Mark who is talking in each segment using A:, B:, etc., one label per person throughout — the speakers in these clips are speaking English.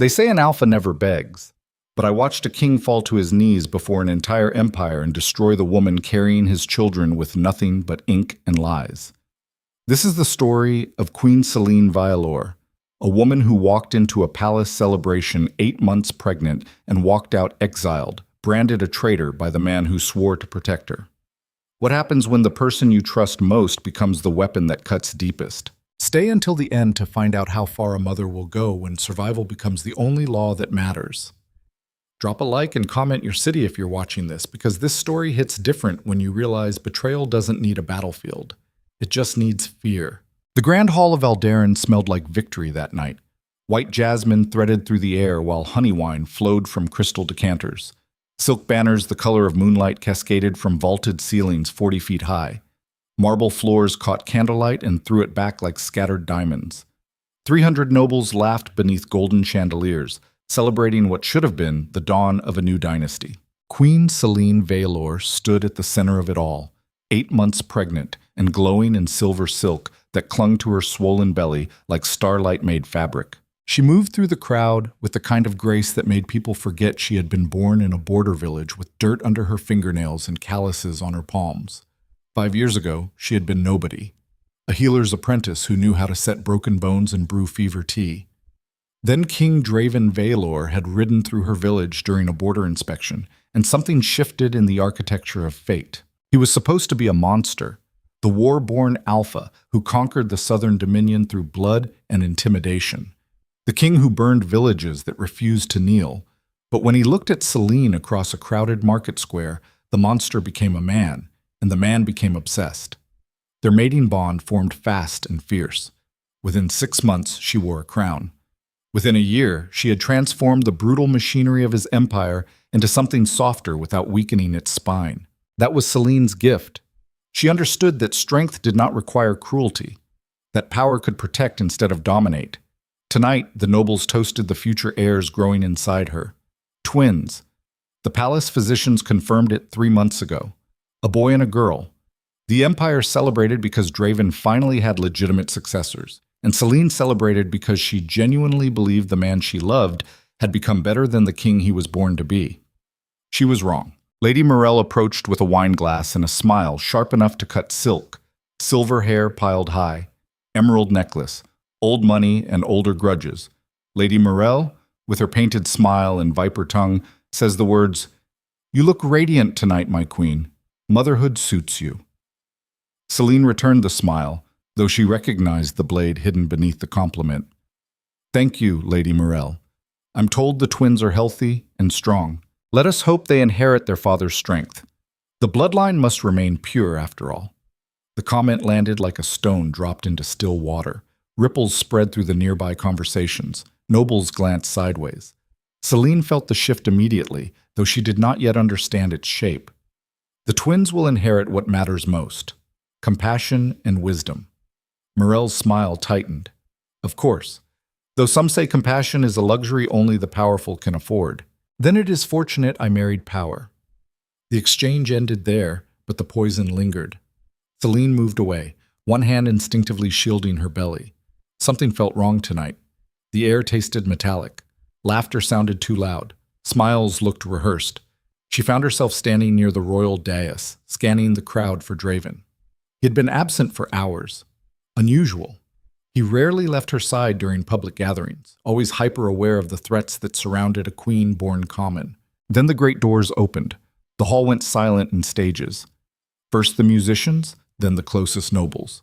A: They say an alpha never begs, but I watched a king fall to his knees before an entire empire and destroy the woman carrying his children with nothing but ink and lies. This is the story of Queen Selene Vaelor, a woman who walked into a palace celebration 8 months pregnant and walked out exiled, branded a traitor by the man who swore to protect her. What happens when the person you trust most becomes the weapon that cuts deepest? Stay until the end to find out how far a mother will go when survival becomes the only law that matters. Drop a like and comment your city if you're watching this, because this story hits different when you realize betrayal doesn't need a battlefield. It just needs fear. The Grand Hall of Aldaran smelled like victory that night. White jasmine threaded through the air while honey wine flowed from crystal decanters. Silk banners the color of moonlight cascaded from vaulted ceilings 40 feet high. Marble floors caught candlelight and threw it back like scattered diamonds. 300 nobles laughed beneath golden chandeliers, celebrating what should have been the dawn of a new dynasty. Queen Selene Vaelor stood at the center of it all, 8 months pregnant and glowing in silver silk that clung to her swollen belly like starlight-made fabric. She moved through the crowd with the kind of grace that made people forget she had been born in a border village with dirt under her fingernails and calluses on her palms. 5 years ago, she had been nobody, a healer's apprentice who knew how to set broken bones and brew fever tea. Then King Draven Vaelor had ridden through her village during a border inspection, and something shifted in the architecture of fate. He was supposed to be a monster, the war-born alpha who conquered the southern dominion through blood and intimidation. The king who burned villages that refused to kneel. But when he looked at Selene across a crowded market square, the monster became a man, and the man became obsessed. Their mating bond formed fast and fierce. Within 6 months, she wore a crown. Within a year, she had transformed the brutal machinery of his empire into something softer without weakening its spine. That was Selene's gift. She understood that strength did not require cruelty, that power could protect instead of dominate. Tonight, the nobles toasted the future heirs growing inside her. Twins. The palace physicians confirmed it 3 months ago. A boy and a girl. The empire celebrated because Draven finally had legitimate successors, and Selene celebrated because she genuinely believed the man she loved had become better than the king he was born to be. She was wrong. Lady Morell approached with a wine glass and a smile sharp enough to cut silk, silver hair piled high, emerald necklace, old money and older grudges. Lady Morell, with her painted smile and viper tongue, says the words, "You look radiant tonight, my queen. Motherhood suits you." Selene returned the smile, though she recognized the blade hidden beneath the compliment. "Thank you, Lady Morell. I'm told the twins are healthy and strong. Let us hope they inherit their father's strength. The bloodline must remain pure after all." The comment landed like a stone dropped into still water. Ripples spread through the nearby conversations. Nobles glanced sideways. Selene felt the shift immediately, though she did not yet understand its shape. The twins will inherit what matters most: compassion and wisdom. Morell's smile tightened. Of course. Though some say compassion is a luxury only the powerful can afford. Then it is fortunate I married power. The exchange ended there, but the poison lingered. Selene moved away, one hand instinctively shielding her belly. Something felt wrong tonight. The air tasted metallic. Laughter sounded too loud. Smiles looked rehearsed. She found herself standing near the royal dais, scanning the crowd for Draven. He had been absent for hours. Unusual. He rarely left her side during public gatherings, always hyper-aware of the threats that surrounded a queen born common. Then the great doors opened. The hall went silent in stages. First the musicians, then the closest nobles.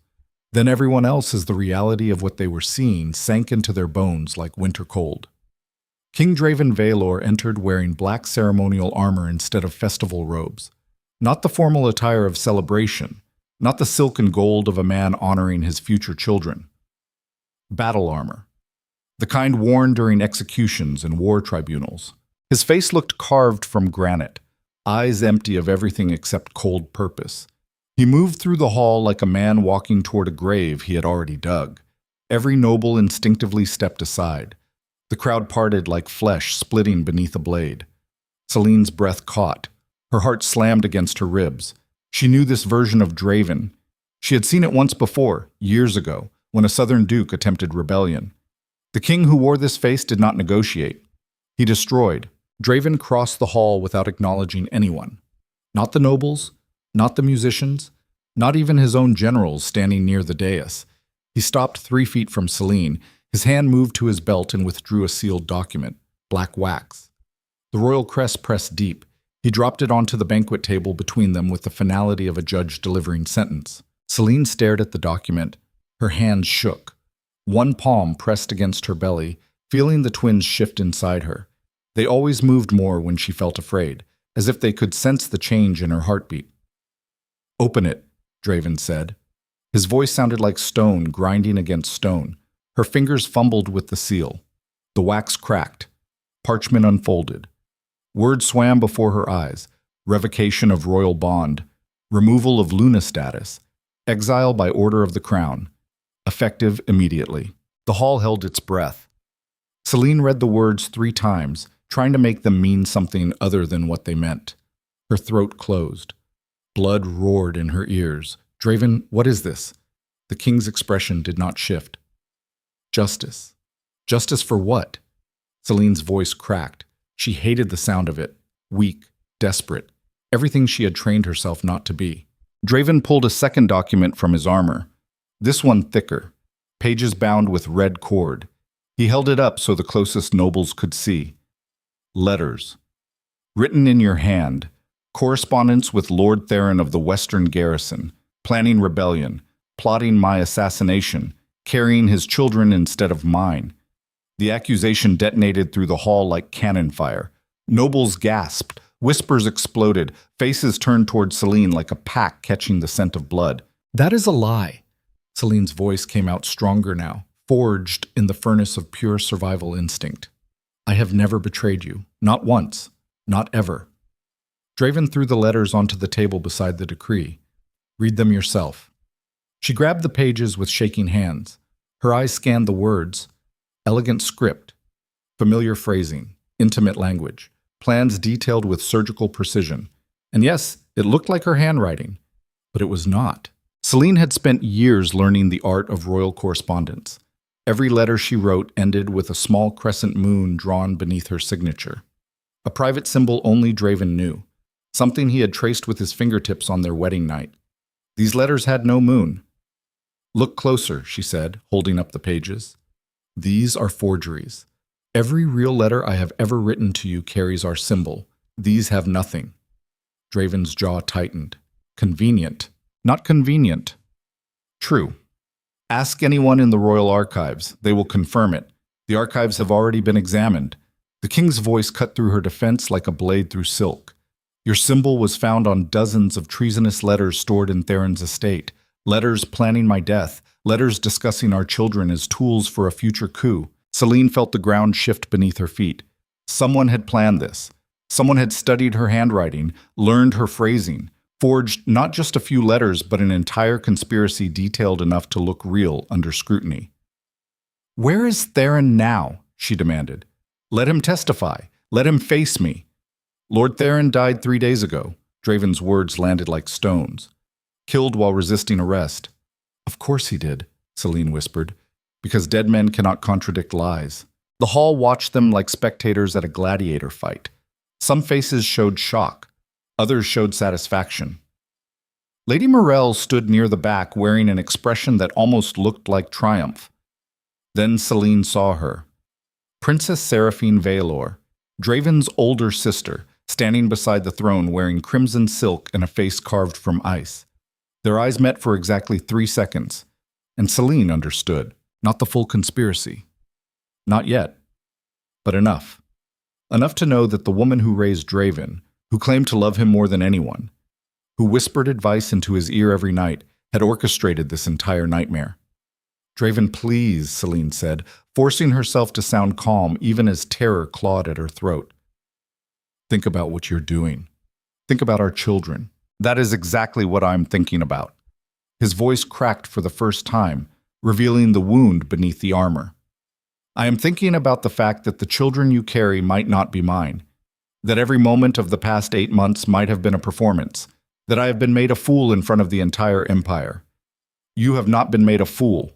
A: Then everyone else, as the reality of what they were seeing sank into their bones like winter cold. King Draven Vaelor entered wearing black ceremonial armor instead of festival robes. Not the formal attire of celebration, not the silk and gold of a man honoring his future children. Battle armor. The kind worn during executions and war tribunals. His face looked carved from granite, eyes empty of everything except cold purpose. He moved through the hall like a man walking toward a grave he had already dug. Every noble instinctively stepped aside. The crowd parted like flesh splitting beneath a blade. Selene's breath caught. Her heart slammed against her ribs. She knew this version of Draven. She had seen it once before, years ago, when a southern duke attempted rebellion. The king who wore this face did not negotiate. He destroyed. Draven crossed the hall without acknowledging anyone. Not the nobles, not the musicians, not even his own generals standing near the dais. He stopped 3 feet from Selene. His hand moved to his belt and withdrew a sealed document, black wax. The royal crest pressed deep. He dropped it onto the banquet table between them with the finality of a judge delivering sentence. Selene stared at the document. Her hands shook. One palm pressed against her belly, feeling the twins shift inside her. They always moved more when she felt afraid, as if they could sense the change in her heartbeat. "Open it," Draven said. His voice sounded like stone grinding against stone. Her fingers fumbled with the seal. The wax cracked. Parchment unfolded. Words swam before her eyes. Revocation of royal bond. Removal of Luna status. Exile by order of the crown. Effective immediately. The hall held its breath. Selene read the words 3 times, trying to make them mean something other than what they meant. Her throat closed. Blood roared in her ears. "Draven, what is this?" The king's expression did not shift. "Justice. Justice for what?" Selene's voice cracked. She hated the sound of it. Weak, desperate. Everything she had trained herself not to be. Draven pulled a second document from his armor. This one thicker. Pages bound with red cord. He held it up so the closest nobles could see. Letters. Written in your hand. Correspondence with Lord Theron of the Western Garrison. Planning rebellion. Plotting my assassination. Carrying his children instead of mine. The accusation detonated through the hall like cannon fire. Nobles gasped. Whispers exploded. Faces turned toward Selene like a pack catching the scent of blood. "That is a lie." Selene's voice came out stronger now, forged in the furnace of pure survival instinct. "I have never betrayed you. Not once. Not ever." Draven threw the letters onto the table beside the decree. "Read them yourself." She grabbed the pages with shaking hands. Her eyes scanned the words. Elegant script. Familiar phrasing. Intimate language. Plans detailed with surgical precision. And yes, it looked like her handwriting. But it was not. Selene had spent years learning the art of royal correspondence. Every letter she wrote ended with a small crescent moon drawn beneath her signature. A private symbol only Draven knew. Something he had traced with his fingertips on their wedding night. These letters had no moon. "Look closer," she said, holding up the pages. "These are forgeries. Every real letter I have ever written to you carries our symbol. These have nothing." Draven's jaw tightened. Convenient. Not convenient. True. Ask anyone in the royal archives. They will confirm it. The archives have already been examined. The king's voice cut through her defense like a blade through silk. Your symbol was found on dozens of treasonous letters stored in Theron's estate. Letters planning my death. Letters discussing our children as tools for a future coup. Selene felt the ground shift beneath her feet. Someone had planned this. Someone had studied her handwriting, learned her phrasing, forged not just a few letters, but an entire conspiracy detailed enough to look real under scrutiny. "Where is Theron now?" she demanded. "Let him testify. Let him face me." "Lord Theron died 3 days ago." Draven's words landed like stones. "Killed while resisting arrest." "Of course he did," Selene whispered, "because dead men cannot contradict lies." The hall watched them like spectators at a gladiator fight. Some faces showed shock. Others showed satisfaction. Lady Morell stood near the back wearing an expression that almost looked like triumph. Then Selene saw her. Princess Selene Vaelor, Draven's older sister, standing beside the throne wearing crimson silk and a face carved from ice. Their eyes met for exactly 3 seconds, and Selene understood. Not the full conspiracy. Not yet. But enough. Enough to know that the woman who raised Draven, who claimed to love him more than anyone, who whispered advice into his ear every night, had orchestrated this entire nightmare. "Draven, please," Selene said, forcing herself to sound calm even as terror clawed at her throat. "Think about what you're doing. Think about our children. That is exactly what I'm thinking about." His voice cracked for the first time, revealing the wound beneath the armor. "I am thinking about the fact that the children you carry might not be mine, that every moment of the past 8 months might have been a performance, that I have been made a fool in front of the entire empire. You have not been made a fool.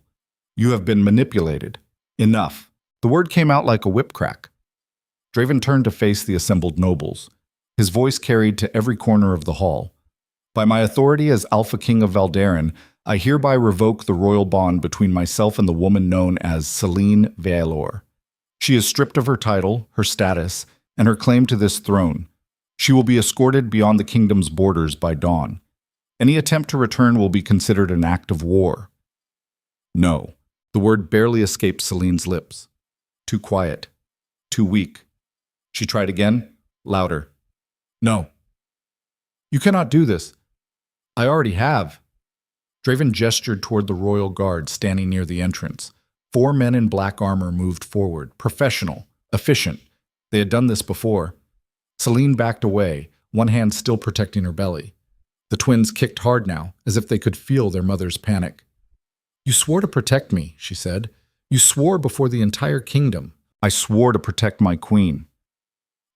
A: You have been manipulated. Enough. The word came out like a whip crack. Draven turned to face the assembled nobles. His voice carried to every corner of the hall. By my authority as Alpha King of Valdarin, I hereby revoke the royal bond between myself and the woman known as Selene Vaelor. She is stripped of her title, her status, and her claim to this throne. She will be escorted beyond the kingdom's borders by dawn. Any attempt to return will be considered an act of war. No. The word barely escaped Selene's lips. Too quiet. Too weak. She tried again, louder. No. You cannot do this. I already have. Draven gestured toward the royal guard standing near the entrance. 4 men in black armor moved forward, professional, efficient. They had done this before. Selene backed away, one hand still protecting her belly. The twins kicked hard now, as if they could feel their mother's panic. You swore to protect me, she said. You swore before the entire kingdom. I swore to protect my queen.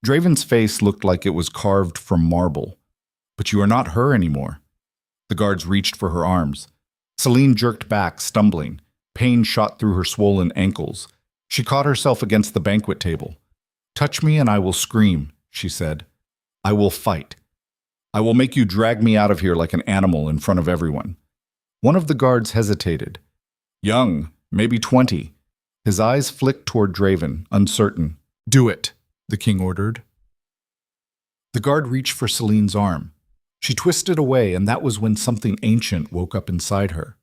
A: Draven's face looked like it was carved from marble. But you are not her anymore. The guards reached for her arms. Selene jerked back, stumbling. Pain shot through her swollen ankles. She caught herself against the banquet table. Touch me and I will scream, she said. I will fight. I will make you drag me out of here like an animal in front of everyone. One of the guards hesitated. Young, maybe 20. His eyes flicked toward Draven, uncertain. Do it, the king ordered. The guard reached for Selene's arm. She twisted away, and that was when something ancient woke up inside her.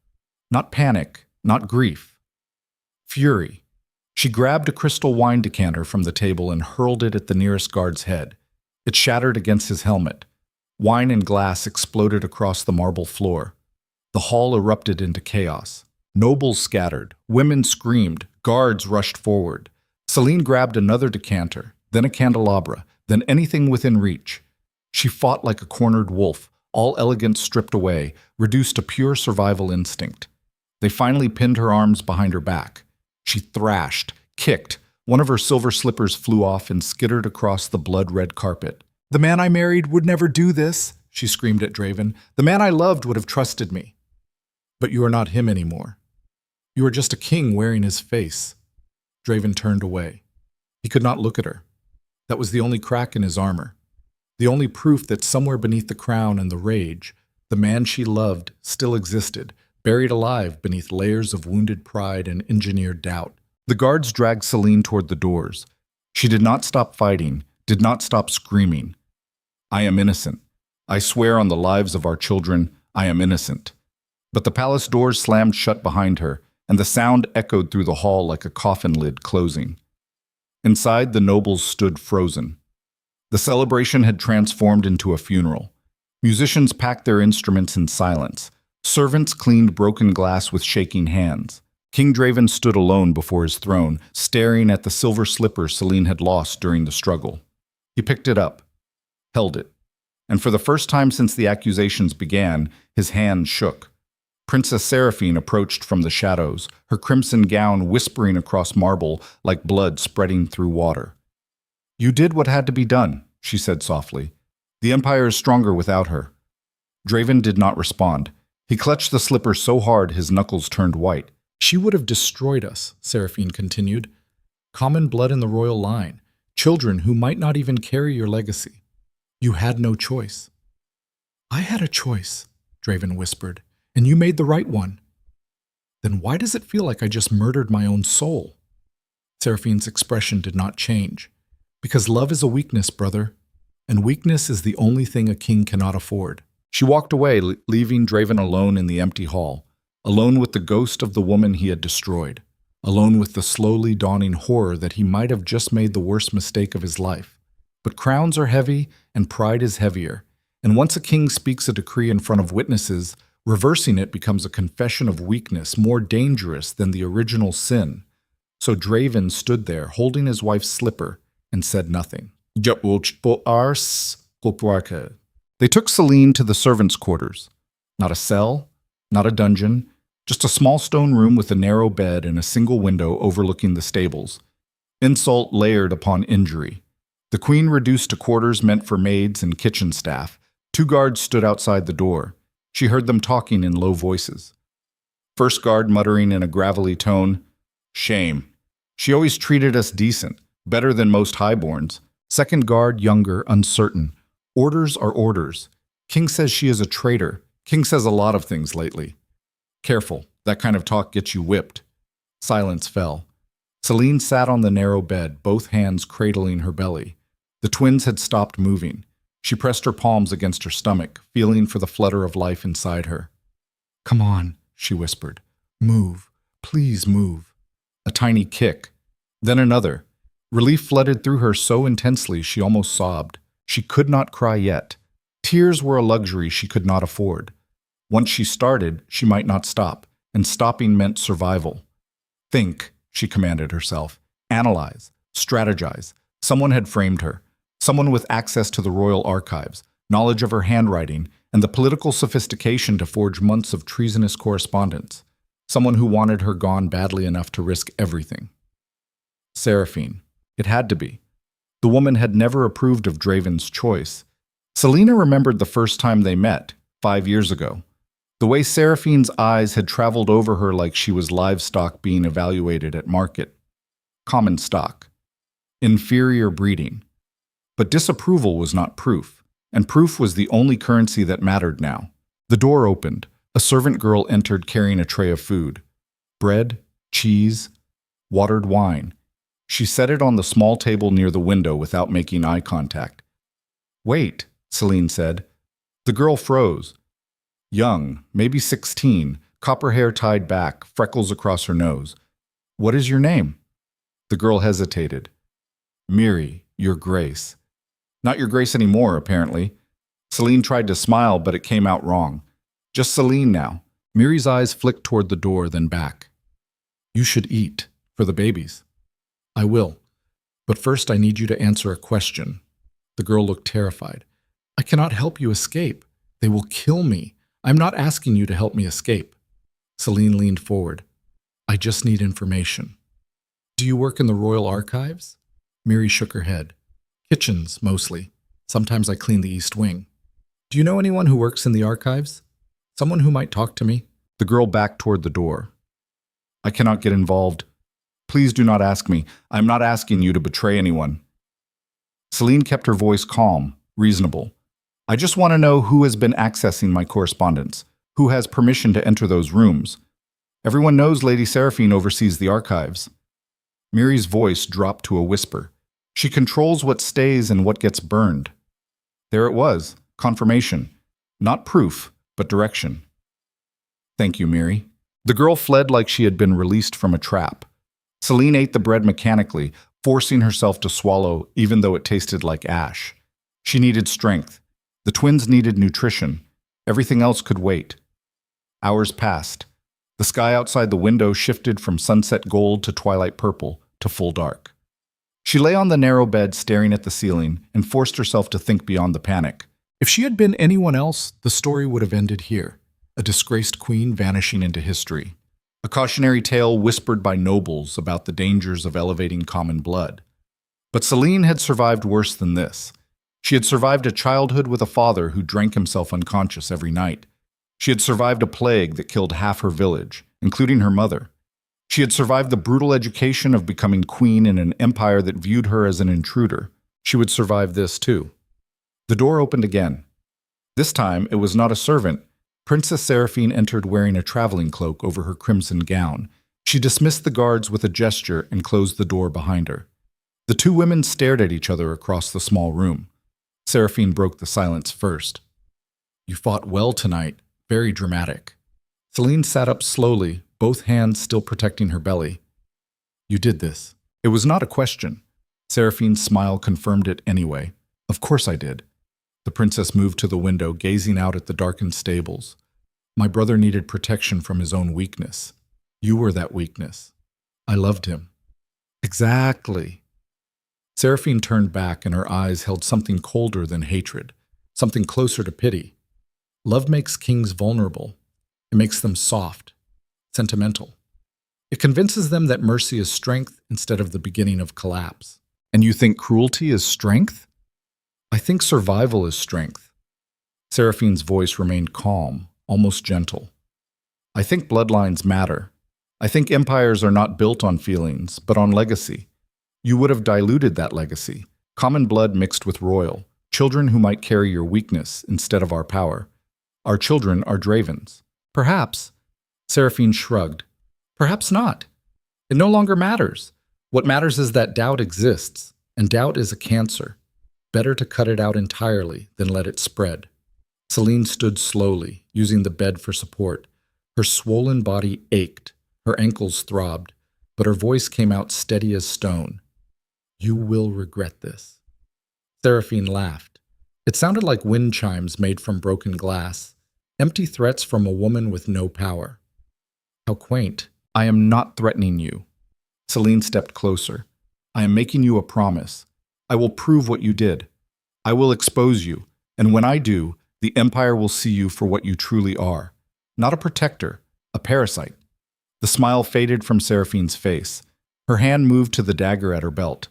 A: Not panic, not grief. Fury. She grabbed a crystal wine decanter from the table and hurled it at the nearest guard's head. It shattered against his helmet. Wine and glass exploded across the marble floor. The hall erupted into chaos. Nobles scattered. Women screamed. Guards rushed forward. Selene grabbed another decanter, then a candelabra, then anything within reach. She fought like a cornered wolf, all elegance stripped away, reduced to pure survival instinct. They finally pinned her arms behind her back. She thrashed, kicked. One of her silver slippers flew off and skittered across the blood-red carpet. The man I married would never do this, she screamed at Draven. The man I loved would have trusted me. But you are not him anymore. You are just a king wearing his face. Draven turned away. He could not look at her. That was the only crack in his armor. The only proof that somewhere beneath the crown and the rage, the man she loved still existed, buried alive beneath layers of wounded pride and engineered doubt. The guards dragged Selene toward the doors. She did not stop fighting, did not stop screaming. I am innocent. I swear on the lives of our children, I am innocent. But the palace doors slammed shut behind her, and the sound echoed through the hall like a coffin lid closing. Inside, the nobles stood frozen. The celebration had transformed into a funeral. Musicians packed their instruments in silence. Servants cleaned broken glass with shaking hands. King Draven stood alone before his throne, staring at the silver slipper Selene had lost during the struggle. He picked it up, held it, and for the first time since the accusations began, his hand shook. Princess Seraphine approached from the shadows, her crimson gown whispering across marble like blood spreading through water. You did what had to be done, she said softly. The Empire is stronger without her. Draven did not respond. He clutched the slipper so hard his knuckles turned white. She would have destroyed us, Seraphine continued. Common blood in the royal line, children who might not even carry your legacy. You had no choice. I had a choice, Draven whispered, and you made the right one. Then why does it feel like I just murdered my own soul? Seraphine's expression did not change. Because love is a weakness, brother, and weakness is the only thing a king cannot afford. She walked away, leaving Draven alone in the empty hall, alone with the ghost of the woman he had destroyed, alone with the slowly dawning horror that he might have just made the worst mistake of his life. But crowns are heavy, and pride is heavier, and once a king speaks a decree in front of witnesses, reversing it becomes a confession of weakness more dangerous than the original sin. So Draven stood there, holding his wife's slipper, and said nothing. They took Selene to the servants' quarters. Not a cell, not a dungeon, just a small stone room with a narrow bed and a single window overlooking the stables. Insult layered upon injury. The queen reduced to quarters meant for maids and kitchen staff. 2 guards stood outside the door. She heard them talking in low voices. First guard muttering in a gravelly tone, "Shame. She always treated us decent, better than most highborns. Second guard, younger, uncertain. Orders are orders. King says she is a traitor. King says a lot of things lately. Careful, that kind of talk gets you whipped. Silence fell. Selene sat on the narrow bed, both hands cradling her belly. The twins had stopped moving. She pressed her palms against her stomach, feeling for the flutter of life inside her. "Come on," she whispered. "Move. Please move." A tiny kick. Then another. Relief flooded through her so intensely she almost sobbed. She could not cry yet. Tears were a luxury she could not afford. Once she started, she might not stop, and stopping meant survival. "Think," she commanded herself. "Analyze. Strategize." Someone had framed her. Someone with access to the royal archives, knowledge of her handwriting, and the political sophistication to forge months of treasonous correspondence. Someone who wanted her gone badly enough to risk everything. Seraphine. It had to be. The woman had never approved of Draven's choice. Selena remembered the first time they met, 5 years ago. The way Seraphine's eyes had traveled over her like she was livestock being evaluated at market. Common stock. Inferior breeding. But disapproval was not proof, and proof was the only currency that mattered now. The door opened. A servant girl entered carrying a tray of food. Bread, cheese, watered wine. She set it on the small table near the window without making eye contact. "Wait," Selene said. The girl froze. Young, maybe 16, copper hair tied back, freckles across her nose. "What is your name?" The girl hesitated. "Miri, your grace." Not your grace anymore, apparently. Selene tried to smile, but it came out wrong. Just Selene now. Miri's eyes flicked toward the door, then back. "You should eat, for the babies." "I will. But first I need you to answer a question." The girl looked terrified. "I cannot help you escape. They will kill me. I'm not asking you to help me escape." Selene leaned forward. "I just need information." "Do you work in the royal archives?" Miri shook her head. "Kitchens, mostly. Sometimes I clean the East Wing." "Do you know anyone who works in the archives? Someone who might talk to me?" The girl backed toward the door. "I cannot get involved. Please do not ask me. I am not asking you to betray anyone." Selene kept her voice calm, reasonable. "I just want to know who has been accessing my correspondence, who has permission to enter those rooms. Everyone knows Lady Seraphine oversees the archives." Miri's voice dropped to a whisper. "She controls what stays and what gets burned." There it was, confirmation. Not proof, but direction. "Thank you, Miri." The girl fled like she had been released from a trap. Selene ate the bread mechanically, forcing herself to swallow even though it tasted like ash. She needed strength. The twins needed nutrition. Everything else could wait. Hours passed. The sky outside the window shifted from sunset gold to twilight purple to full dark. She lay on the narrow bed staring at the ceiling and forced herself to think beyond the panic. If she had been anyone else, the story would have ended here. A disgraced queen vanishing into history. A cautionary tale whispered by nobles about the dangers of elevating common blood. But Selene had survived worse than this. She had survived a childhood with a father who drank himself unconscious every night. She had survived a plague that killed half her village, including her mother. She had survived the brutal education of becoming queen in an empire that viewed her as an intruder. She would survive this too. The door opened again. This time, it was not a servant. Princess Seraphine entered wearing a traveling cloak over her crimson gown. She dismissed the guards with a gesture and closed the door behind her. The two women stared at each other across the small room. Seraphine broke the silence first. "You fought well tonight. Very dramatic." Selene sat up slowly, both hands still protecting her belly. "You did this." It was not a question. Seraphine's smile confirmed it anyway. "Of course I did." The princess moved to the window, gazing out at the darkened stables. "My brother needed protection from his own weakness. You were that weakness. I loved him." "Exactly." Seraphine turned back and her eyes held something colder than hatred, something closer to pity. Love makes kings vulnerable. It makes them soft, sentimental. It convinces them that mercy is strength instead of the beginning of collapse. "And you think cruelty is strength?" "I think survival is strength." Seraphine's voice remained calm, almost gentle. "I think bloodlines matter. I think empires are not built on feelings, but on legacy. You would have diluted that legacy. Common blood mixed with royal. Children who might carry your weakness instead of our power. Our children are Dravens. Perhaps. Seraphine shrugged. Perhaps not. It no longer matters. What matters is that doubt exists, and doubt is a cancer. Better to cut it out entirely than let it spread. Selene stood slowly, using the bed for support. Her swollen body ached, her ankles throbbed, but her voice came out steady as stone. You will regret this. Seraphine laughed. It sounded like wind chimes made from broken glass, empty threats from a woman with no power. How quaint. I am not threatening you. Selene stepped closer. I am making you a promise. I will prove what you did. I will expose you, and when I do, the Empire will see you for what you truly are. Not a protector, a parasite. The smile faded from Seraphine's face. Her hand moved to the dagger at her belt.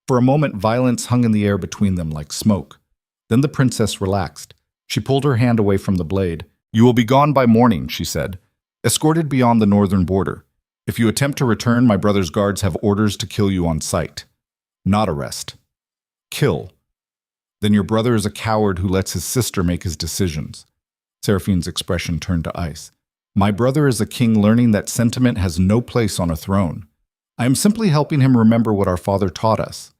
A: For a moment, violence hung in the air between them like smoke. Then the princess relaxed. She pulled her hand away from the blade. You will be gone by morning, she said. Escorted beyond the northern border. If you attempt to return, my brother's guards have orders to kill you on sight. Not arrest. Kill. Then your brother is a coward who lets his sister make his decisions. Seraphine's expression turned to ice. My brother is a king learning that sentiment has no place on a throne. I am simply helping him remember what our father taught us.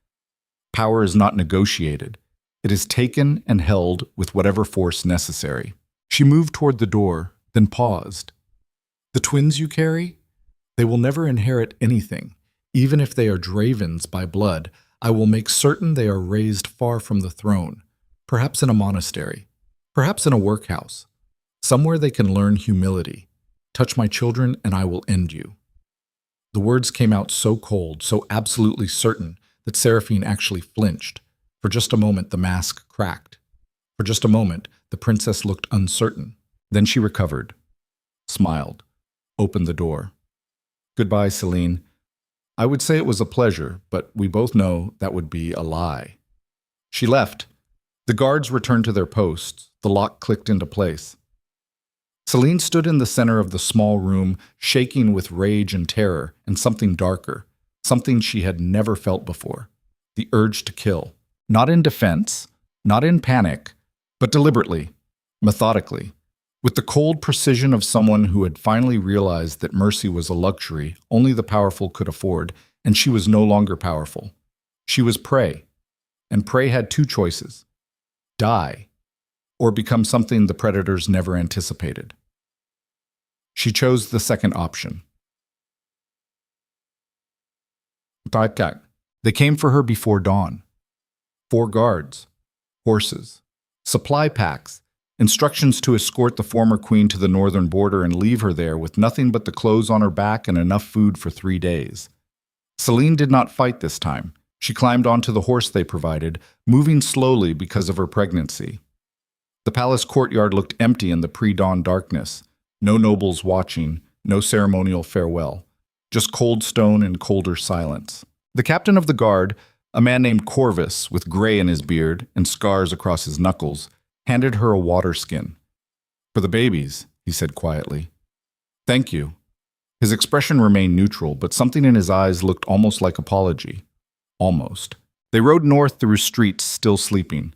A: Power is not negotiated. It is taken and held with whatever force necessary. She moved toward the door, then paused. The twins you carry? They will never inherit anything. Even if they are Dravens by blood, I will make certain they are raised far from the throne, perhaps in a monastery, perhaps in a workhouse. Somewhere they can learn humility. Touch my children and I will end you. The words came out so cold, so absolutely certain, that Seraphine actually flinched. For just a moment, the mask cracked. For just a moment, the princess looked uncertain. Then she recovered, smiled, opened the door. Goodbye, Selene. I would say it was a pleasure, but we both know that would be a lie. She left. The guards returned to their posts. The lock clicked into place. Selene stood in the center of the small room, shaking with rage and terror, and something darker, something she had never felt before, the urge to kill. Not in defense, not in panic, but deliberately, methodically, with the cold precision of someone who had finally realized that mercy was a luxury only the powerful could afford, and she was no longer powerful. She was prey, and prey had two choices: die, or become something the predators never anticipated. She chose the second option. They came for her before dawn. 4 guards, horses, supply packs, instructions to escort the former queen to the northern border and leave her there with nothing but the clothes on her back and enough food for 3 days. Selene did not fight this time. She climbed onto the horse they provided, moving slowly because of her pregnancy. The palace courtyard looked empty in the pre-dawn darkness. No nobles watching, no ceremonial farewell. Just cold stone and colder silence. The captain of the guard, a man named Corvus with gray in his beard and scars across his knuckles, handed her a water skin. For the babies, he said quietly. Thank you. His expression remained neutral, but something in his eyes looked almost like apology. Almost. They rode north through streets still sleeping,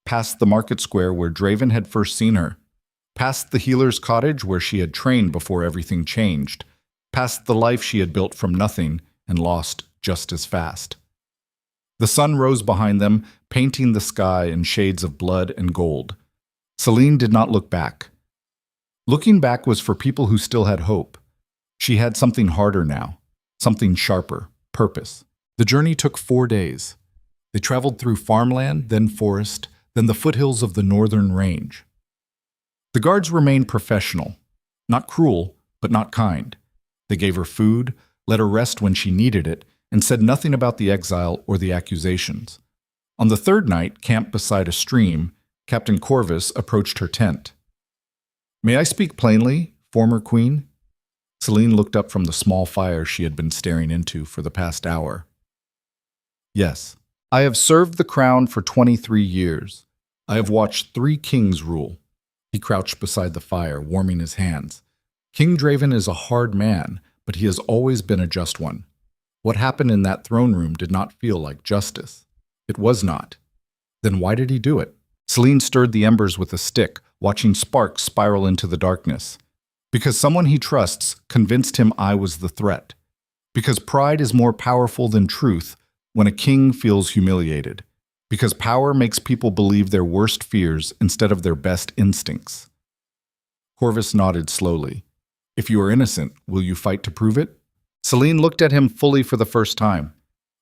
A: past the market square where Draven had first seen her, past the healer's cottage where she had trained before everything changed, past the life she had built from nothing and lost just as fast. The sun rose behind them, painting the sky in shades of blood and gold. Selene did not look back. Looking back was for people who still had hope. She had something harder now, something sharper, purpose. The journey took 4 days. They traveled through farmland, then forest, then the foothills of the northern range. The guards remained professional, not cruel, but not kind. They gave her food, let her rest when she needed it, and said nothing about the exile or the accusations. On the 3rd night, camped beside a stream, Captain Corvus approached her tent. May I speak plainly, former queen? Selene looked up from the small fire she had been staring into for the past hour. Yes, I have served the crown for 23 years. I have watched 3 kings rule. He crouched beside the fire, warming his hands. King Draven is a hard man, but he has always been a just one. What happened in that throne room did not feel like justice. It was not. Then why did he do it? Selene stirred the embers with a stick, watching sparks spiral into the darkness. Because someone he trusts convinced him I was the threat. Because pride is more powerful than truth when a king feels humiliated. Because power makes people believe their worst fears instead of their best instincts. Corvus nodded slowly. If you are innocent, will you fight to prove it? Selene looked at him fully for the first time.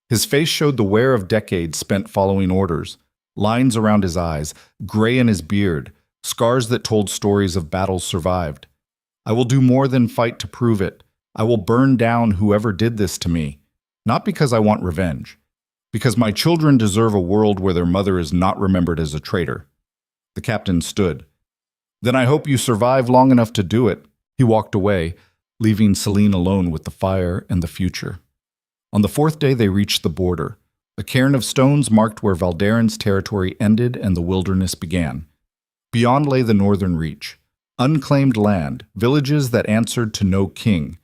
A: His face showed the wear of decades spent following orders, lines around his eyes, gray in his beard, scars that told stories of battles survived. I will do more than fight to prove it. I will burn down whoever did this to me, not because I want revenge, because my children deserve a world where their mother is not remembered as a traitor. The captain stood. Then I hope you survive long enough to do it. He walked away, leaving Selene alone with the fire and the future. On the fourth day they reached the border. A cairn of stones marked where Valderan's territory ended and the wilderness began. Beyond lay the northern reach. Unclaimed land, villages that answered to no king,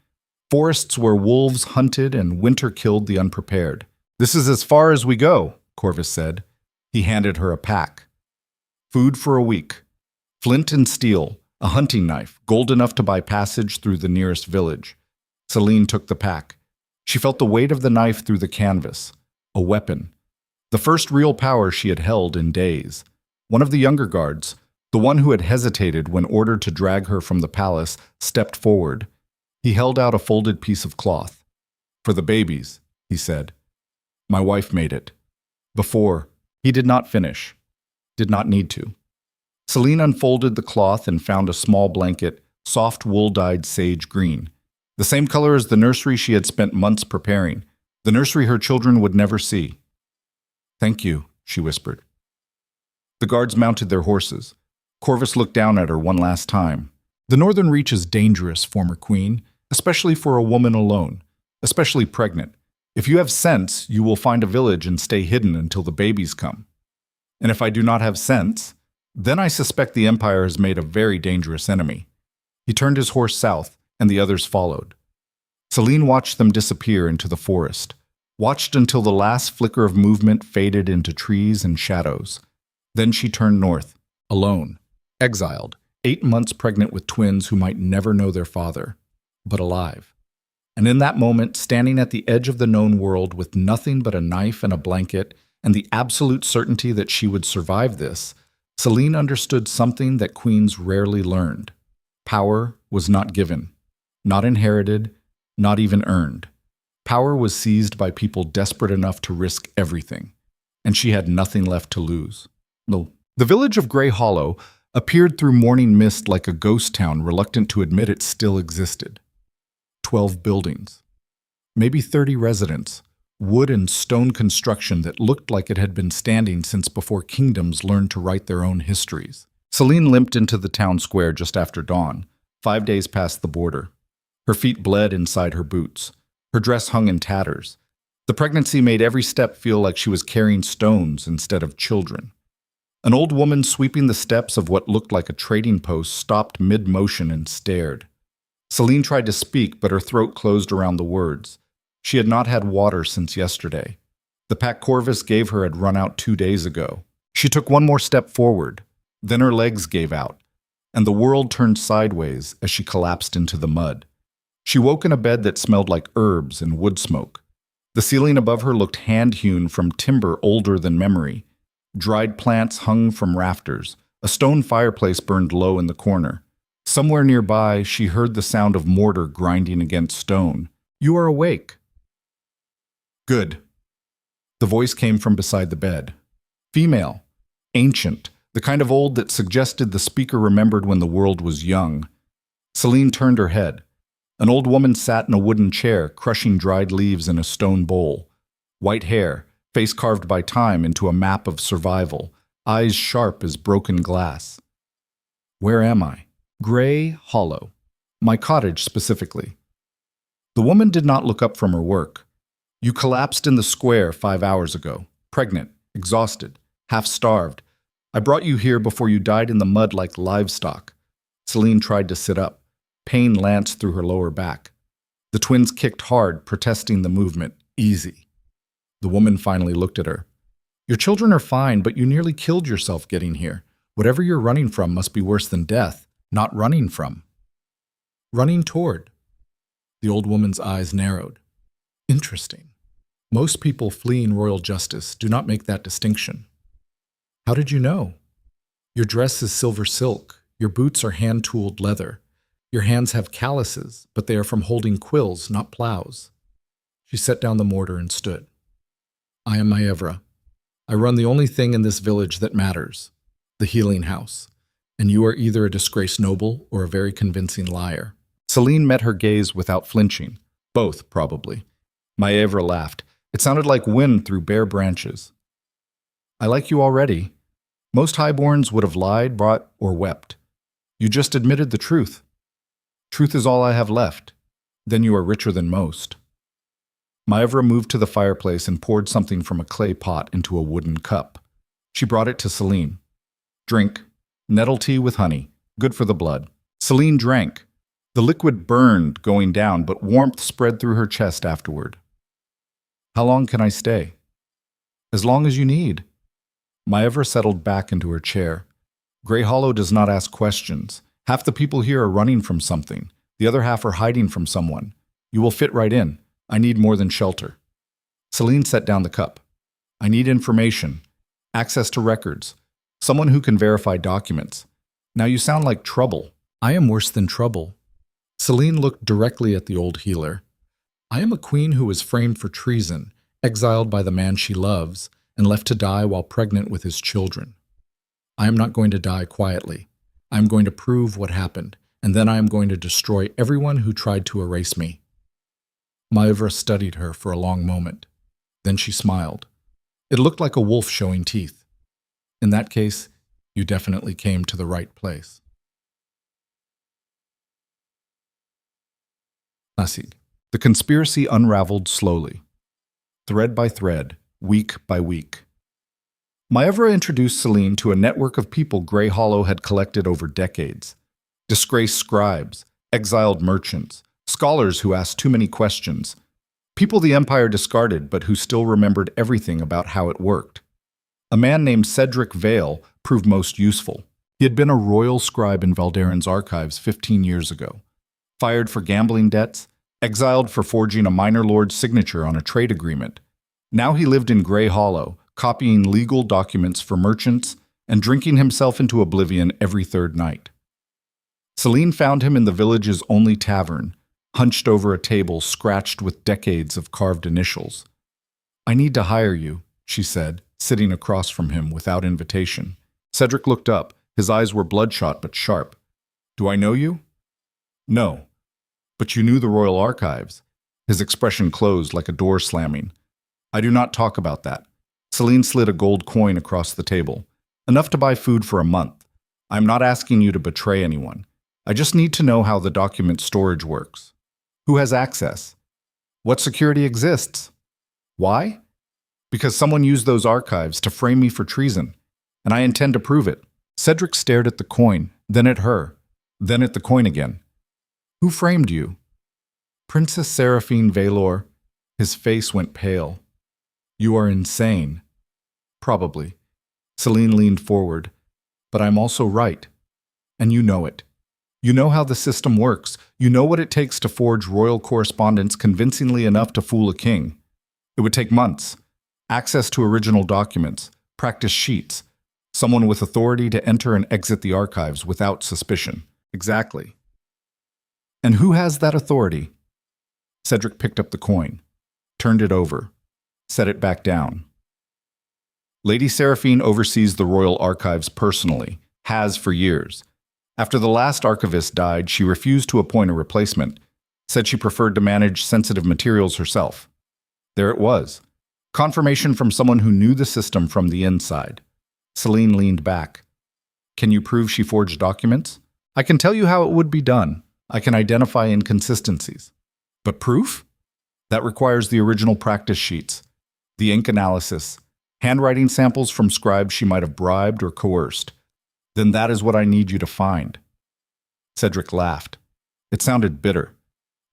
A: forests where wolves hunted and winter killed the unprepared. This is as far as we go, Corvus said. He handed her a pack. Food for a week. Flint and steel, a hunting knife, gold enough to buy passage through the nearest village. Selene took the pack. She felt the weight of the knife through the canvas. A weapon. The first real power she had held in days. One of the younger guards, the one who had hesitated when ordered to drag her from the palace, stepped forward. He held out a folded piece of cloth. For the babies, he said. My wife made it. Before, he did not finish. Did not need to. Selene unfolded the cloth and found a small blanket, soft wool-dyed sage green. The same color as the nursery she had spent months preparing. The nursery her children would never see. Thank you, she whispered. The guards mounted their horses. Corvus looked down at her one last time. The northern reach is dangerous, former queen, especially for a woman alone, especially pregnant. If you have sense, you will find a village and stay hidden until the babies come. And if I do not have sense, then I suspect the Empire has made a very dangerous enemy. He turned his horse south, and the others followed. Selene watched them disappear into the forest, watched until the last flicker of movement faded into trees and shadows. Then she turned north, alone. Exiled, 8 months pregnant with twins who might never know their father, but alive. And in that moment, standing at the edge of the known world with nothing but a knife and a blanket and the absolute certainty that she would survive this, Selene understood something that queens rarely learned. Power was not given, not inherited, not even earned. Power was seized by people desperate enough to risk everything, and she had nothing left to lose. No. The village of Grey Hollow appeared through morning mist like a ghost town reluctant to admit it still existed. 12 buildings. Maybe 30 residents. Wood and stone construction that looked like it had been standing since before kingdoms learned to write their own histories. Selene limped into the town square just after dawn, 5 days past the border. Her feet bled inside her boots. Her dress hung in tatters. The pregnancy made every step feel like she was carrying stones instead of children. An old woman sweeping the steps of what looked like a trading post stopped mid-motion and stared. Selene tried to speak, but her throat closed around the words. She had not had water since yesterday. The pack Corvus gave her had run out 2 days ago. She took one more step forward. Then her legs gave out, and the world turned sideways as she collapsed into the mud. She woke in a bed that smelled like herbs and wood smoke. The ceiling above her looked hand-hewn from timber older than memory. Dried plants hung from rafters. A stone fireplace burned low in the corner. Somewhere nearby, she heard the sound of mortar grinding against stone. You are awake. Good. The voice came from beside the bed. Female. Ancient. The kind of old that suggested the speaker remembered when the world was young. Selene turned her head. An old woman sat in a wooden chair, crushing dried leaves in a stone bowl. White hair, face carved by time into a map of survival, eyes sharp as broken glass. Where am I? Grey Hollow. My cottage, specifically. The woman did not look up from her work. You collapsed in the square 5 hours ago, pregnant, exhausted, half-starved. I brought you here before you died in the mud like livestock. Selene tried to sit up. Pain lanced through her lower back. The twins kicked hard, protesting the movement. Easy. The woman finally looked at her. Your children are fine, but you nearly killed yourself getting here. Whatever you're running from must be worse than death, not running from. Running toward. The old woman's eyes narrowed. Interesting. Most people fleeing royal justice do not make that distinction. How did you know? Your dress is silver silk. Your boots are hand-tooled leather. Your hands have calluses, but they are from holding quills, not plows. She set down the mortar and stood. I am Maevra. I run the only thing in this village that matters, the healing house, and you are either a disgraced noble or a very convincing liar. Selene met her gaze without flinching. Both, probably. Maevra laughed. It sounded like wind through bare branches. I like you already. Most highborns would have lied, brought, or wept. You just admitted the truth. Truth is all I have left. Then you are richer than most. Maevra moved to the fireplace and poured something from a clay pot into a wooden cup. She brought it to Selene. Drink. Nettle tea with honey. Good for the blood. Selene drank. The liquid burned going down, but warmth spread through her chest afterward. How long can I stay? As long as you need. Maevra settled back into her chair. Grey Hollow does not ask questions. Half the people here are running from something. The other half are hiding from someone. You will fit right in. I need more than shelter. Selene set down the cup. I need information. Access to records. Someone who can verify documents. Now you sound like trouble. I am worse than trouble. Selene looked directly at the old healer. I am a queen who was framed for treason, exiled by the man she loves, and left to die while pregnant with his children. I am not going to die quietly. I am going to prove what happened, and then I am going to destroy everyone who tried to erase me. Maevra studied her for a long moment. Then she smiled. It looked like a wolf showing teeth. In that case, you definitely came to the right place. Nasid. The conspiracy unraveled slowly. Thread by thread, week by week. Maevra introduced Selene to a network of people Grey Hollow had collected over decades. Disgraced scribes, exiled merchants, scholars who asked too many questions, people the Empire discarded but who still remembered everything about how it worked. A man named Selene Vaelor proved most useful. He had been a royal scribe in Valderen's archives 15 years ago. Fired for gambling debts, exiled for forging a minor lord's signature on a trade agreement. Now he lived in Grey Hollow, copying legal documents for merchants and drinking himself into oblivion every third night. Selene found him in the village's only tavern, hunched over a table scratched with decades of carved initials. I need to hire you, she said, sitting across from him without invitation. Cedric looked up. His eyes were bloodshot but sharp. Do I know you? No. But you knew the royal archives. His expression closed like a door slamming. I do not talk about that. Selene slid a gold coin across the table. Enough to buy food for a month. I am not asking you to betray anyone. I just need to know how the document storage works. Who has access? What security exists? Why? Because someone used those archives to frame me for treason, and I intend to prove it. Cedric stared at the coin, then at her, then at the coin again. Who framed you? Princess Selene Vaelor. His face went pale. You are insane. Probably. Selene leaned forward. But I'm also right. And you know it. You know how the system works. You know what it takes to forge royal correspondence convincingly enough to fool a king. It would take months. Access to original documents, practice sheets, someone with authority to enter and exit the archives without suspicion. Exactly. And who has that authority? Cedric picked up the coin, turned it over, set it back down. Lady Seraphine oversees the royal archives personally, has for years. After the last archivist died, she refused to appoint a replacement, said she preferred to manage sensitive materials herself. There it was. Confirmation from someone who knew the system from the inside. Selene leaned back. Can you prove she forged documents? I can tell you how it would be done. I can identify inconsistencies. But proof? That requires the original practice sheets, the ink analysis, handwriting samples from scribes she might have bribed or coerced. Then that is what I need you to find. Cedric laughed. It sounded bitter.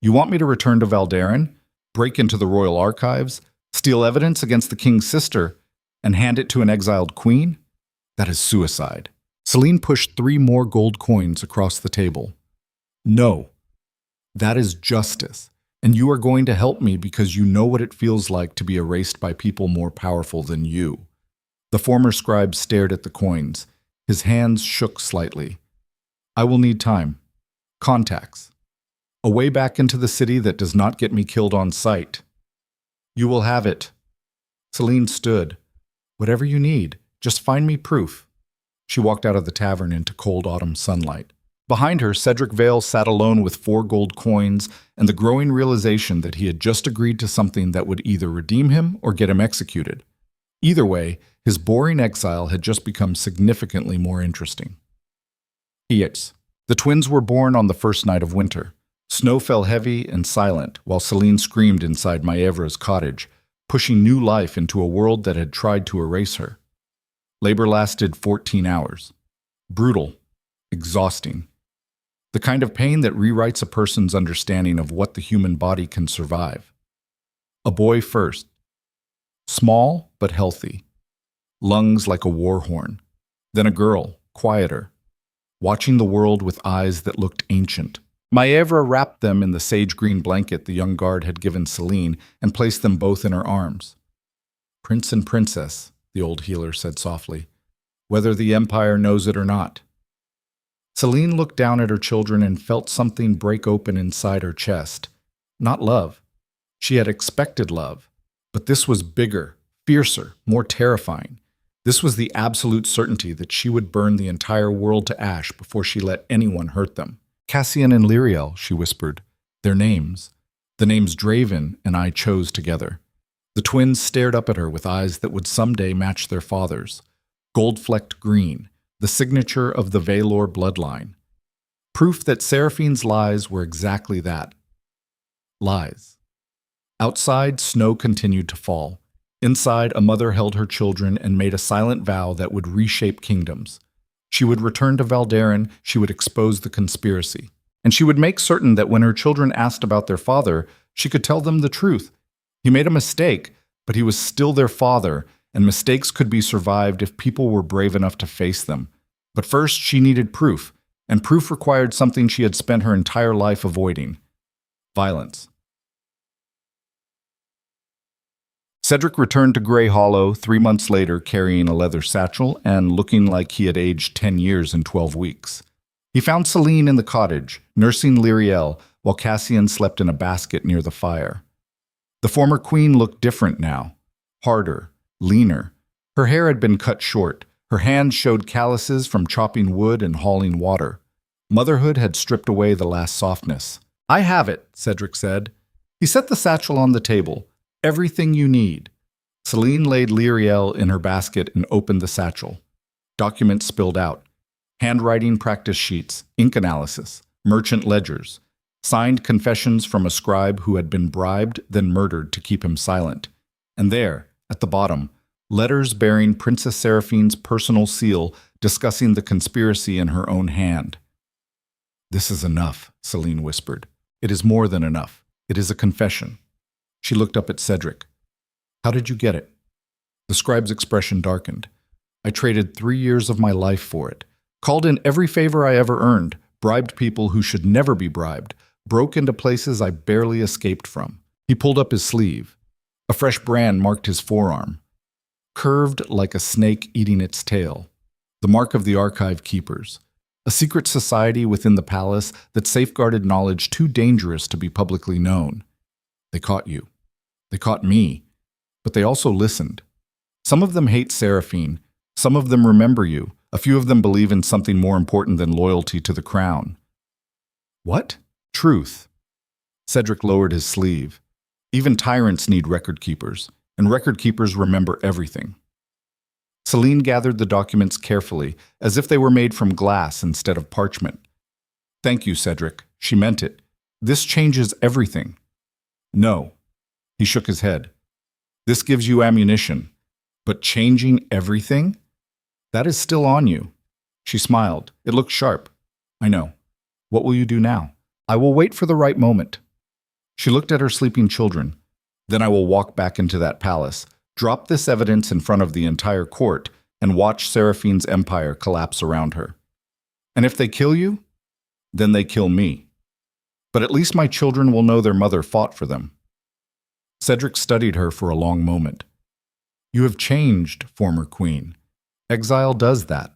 A: You want me to return to Valdarin, break into the royal archives, steal evidence against the king's sister, and hand it to an exiled queen? That is suicide. Selene pushed 3 more gold coins across the table. No, that is justice, and you are going to help me because you know what it feels like to be erased by people more powerful than you. The former scribe stared at the coins. His hands shook slightly. I will need time. Contacts. A way back into the city that does not get me killed on sight. You will have it. Selene stood. Whatever you need, just find me proof. She walked out of the tavern into cold autumn sunlight. Behind her, Selene Vaelor sat alone with 4 gold coins and the growing realization that he had just agreed to something that would either redeem him or get him executed. Either way, his boring exile had just become significantly more interesting. Yes. The twins were born on the first night of winter. Snow fell heavy and silent while Selene screamed inside Maevra's cottage, pushing new life into a world that had tried to erase her. Labor lasted 14 hours. Brutal. Exhausting. The kind of pain that rewrites a person's understanding of what the human body can survive. A boy first. Small but healthy. Lungs like a war horn. Then a girl, quieter. Watching the world with eyes that looked ancient. Maevra wrapped them in the sage-green blanket the young guard had given Selene and placed them both in her arms. Prince and princess, the old healer said softly, whether the Empire knows it or not. Selene looked down at her children and felt something break open inside her chest. Not love. She had expected love, but this was bigger, fiercer, more terrifying. This was the absolute certainty that she would burn the entire world to ash before she let anyone hurt them. Cassian and Lyriel, she whispered. Their names. The names Draven and I chose together. The twins stared up at her with eyes that would someday match their father's. Gold-flecked green, the signature of the Vaelor bloodline. Proof that Seraphine's lies were exactly that. Lies. Outside, snow continued to fall. Inside, a mother held her children and made a silent vow that would reshape kingdoms. She would return to Valdarin, she would expose the conspiracy. And she would make certain that when her children asked about their father, she could tell them the truth. He made a mistake, but he was still their father, and mistakes could be survived if people were brave enough to face them. But first, she needed proof, and proof required something she had spent her entire life avoiding: violence. Cedric returned to Grey Hollow 3 months later carrying a leather satchel and looking like he had aged 10 years in 12 weeks. He found Selene in the cottage, nursing Lyriel, while Cassian slept in a basket near the fire. The former queen looked different now, harder, leaner. Her hair had been cut short. Her hands showed calluses from chopping wood and hauling water. Motherhood had stripped away the last softness. I have it, Cedric said. He set the satchel on the table. Everything you need. Selene laid Lyriel in her basket and opened the satchel. Documents spilled out. Handwriting practice sheets, ink analysis, merchant ledgers, signed confessions from a scribe who had been bribed, then murdered to keep him silent. And there, at the bottom, letters bearing Princess Seraphine's personal seal discussing the conspiracy in her own hand. This is enough, Selene whispered. It is more than enough. It is a confession. She looked up at Cedric. How did you get it? The scribe's expression darkened. I traded 3 years of my life for it. Called in every favor I ever earned, bribed people who should never be bribed, broke into places I barely escaped from. He pulled up his sleeve. A fresh brand marked his forearm. Curved like a snake eating its tail. The mark of the archive keepers. A secret society within the palace that safeguarded knowledge too dangerous to be publicly known. They caught you. They caught me. But they also listened. Some of them hate Seraphine. Some of them remember you. A few of them believe in something more important than loyalty to the crown. What? Truth. Cedric lowered his sleeve. Even tyrants need record keepers, and record keepers remember everything. Selene gathered the documents carefully, as if they were made from glass instead of parchment. Thank you, Cedric. She meant it. This changes everything. No. He shook his head. This gives you ammunition. But changing everything? That is still on you. She smiled. It looked sharp. I know. What will you do now? I will wait for the right moment. She looked at her sleeping children. Then I will walk back into that palace, drop this evidence in front of the entire court, and watch Seraphine's empire collapse around her. And if they kill you, then they kill me. But at least my children will know their mother fought for them. Cedric studied her for a long moment. You have changed, former queen. Exile does that.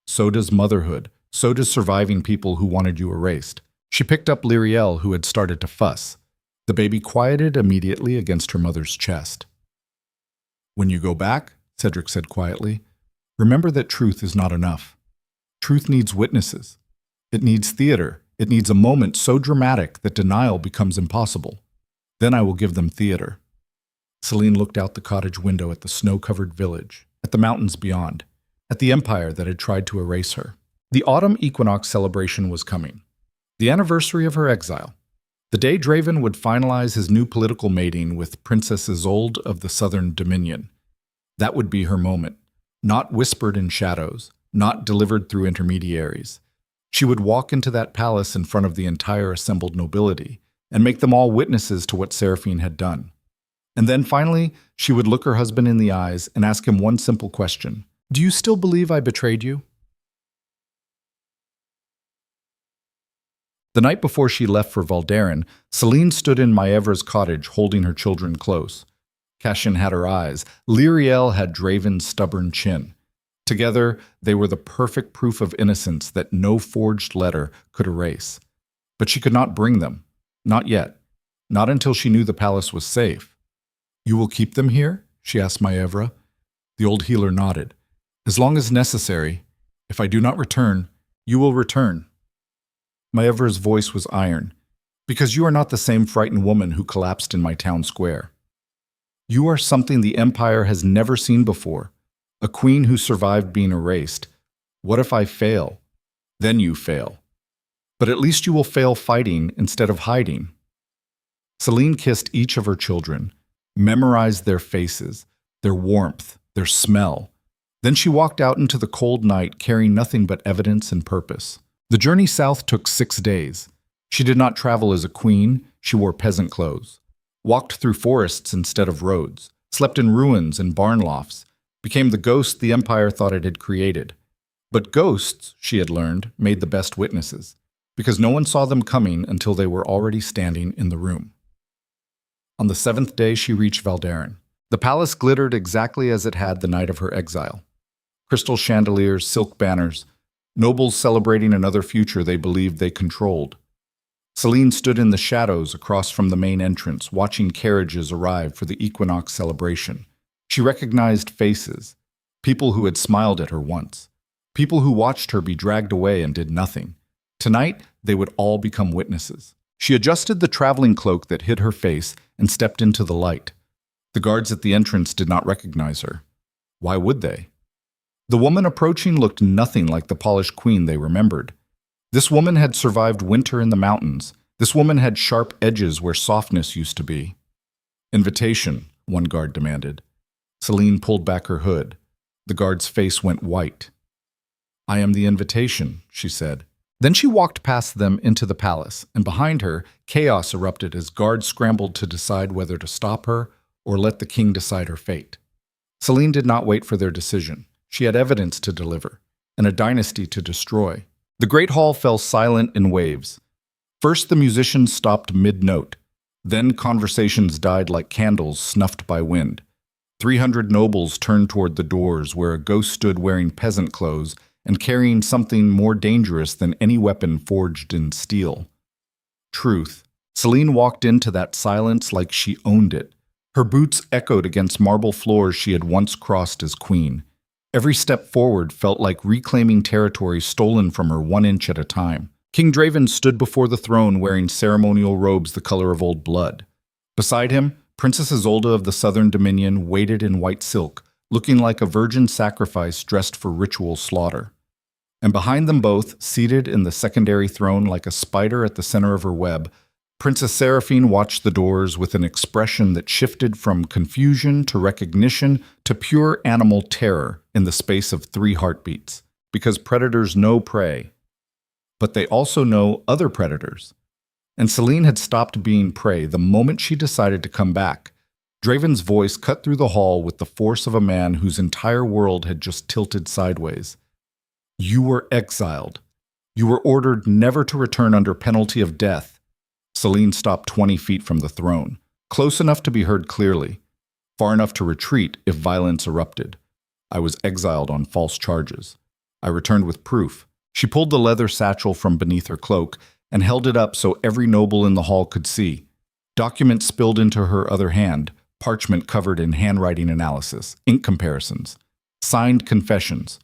A: So does motherhood. So does surviving people who wanted you erased. She picked up Lyriel, who had started to fuss. The baby quieted immediately against her mother's chest. When you go back, Cedric said quietly, remember that truth is not enough. Truth needs witnesses. It needs theater. It needs a moment so dramatic that denial becomes impossible. Then I will give them theater. Selene looked out the cottage window at the snow-covered village, at the mountains beyond, at the empire that had tried to erase her. The autumn equinox celebration was coming. The anniversary of her exile. The day Draven would finalize his new political mating with Princess Exiled of the Southern Dominion. That would be her moment, not whispered in shadows, not delivered through intermediaries. She would walk into that palace in front of the entire assembled nobility and make them all witnesses to what Seraphine had done. And then finally, she would look her husband in the eyes and ask him one simple question. Do you still believe I betrayed you? The night before she left for Valderin, Selene stood in Maevra's cottage holding her children close. Cashin had her eyes. Lyriel had Draven's stubborn chin. Together, they were the perfect proof of innocence that no forged letter could erase. But she could not bring them. Not yet. Not until she knew the palace was safe. You will keep them here? She asked Maevra. The old healer nodded. As long as necessary. If I do not return, you will return. Maevra's voice was iron. Because you are not the same frightened woman who collapsed in my town square. You are something the Empire has never seen before. A queen who survived being erased. What if I fail? Then you fail. But at least you will fail fighting instead of hiding. Selene kissed each of her children, memorized their faces, their warmth, their smell. Then she walked out into the cold night carrying nothing but evidence and purpose. The journey south took 6 days. She did not travel as a queen, she wore peasant clothes. Walked through forests instead of roads, slept in ruins and barn lofts, became the ghost the Empire thought it had created. But ghosts, she had learned, made the best witnesses, because no one saw them coming until they were already standing in the room. On the 7th day, she reached Valderin. The palace glittered exactly as it had the night of her exile. Crystal chandeliers, silk banners, nobles celebrating another future they believed they controlled. Selene stood in the shadows across from the main entrance, watching carriages arrive for the equinox celebration. She recognized faces, people who had smiled at her once, people who watched her be dragged away and did nothing. Tonight, they would all become witnesses. She adjusted the traveling cloak that hid her face and stepped into the light. The guards at the entrance did not recognize her. Why would they? The woman approaching looked nothing like the polished queen they remembered. This woman had survived winter in the mountains. This woman had sharp edges where softness used to be. Invitation, one guard demanded. Selene pulled back her hood. The guard's face went white. I am the invitation, she said. Then she walked past them into the palace, and behind her, chaos erupted as guards scrambled to decide whether to stop her or let the king decide her fate. Selene did not wait for their decision. She had evidence to deliver, and a dynasty to destroy. The great hall fell silent in waves. First the musicians stopped mid-note. Then conversations died like candles snuffed by wind. 300 nobles turned toward the doors where a ghost stood wearing peasant clothes and carrying something more dangerous than any weapon forged in steel. Truth. Selene walked into that silence like she owned it. Her boots echoed against marble floors she had once crossed as queen. Every step forward felt like reclaiming territory stolen from her 1 inch at a time. King Draven stood before the throne wearing ceremonial robes the color of old blood. Beside him, Princess Exiled of the Southern Dominion waited in white silk, looking like a virgin sacrifice dressed for ritual slaughter. And behind them both, seated in the secondary throne like a spider at the center of her web, Princess Seraphine watched the doors with an expression that shifted from confusion to recognition to pure animal terror in the space of 3 heartbeats. Because predators know prey, but they also know other predators. And Selene had stopped being prey the moment she decided to come back. Draven's voice cut through the hall with the force of a man whose entire world had just tilted sideways. You were exiled. You were ordered never to return under penalty of death. Selene stopped 20 feet from the throne, close enough to be heard clearly, far enough to retreat if violence erupted. I was exiled on false charges. I returned with proof. She pulled the leather satchel from beneath her cloak and held it up so every noble in the hall could see. Documents spilled into her other hand, parchment covered in handwriting analysis, ink comparisons, signed confessions.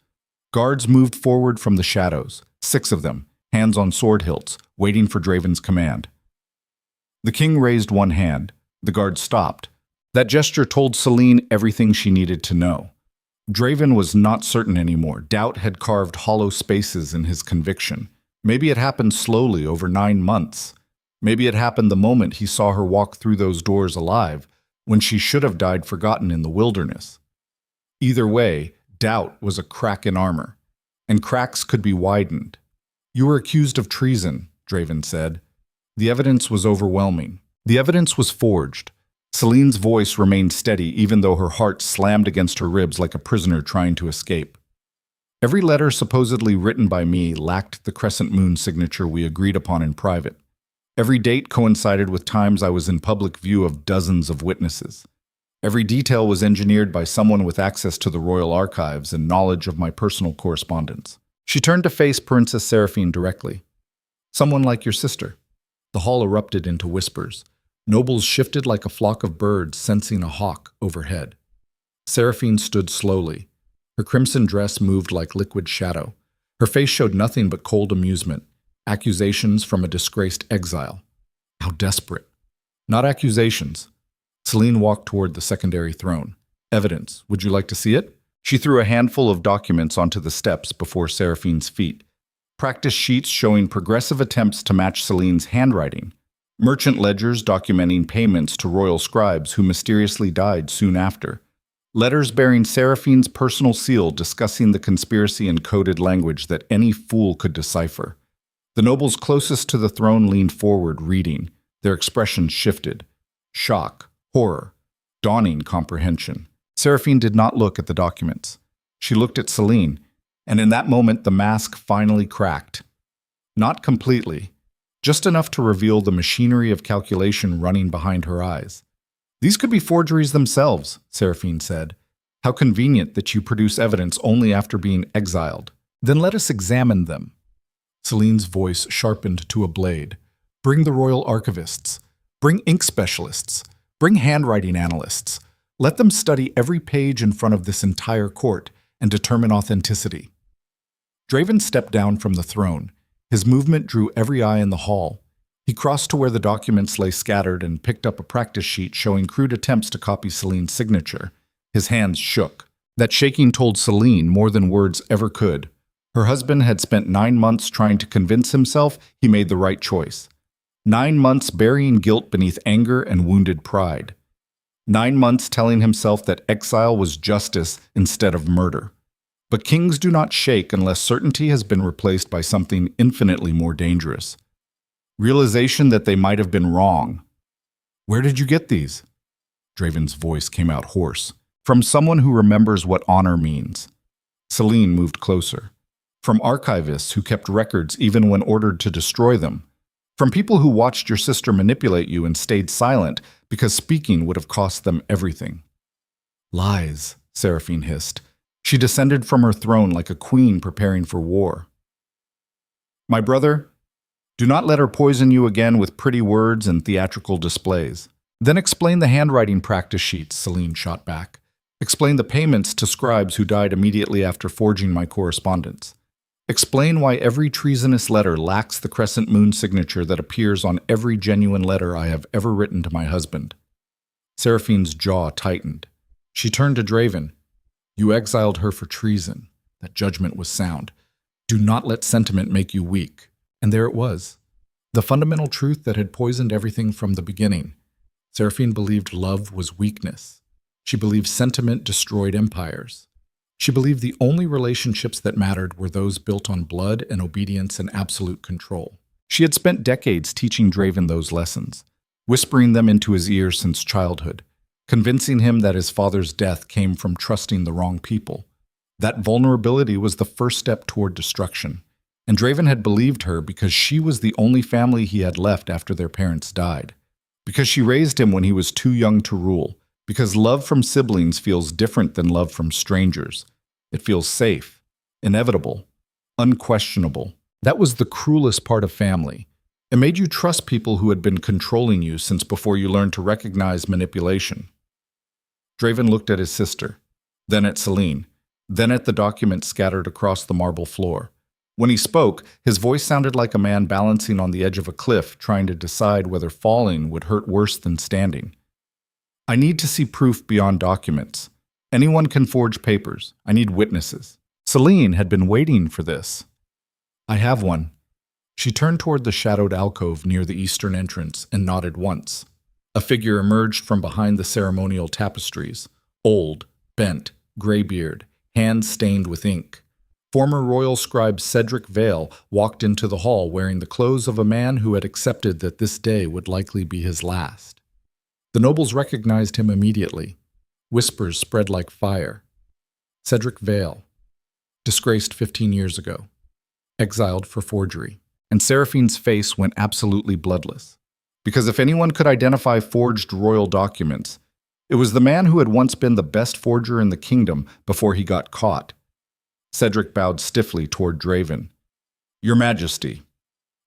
A: Guards moved forward from the shadows, 6 of them, hands on sword hilts, waiting for Draven's command. The king raised one hand. The guard stopped. That gesture told Selene everything she needed to know. Draven was not certain anymore. Doubt had carved hollow spaces in his conviction. Maybe it happened slowly over 9 months. Maybe it happened the moment he saw her walk through those doors alive, when she should have died forgotten in the wilderness. Either way, doubt was a crack in armor, and cracks could be widened. You were accused of treason, Draven said. The evidence was overwhelming. The evidence was forged. Selene's voice remained steady even though her heart slammed against her ribs like a prisoner trying to escape. Every letter supposedly written by me lacked the crescent moon signature we agreed upon in private. Every date coincided with times I was in public view of dozens of witnesses. Every detail was engineered by someone with access to the royal archives and knowledge of my personal correspondence. She turned to face Princess Seraphine directly. Someone like your sister. The hall erupted into whispers. Nobles shifted like a flock of birds sensing a hawk overhead. Seraphine stood slowly. Her crimson dress moved like liquid shadow. Her face showed nothing but cold amusement. Accusations from a disgraced exile. How desperate. Not accusations. Selene walked toward the secondary throne. Evidence. Would you like to see it? She threw a handful of documents onto the steps before Seraphine's feet. Practice sheets showing progressive attempts to match Selene's handwriting. Merchant ledgers documenting payments to royal scribes who mysteriously died soon after. Letters bearing Seraphine's personal seal discussing the conspiracy in coded language that any fool could decipher. The nobles closest to the throne leaned forward, reading. Their expressions shifted. Shock, horror, dawning comprehension. Seraphine did not look at the documents. She looked at Selene, and in that moment the mask finally cracked. Not completely, just enough to reveal the machinery of calculation running behind her eyes. These could be forgeries themselves, Seraphine said. How convenient that you produce evidence only after being exiled. Then let us examine them. Selene's voice sharpened to a blade. Bring the royal archivists. Bring ink specialists. Bring handwriting analysts. Let them study every page in front of this entire court and determine authenticity. Draven stepped down from the throne. His movement drew every eye in the hall. He crossed to where the documents lay scattered and picked up a practice sheet showing crude attempts to copy Selene's signature. His hands shook. That shaking told Selene more than words ever could. Her husband had spent 9 months trying to convince himself he made the right choice. 9 months burying guilt beneath anger and wounded pride. 9 months telling himself that exile was justice instead of murder. But kings do not shake unless certainty has been replaced by something infinitely more dangerous. Realization that they might have been wrong. Where did you get these? Draven's voice came out hoarse. From someone who remembers what honor means. Selene moved closer. From archivists who kept records even when ordered to destroy them. From people who watched your sister manipulate you and stayed silent because speaking would have cost them everything. Lies, Seraphine hissed. She descended from her throne like a queen preparing for war. My brother, do not let her poison you again with pretty words and theatrical displays. Then explain the handwriting practice sheets, Selene shot back. Explain the payments to scribes who died immediately after forging my correspondence. Explain why every treasonous letter lacks the crescent moon signature that appears on every genuine letter I have ever written to my husband. Seraphine's jaw tightened. She turned to Draven. You exiled her for treason. That judgment was sound. Do not let sentiment make you weak. And there it was. The fundamental truth that had poisoned everything from the beginning. Seraphine believed love was weakness. She believed sentiment destroyed empires. She believed the only relationships that mattered were those built on blood and obedience and absolute control. She had spent decades teaching Draven those lessons, whispering them into his ear since childhood, convincing him that his father's death came from trusting the wrong people. That vulnerability was the first step toward destruction, and Draven had believed her because she was the only family he had left after their parents died, because she raised him when he was too young to rule, because love from siblings feels different than love from strangers. It feels safe, inevitable, unquestionable. That was the cruelest part of family. It made you trust people who had been controlling you since before you learned to recognize manipulation. Draven looked at his sister, then at Selene, then at the documents scattered across the marble floor. When he spoke, his voice sounded like a man balancing on the edge of a cliff, trying to decide whether falling would hurt worse than standing. I need to see proof beyond documents. Anyone can forge papers. I need witnesses. Selene had been waiting for this. I have one. She turned toward the shadowed alcove near the eastern entrance and nodded once. A figure emerged from behind the ceremonial tapestries, old, bent, gray-beard, hands stained with ink. Former royal scribe Selene Vaelor walked into the hall wearing the clothes of a man who had accepted that this day would likely be his last. The nobles recognized him immediately. Whispers spread like fire. Selene Vaelor, disgraced 15 years ago, exiled for forgery. And Seraphine's face went absolutely bloodless. Because if anyone could identify forged royal documents, it was the man who had once been the best forger in the kingdom before he got caught. Cedric bowed stiffly toward Draven. Your Majesty.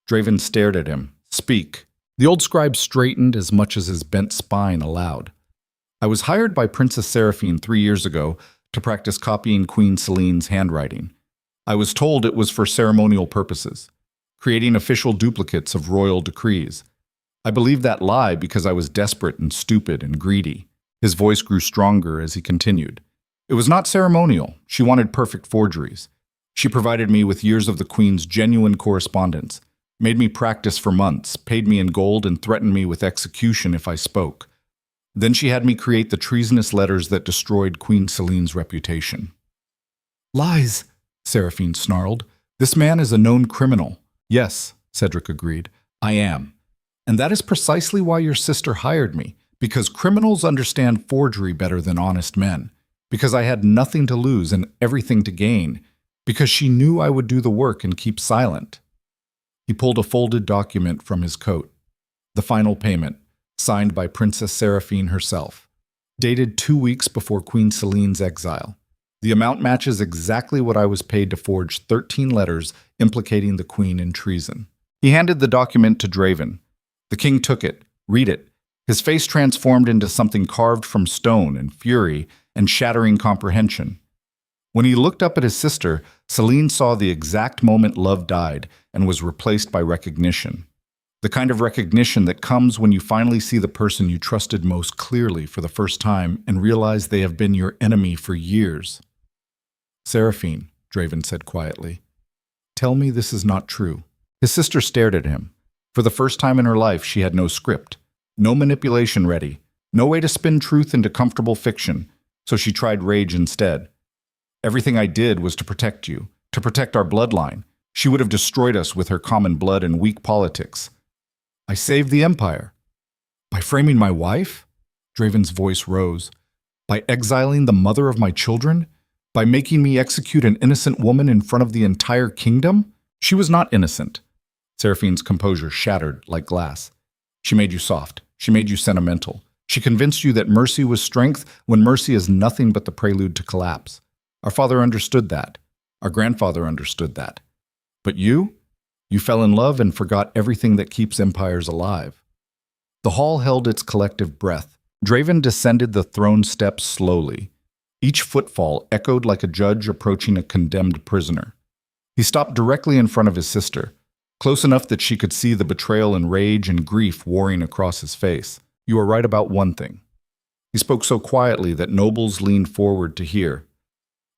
A: Draven stared at him. Speak. The old scribe straightened as much as his bent spine allowed. I was hired by Princess Seraphine 3 years ago to practice copying Queen Selene's handwriting. I was told it was for ceremonial purposes, creating official duplicates of royal decrees. I believed that lie because I was desperate and stupid and greedy. His voice grew stronger as he continued. It was not ceremonial. She wanted perfect forgeries. She provided me with years of the Queen's genuine correspondence, made me practice for months, paid me in gold, and threatened me with execution if I spoke. Then she had me create the treasonous letters that destroyed Queen Selene's reputation. Lies, Seraphine snarled. This man is a known criminal. Yes, Cedric agreed. I am. And that is precisely why your sister hired me, because criminals understand forgery better than honest men, because I had nothing to lose and everything to gain, because she knew I would do the work and keep silent. He pulled a folded document from his coat. The final payment, signed by Princess Seraphine herself, dated 2 weeks before Queen Selene's exile. The amount matches exactly what I was paid to forge 13 letters implicating the Queen in treason. He handed the document to Draven. The king took it. Read it. His face transformed into something carved from stone and fury and shattering comprehension. When he looked up at his sister, Selene saw the exact moment love died and was replaced by recognition. The kind of recognition that comes when you finally see the person you trusted most clearly for the first time and realize they have been your enemy for years. Seraphine, Draven said quietly, tell me this is not true. His sister stared at him. For the first time in her life, she had no script, no manipulation ready, no way to spin truth into comfortable fiction, so she tried rage instead. Everything I did was to protect you, to protect our bloodline. She would have destroyed us with her common blood and weak politics. I saved the empire. By framing my wife? Draven's voice rose. By exiling the mother of my children? By making me execute an innocent woman in front of the entire kingdom? She was not innocent. Seraphine's composure shattered like glass. She made you soft. She made you sentimental. She convinced you that mercy was strength when mercy is nothing but the prelude to collapse. Our father understood that. Our grandfather understood that. But you? You fell in love and forgot everything that keeps empires alive. The hall held its collective breath. Draven descended the throne steps slowly. Each footfall echoed like a judge approaching a condemned prisoner. He stopped directly in front of his sister, close enough that she could see the betrayal and rage and grief warring across his face. You are right about one thing. He spoke so quietly that nobles leaned forward to hear.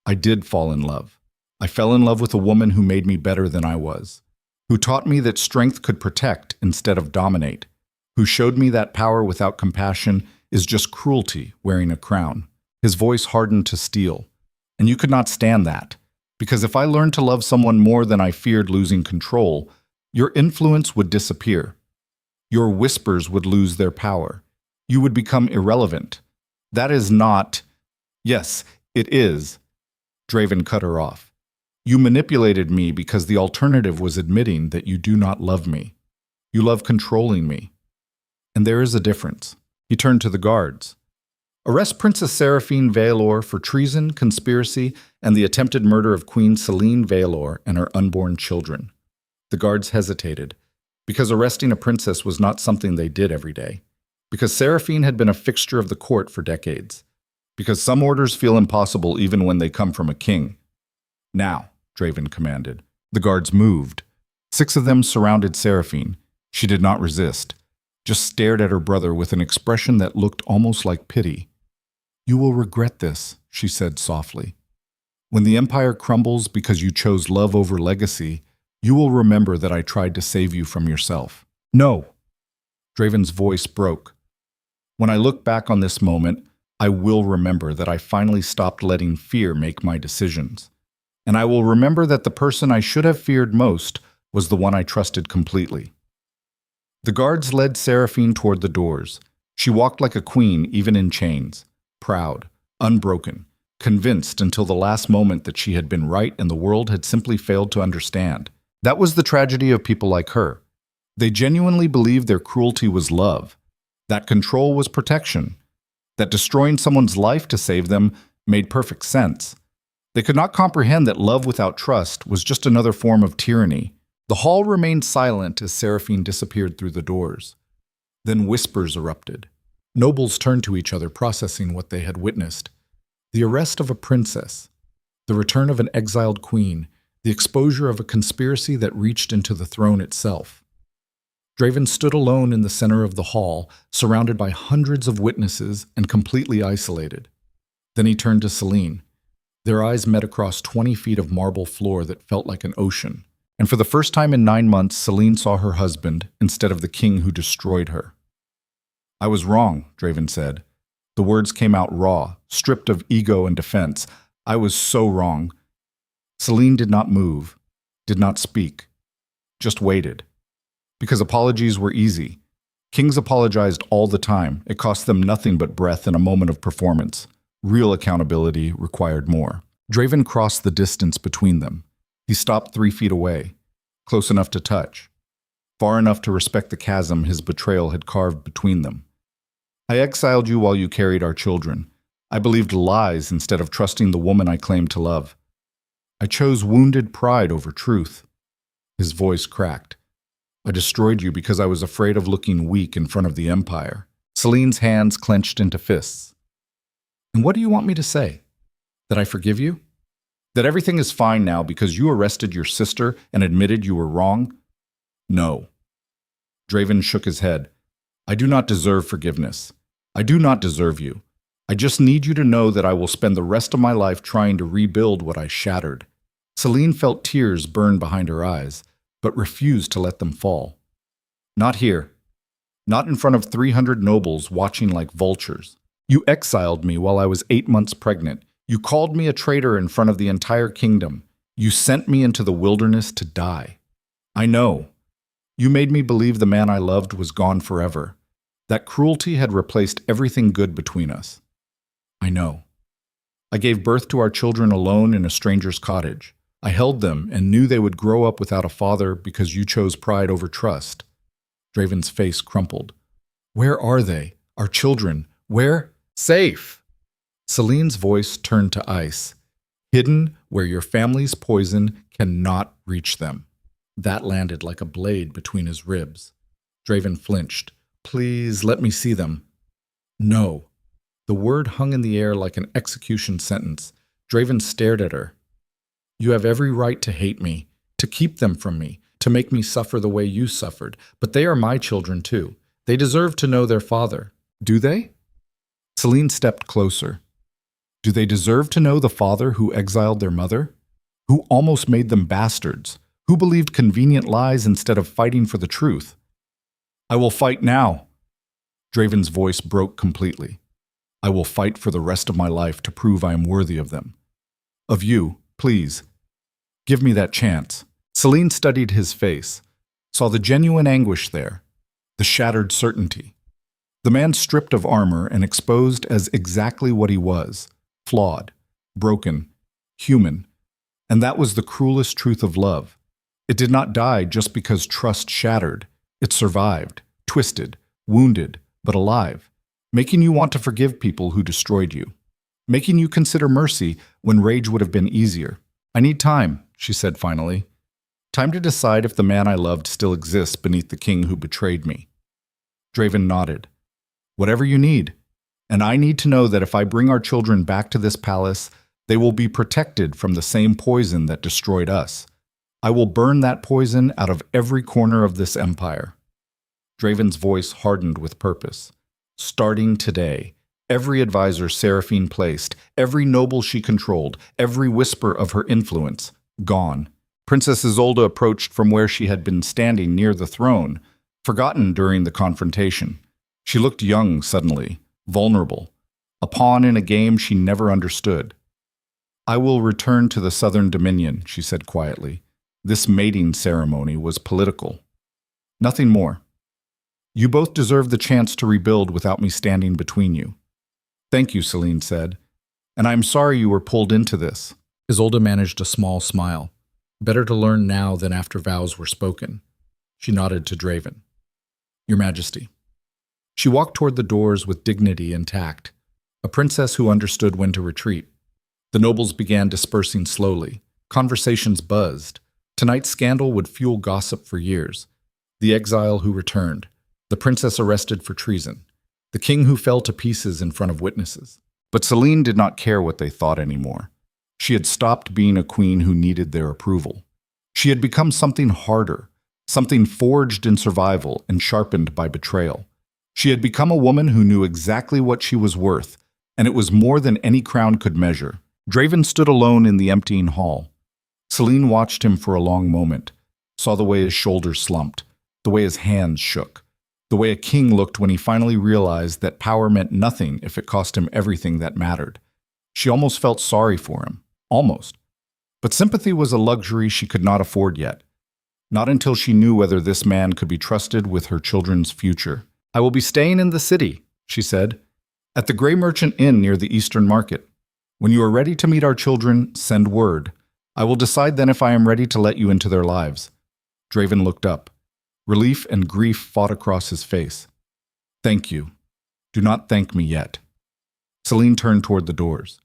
A: I did fall in love. I fell in love with a woman who made me better than I was, who taught me that strength could protect instead of dominate, who showed me that power without compassion is just cruelty wearing a crown. His voice hardened to steel. And you could not stand that, because if I learned to love someone more than I feared losing control, Your influence would disappear. Your whispers would lose their power. You would become irrelevant. That is not— Yes, it is. Draven cut her off. You manipulated me because the alternative was admitting that you do not love me. You love controlling me. And there is a difference. He turned to the guards. Arrest Princess Selene Vaelor for treason, conspiracy, and the attempted murder of Queen Selene Vaelor and her unborn children. The guards hesitated, because arresting a princess was not something they did every day, because Selene had been a fixture of the court for decades, because some orders feel impossible even when they come from a king. Now, Draven commanded. The guards moved. 6 of them surrounded Selene. She did not resist, just stared at her brother with an expression that looked almost like pity. You will regret this, she said softly. When the empire crumbles because you chose love over legacy, you will remember that I tried to save you from yourself. No. Draven's voice broke. When I look back on this moment, I will remember that I finally stopped letting fear make my decisions. And I will remember that the person I should have feared most was the one I trusted completely. The guards led Selene toward the doors. She walked like a queen, even in chains, proud, unbroken, convinced until the last moment that she had been right and the world had simply failed to understand. That was the tragedy of people like her. They genuinely believed their cruelty was love, that control was protection, that destroying someone's life to save them made perfect sense. They could not comprehend that love without trust was just another form of tyranny. The hall remained silent as Selene disappeared through the doors. Then whispers erupted. Nobles turned to each other, processing what they had witnessed. The arrest of a princess, the return of an exiled queen, the exposure of a conspiracy that reached into the throne itself. Draven stood alone in the center of the hall, surrounded by hundreds of witnesses and completely isolated. Then he turned to Selene. Their eyes met across 20 feet of marble floor that felt like an ocean. And for the first time in 9 months, Selene saw her husband instead of the king who destroyed her. I was wrong, Draven said. The words came out raw, stripped of ego and defense. I was so wrong. Selene did not move, did not speak, just waited. Because apologies were easy. Kings apologized all the time. It cost them nothing but breath and a moment of performance. Real accountability required more. Draven crossed the distance between them. He stopped 3 feet away, close enough to touch, far enough to respect the chasm his betrayal had carved between them. I exiled you while you carried our children. I believed lies instead of trusting the woman I claimed to love. I chose wounded pride over truth. His voice cracked. I destroyed you because I was afraid of looking weak in front of the empire. Selene's hands clenched into fists. And what do you want me to say? That I forgive you? That everything is fine now because you arrested your sister and admitted you were wrong? No. Draven shook his head. I do not deserve forgiveness. I do not deserve you. I just need you to know that I will spend the rest of my life trying to rebuild what I shattered. Selene felt tears burn behind her eyes, but refused to let them fall. Not here. Not in front of 300 nobles watching like vultures. You exiled me while I was 8 months pregnant. You called me a traitor in front of the entire kingdom. You sent me into the wilderness to die. I know. You made me believe the man I loved was gone forever. That cruelty had replaced everything good between us. I know. I gave birth to our children alone in a stranger's cottage. I held them and knew they would grow up without a father because you chose pride over trust. Draven's face crumpled. Where are they? Our children? Where? Safe! Selene's voice turned to ice. Hidden where your family's poison cannot reach them. That landed like a blade between his ribs. Draven flinched. Please let me see them. No. The word hung in the air like an execution sentence. Draven stared at her. You have every right to hate me, to keep them from me, to make me suffer the way you suffered. But they are my children too. They deserve to know their father. Do they? Selene stepped closer. Do they deserve to know the father who exiled their mother? Who almost made them bastards? Who believed convenient lies instead of fighting for the truth? I will fight now. Draven's voice broke completely. I will fight for the rest of my life to prove I am worthy of them. Of you, please. Give me that chance. Selene studied his face. saw the genuine anguish there, the shattered certainty. The man stripped of armor and exposed as exactly what he was, flawed, broken, human. And that was the cruelest truth of love. It did not die just because trust shattered. It survived, twisted, wounded, but alive, making you want to forgive people who destroyed you, making you consider mercy when rage would have been easier. "I need time," she said finally. "Time to decide if the man I loved still exists beneath the king who betrayed me." Draven nodded. "Whatever you need. And I need to know that if I bring our children back to this palace, they will be protected from the same poison that destroyed us. I will burn that poison out of every corner of this empire." Draven's voice hardened with purpose. "Starting today, every advisor Seraphine placed, every noble she controlled, every whisper of her influence, gone." Princess Isolde approached from where she had been standing near the throne, forgotten during the confrontation. She looked young suddenly, vulnerable, a pawn in a game she never understood. "I will return to the Southern Dominion," she said quietly. "This mating ceremony was political. Nothing more. You both deserve the chance to rebuild without me standing between you." "Thank you," Selene said. "And I'm sorry you were pulled into this." Isolde managed a small smile. "Better to learn now than after vows were spoken." She nodded to Draven. "Your Majesty." She walked toward the doors with dignity and tact, a princess who understood when to retreat. The nobles began dispersing slowly. Conversations buzzed. Tonight's scandal would fuel gossip for years. The exile who returned, the princess arrested for treason, the king who fell to pieces in front of witnesses. But Selene did not care what they thought anymore. She had stopped being a queen who needed their approval. She had become something harder, something forged in survival and sharpened by betrayal. She had become a woman who knew exactly what she was worth, and it was more than any crown could measure. Draven stood alone in the emptying hall. Selene watched him for a long moment, saw the way his shoulders slumped, the way his hands shook, the way a king looked when he finally realized that power meant nothing if it cost him everything that mattered. She almost felt sorry for him. Almost. But sympathy was a luxury she could not afford yet. Not until she knew whether this man could be trusted with her children's future. "I will be staying in the city," she said, "at the Grey Merchant Inn near the Eastern Market. When you are ready to meet our children, send word. I will decide then if I am ready to let you into their lives." Draven looked up. Relief and grief fought across his face. "Thank you. Do not thank me yet." Selene turned toward the doors.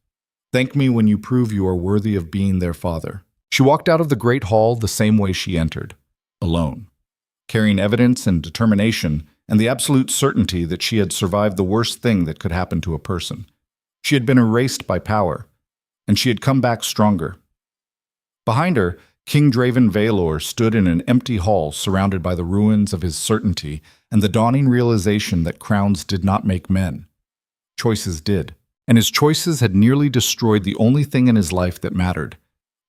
A: "Thank me when you prove you are worthy of being their father." She walked out of the great hall the same way she entered, alone, carrying evidence and determination and the absolute certainty that she had survived the worst thing that could happen to a person. She had been erased by power, and she had come back stronger. Behind her, King Draven Vaelor stood in an empty hall surrounded by the ruins of his certainty and the dawning realization that crowns did not make men. Choices did, and his choices had nearly destroyed the only thing in his life that mattered.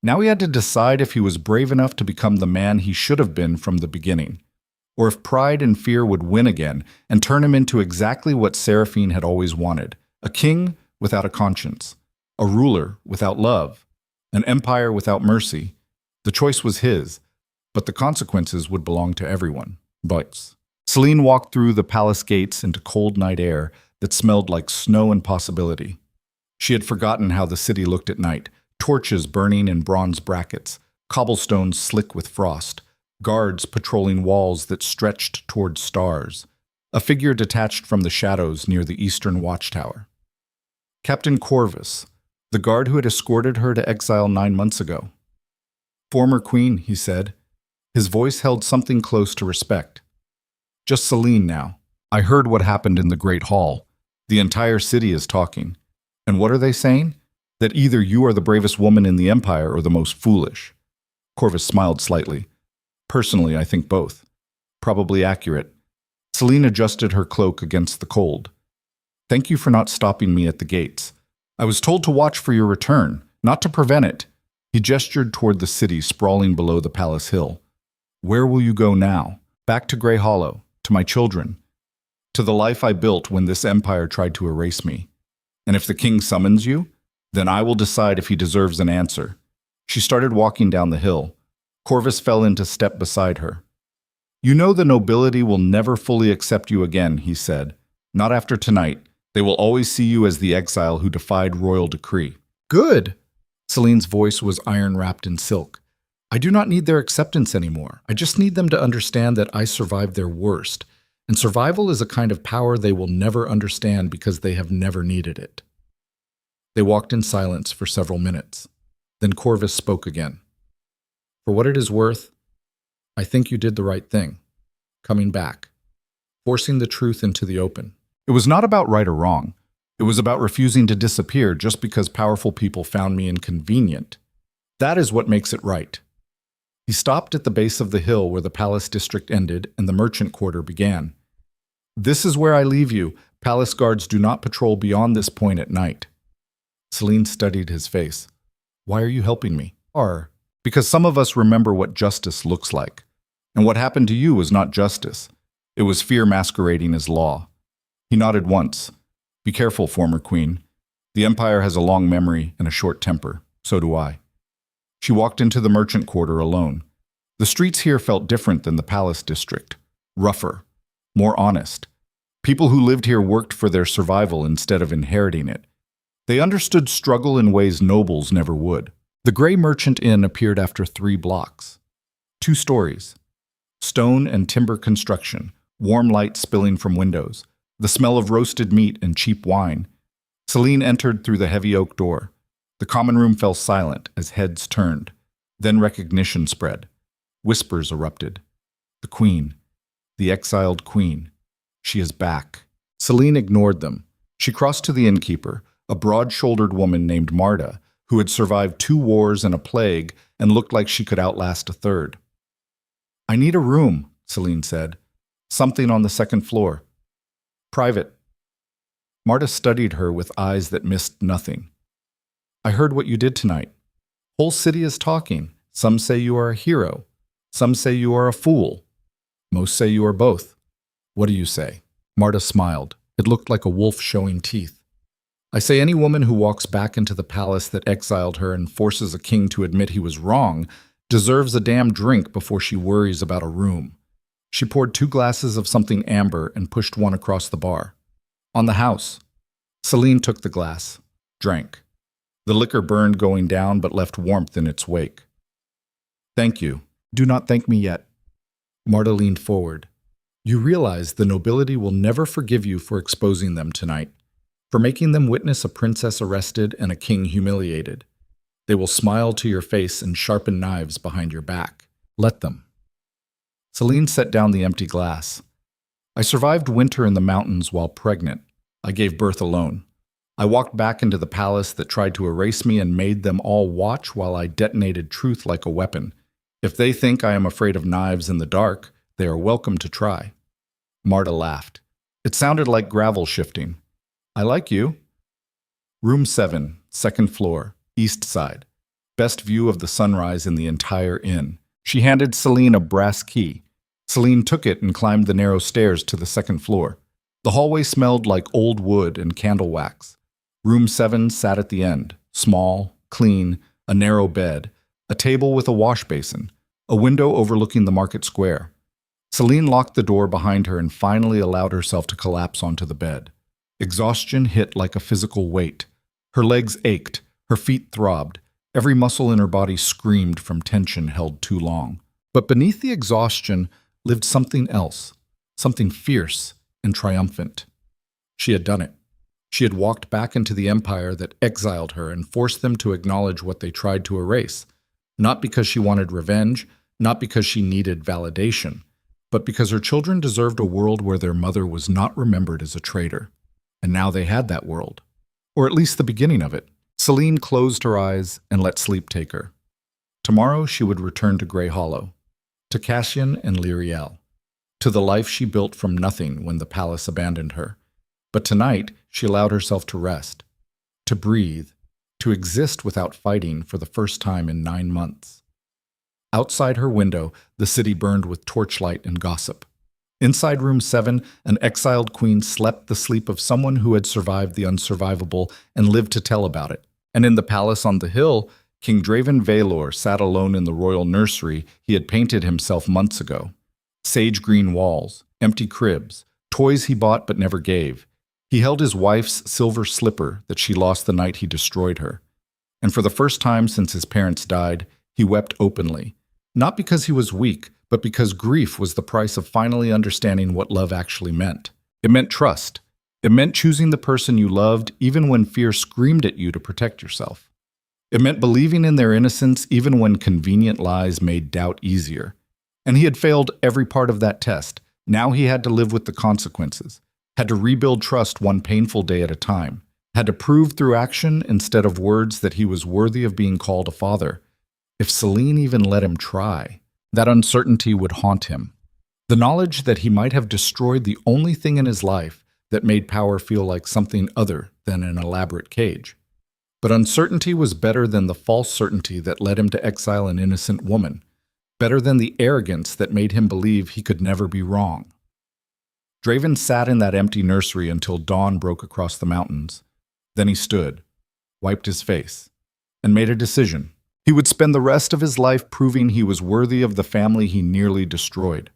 A: Now he had to decide if he was brave enough to become the man he should have been from the beginning, or if pride and fear would win again and turn him into exactly what Seraphine had always wanted, a king without a conscience, a ruler without love, an empire without mercy. The choice was his, but the consequences would belong to everyone. But Selene walked through the palace gates into cold night air that smelled like snow and possibility. She had forgotten how the city looked at night, torches burning in bronze brackets, cobblestones slick with frost, guards patrolling walls that stretched toward stars, a figure detached from the shadows near the eastern watchtower. Captain Corvus, the guard who had escorted her to exile 9 months ago. "Former queen," he said. His voice held something close to respect. "Just Selene now. I heard what happened in the Great Hall. The entire city is talking. And what are they saying? That either you are the bravest woman in the Empire or the most foolish." Corvus smiled slightly. "Personally, I think both. Probably accurate." Selene adjusted her cloak against the cold. "Thank you for not stopping me at the gates. I was told to watch for your return, not to prevent it." He gestured toward the city sprawling below the palace hill. "Where will you go now? Back to Grey Hollow, to my children, to the life I built when this empire tried to erase me. And if the king summons you, then I will decide if he deserves an answer." She started walking down the hill. Corvus fell into step beside her. You know the nobility will never fully accept you again, he said. Not after tonight. They will always see you as the exile who defied royal decree. Good! Selene's voice was iron-wrapped in silk. I do not need their acceptance anymore. I just need them to understand that I survived their worst. And survival is a kind of power they will never understand because they have never needed it. They walked in silence for several minutes. Then Corvus spoke again. For what it is worth, I think you did the right thing. Coming back. Forcing the truth into the open. It was not about right or wrong. It was about refusing to disappear just because powerful people found me inconvenient. That is what makes it right. He stopped at the base of the hill where the palace district ended and the merchant quarter began. This is where I leave you. Palace guards do not patrol beyond this point at night. Selene studied his face. Why are you helping me? Because some of us remember what justice looks like. And what happened to you was not justice. It was fear masquerading as law. He nodded once. Be careful, former queen. The Empire has a long memory and a short temper. So do I. She walked into the merchant quarter alone. The streets here felt different than the palace district. Rougher. More honest. People who lived here worked for their survival instead of inheriting it. They understood struggle in ways nobles never would. The Grey Merchant Inn appeared after 3 blocks. 2 stories. Stone and timber construction, warm light spilling from windows, the smell of roasted meat and cheap wine. Selene entered through the heavy oak door. The common room fell silent as heads turned. Then recognition spread. Whispers erupted. The queen. The exiled queen. She is back. Selene ignored them. She crossed to the innkeeper, a broad-shouldered woman named Marta, who had survived 2 wars and a plague and looked like she could outlast a third. I need a room, Selene said. Something on the 2nd floor. Private. Marta studied her with eyes that missed nothing. I heard what you did tonight. Whole city is talking. Some say you are a hero. Some say you are a fool. Most say you are both. What do you say? Marta smiled. It looked like a wolf showing teeth. I say any woman who walks back into the palace that exiled her and forces a king to admit he was wrong deserves a damn drink before she worries about a room. She poured 2 glasses of something amber and pushed one across the bar. On the house. Selene took the glass. Drank. The liquor burned going down but left warmth in its wake. Thank you. Do not thank me yet. Marta leaned forward. You realize the nobility will never forgive you for exposing them tonight, for making them witness a princess arrested and a king humiliated. They will smile to your face and sharpen knives behind your back. Let them. Selene set down the empty glass. I survived winter in the mountains while pregnant. I gave birth alone. I walked back into the palace that tried to erase me and made them all watch while I detonated truth like a weapon. If they think I am afraid of knives in the dark, they are welcome to try. Marta laughed. It sounded like gravel shifting. I like you. Room 7, 2nd floor, east side. Best view of the sunrise in the entire inn. She handed Selene a brass key. Selene took it and climbed the narrow stairs to the 2nd floor. The hallway smelled like old wood and candle wax. Room 7 sat at the end, small, clean, a narrow bed, a table with a wash basin, a window overlooking the market square. Selene locked the door behind her and finally allowed herself to collapse onto the bed. Exhaustion hit like a physical weight. Her legs ached, her feet throbbed, every muscle in her body screamed from tension held too long. But beneath the exhaustion lived something else, something fierce and triumphant. She had done it. She had walked back into the empire that exiled her and forced them to acknowledge what they tried to erase, not because she wanted revenge, not because she needed validation, but because her children deserved a world where their mother was not remembered as a traitor. And now they had that world, or at least the beginning of it. Selene closed her eyes and let sleep take her. Tomorrow she would return to Grey Hollow, to Cassian and Lyriel, to the life she built from nothing when the palace abandoned her. But tonight she allowed herself to rest, to breathe, to exist without fighting for the first time in 9 months. Outside her window, the city burned with torchlight and gossip. Inside room 7, an exiled queen slept the sleep of someone who had survived the unsurvivable and lived to tell about it. And in the palace on the hill, King Draven Vaelor sat alone in the royal nursery he had painted himself months ago. Sage green walls, empty cribs, toys he bought but never gave. He held his wife's silver slipper that she lost the night he destroyed her. And for the first time since his parents died, he wept openly. Not because he was weak, but because grief was the price of finally understanding what love actually meant. It meant trust. It meant choosing the person you loved even when fear screamed at you to protect yourself. It meant believing in their innocence even when convenient lies made doubt easier. And he had failed every part of that test. Now he had to live with the consequences, had to rebuild trust one painful day at a time, had to prove through action instead of words that he was worthy of being called a father. If Selene even let him try, that uncertainty would haunt him. The knowledge that he might have destroyed the only thing in his life that made power feel like something other than an elaborate cage. But uncertainty was better than the false certainty that led him to exile an innocent woman, better than the arrogance that made him believe he could never be wrong. Draven sat in that empty nursery until dawn broke across the mountains. Then he stood, wiped his face, and made a decision. He would spend the rest of his life proving he was worthy of the family he nearly destroyed.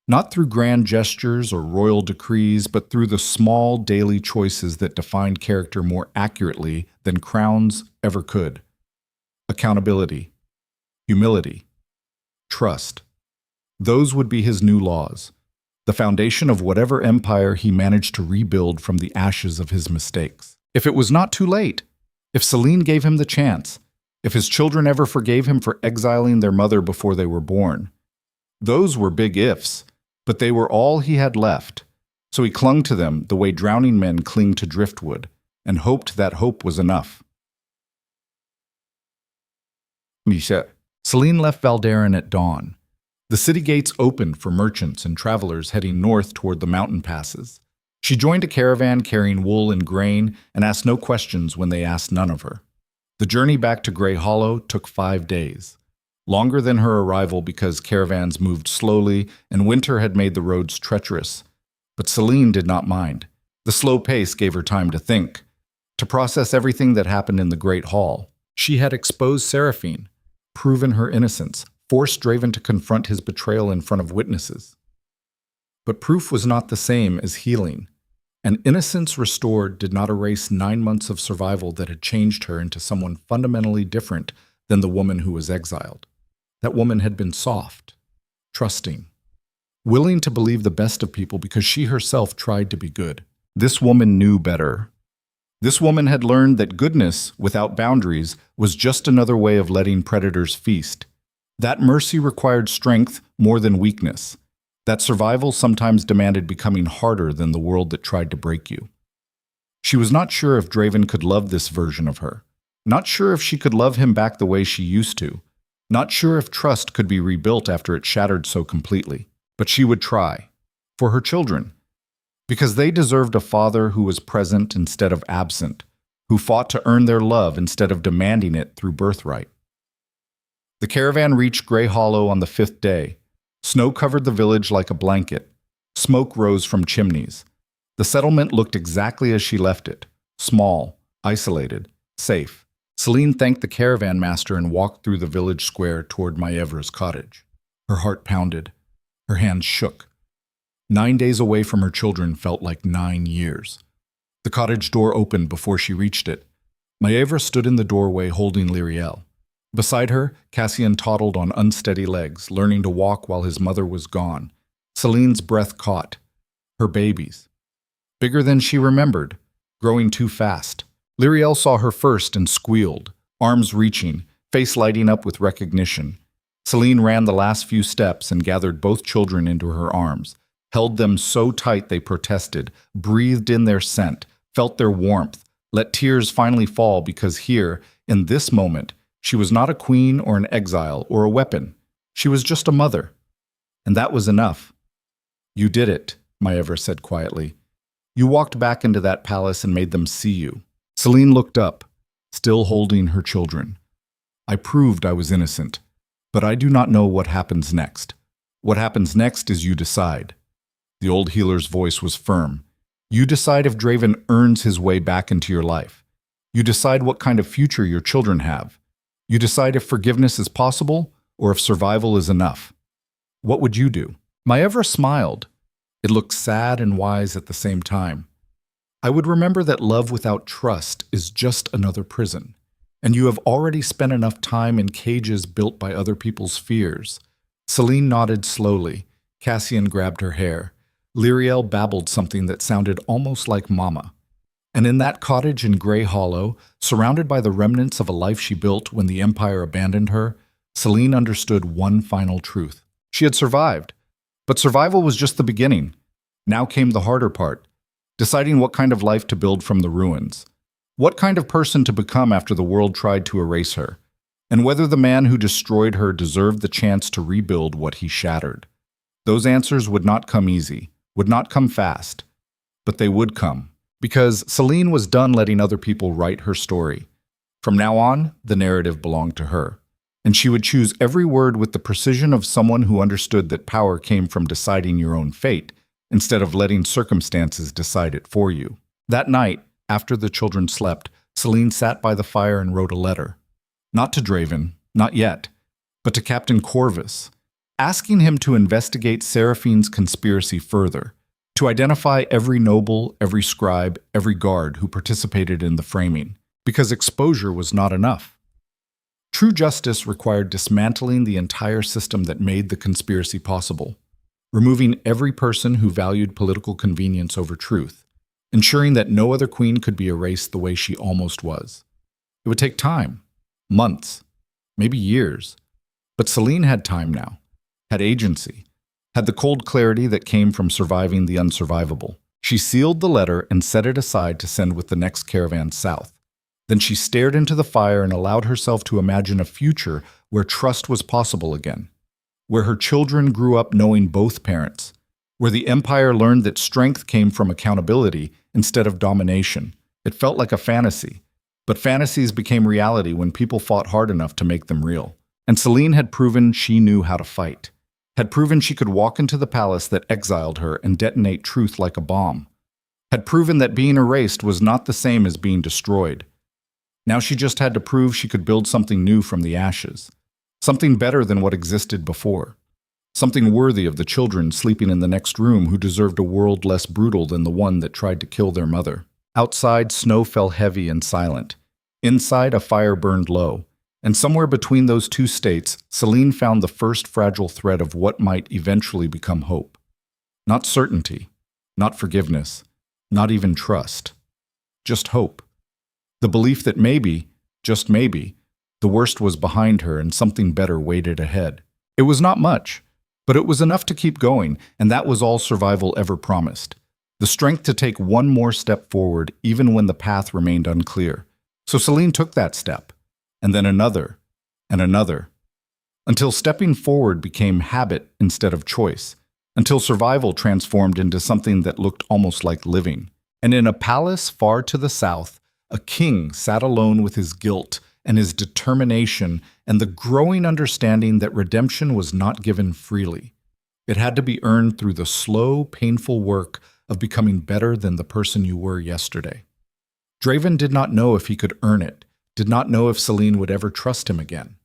A: Not through grand gestures or royal decrees, but through the small daily choices that defined character more accurately than crowns ever could. Accountability, humility, trust. Those would be his new laws, the foundation of whatever empire he managed to rebuild from the ashes of his mistakes. If it was not too late, if Selene gave him the chance, if his children ever forgave him for exiling their mother before they were born. Those were big ifs, but they were all he had left, so he clung to them the way drowning men cling to driftwood, and hoped that hope was enough. Selene left Valderan at dawn. The city gates opened for merchants and travelers heading north toward the mountain passes. She joined a caravan carrying wool and grain and asked no questions when they asked none of her. The journey back to Grey Hollow took 5 days, longer than her arrival because caravans moved slowly and winter had made the roads treacherous. But Selene did not mind. The slow pace gave her time to think, to process everything that happened in the Great Hall. She had exposed Seraphine, proven her innocence, forced Draven to confront his betrayal in front of witnesses. But proof was not the same as healing. And innocence restored did not erase 9 months of survival that had changed her into someone fundamentally different than the woman who was exiled. That woman had been soft, trusting, willing to believe the best of people because she herself tried to be good. This woman knew better. This woman had learned that goodness, without boundaries, was just another way of letting predators feast. That mercy required strength more than weakness. That survival sometimes demanded becoming harder than the world that tried to break you. She was not sure if Draven could love this version of her. Not sure if she could love him back the way she used to. Not sure if trust could be rebuilt after it shattered so completely. But she would try. For her children. Because they deserved a father who was present instead of absent, who fought to earn their love instead of demanding it through birthright. The caravan reached Grey Hollow on the 5th day. Snow covered the village like a blanket. Smoke rose from chimneys. The settlement looked exactly as she left it, small, isolated, safe. Selene thanked the caravan master and walked through the village square toward Maevra's cottage. Her heart pounded. Her hands shook. 9 days away from her children felt like 9 years. The cottage door opened before she reached it. Maevra stood in the doorway holding Lyriel. Beside her, Cassian toddled on unsteady legs, learning to walk while his mother was gone. Selene's breath caught. Her babies. Bigger than she remembered, growing too fast. Lyriel saw her first and squealed, arms reaching, face lighting up with recognition. Selene ran the last few steps and gathered both children into her arms, held them so tight they protested, breathed in their scent, felt their warmth, let tears finally fall because here, in this moment, she was not a queen or an exile or a weapon. She was just a mother. And that was enough. You did it, Maevra said quietly. You walked back into that palace and made them see you. Selene looked up, still holding her children. I proved I was innocent, but I do not know what happens next. What happens next is you decide. The old healer's voice was firm. You decide if Draven earns his way back into your life. You decide what kind of future your children have. You decide if forgiveness is possible or if survival is enough. What would you do? Maevra smiled. It looked sad and wise at the same time. I would remember that love without trust is just another prison, and you have already spent enough time in cages built by other people's fears. Selene nodded slowly. Cassian grabbed her hair. Lyriel babbled something that sounded almost like Mama. And in that cottage in Grey Hollow, surrounded by the remnants of a life she built when the Empire abandoned her, Selene understood one final truth. She had survived. But survival was just the beginning. Now came the harder part, deciding what kind of life to build from the ruins. What kind of person to become after the world tried to erase her, and whether the man who destroyed her deserved the chance to rebuild what he shattered. Those answers would not come easy, would not come fast, but they would come, because Selene was done letting other people write her story. From now on, the narrative belonged to her, and she would choose every word with the precision of someone who understood that power came from deciding your own fate, instead of letting circumstances decide it for you. That night, after the children slept, Selene sat by the fire and wrote a letter. Not to Draven, not yet, but to Captain Corvus, asking him to investigate Seraphine's conspiracy further, to identify every noble, every scribe, every guard who participated in the framing, because exposure was not enough. True justice required dismantling the entire system that made the conspiracy possible, removing every person who valued political convenience over truth, ensuring that no other queen could be erased the way she almost was. It would take time, months, maybe years, but Selene had time now, had agency, had the cold clarity that came from surviving the unsurvivable. She sealed the letter and set it aside to send with the next caravan south. Then she stared into the fire and allowed herself to imagine a future where trust was possible again, where her children grew up knowing both parents, where the Empire learned that strength came from accountability instead of domination. It felt like a fantasy, but fantasies became reality when people fought hard enough to make them real. And Selene had proven she knew how to fight, had proven she could walk into the palace that exiled her and detonate truth like a bomb, had proven that being erased was not the same as being destroyed. Now she just had to prove she could build something new from the ashes, something better than what existed before, something worthy of the children sleeping in the next room who deserved a world less brutal than the one that tried to kill their mother. Outside, snow fell heavy and silent. Inside, a fire burned low. And somewhere between those two states, Selene found the first fragile thread of what might eventually become hope. Not certainty, not forgiveness, not even trust. Just hope. The belief that maybe, just maybe, the worst was behind her and something better waited ahead. It was not much, but it was enough to keep going, and that was all survival ever promised. The strength to take one more step forward even when the path remained unclear. So Selene took that step, and then another, and another, until stepping forward became habit instead of choice, until survival transformed into something that looked almost like living. And in a palace far to the south, a king sat alone with his guilt and his determination and the growing understanding that redemption was not given freely. It had to be earned through the slow, painful work of becoming better than the person you were yesterday. Draven did not know if he could earn it, did not know if Selene would ever trust him again,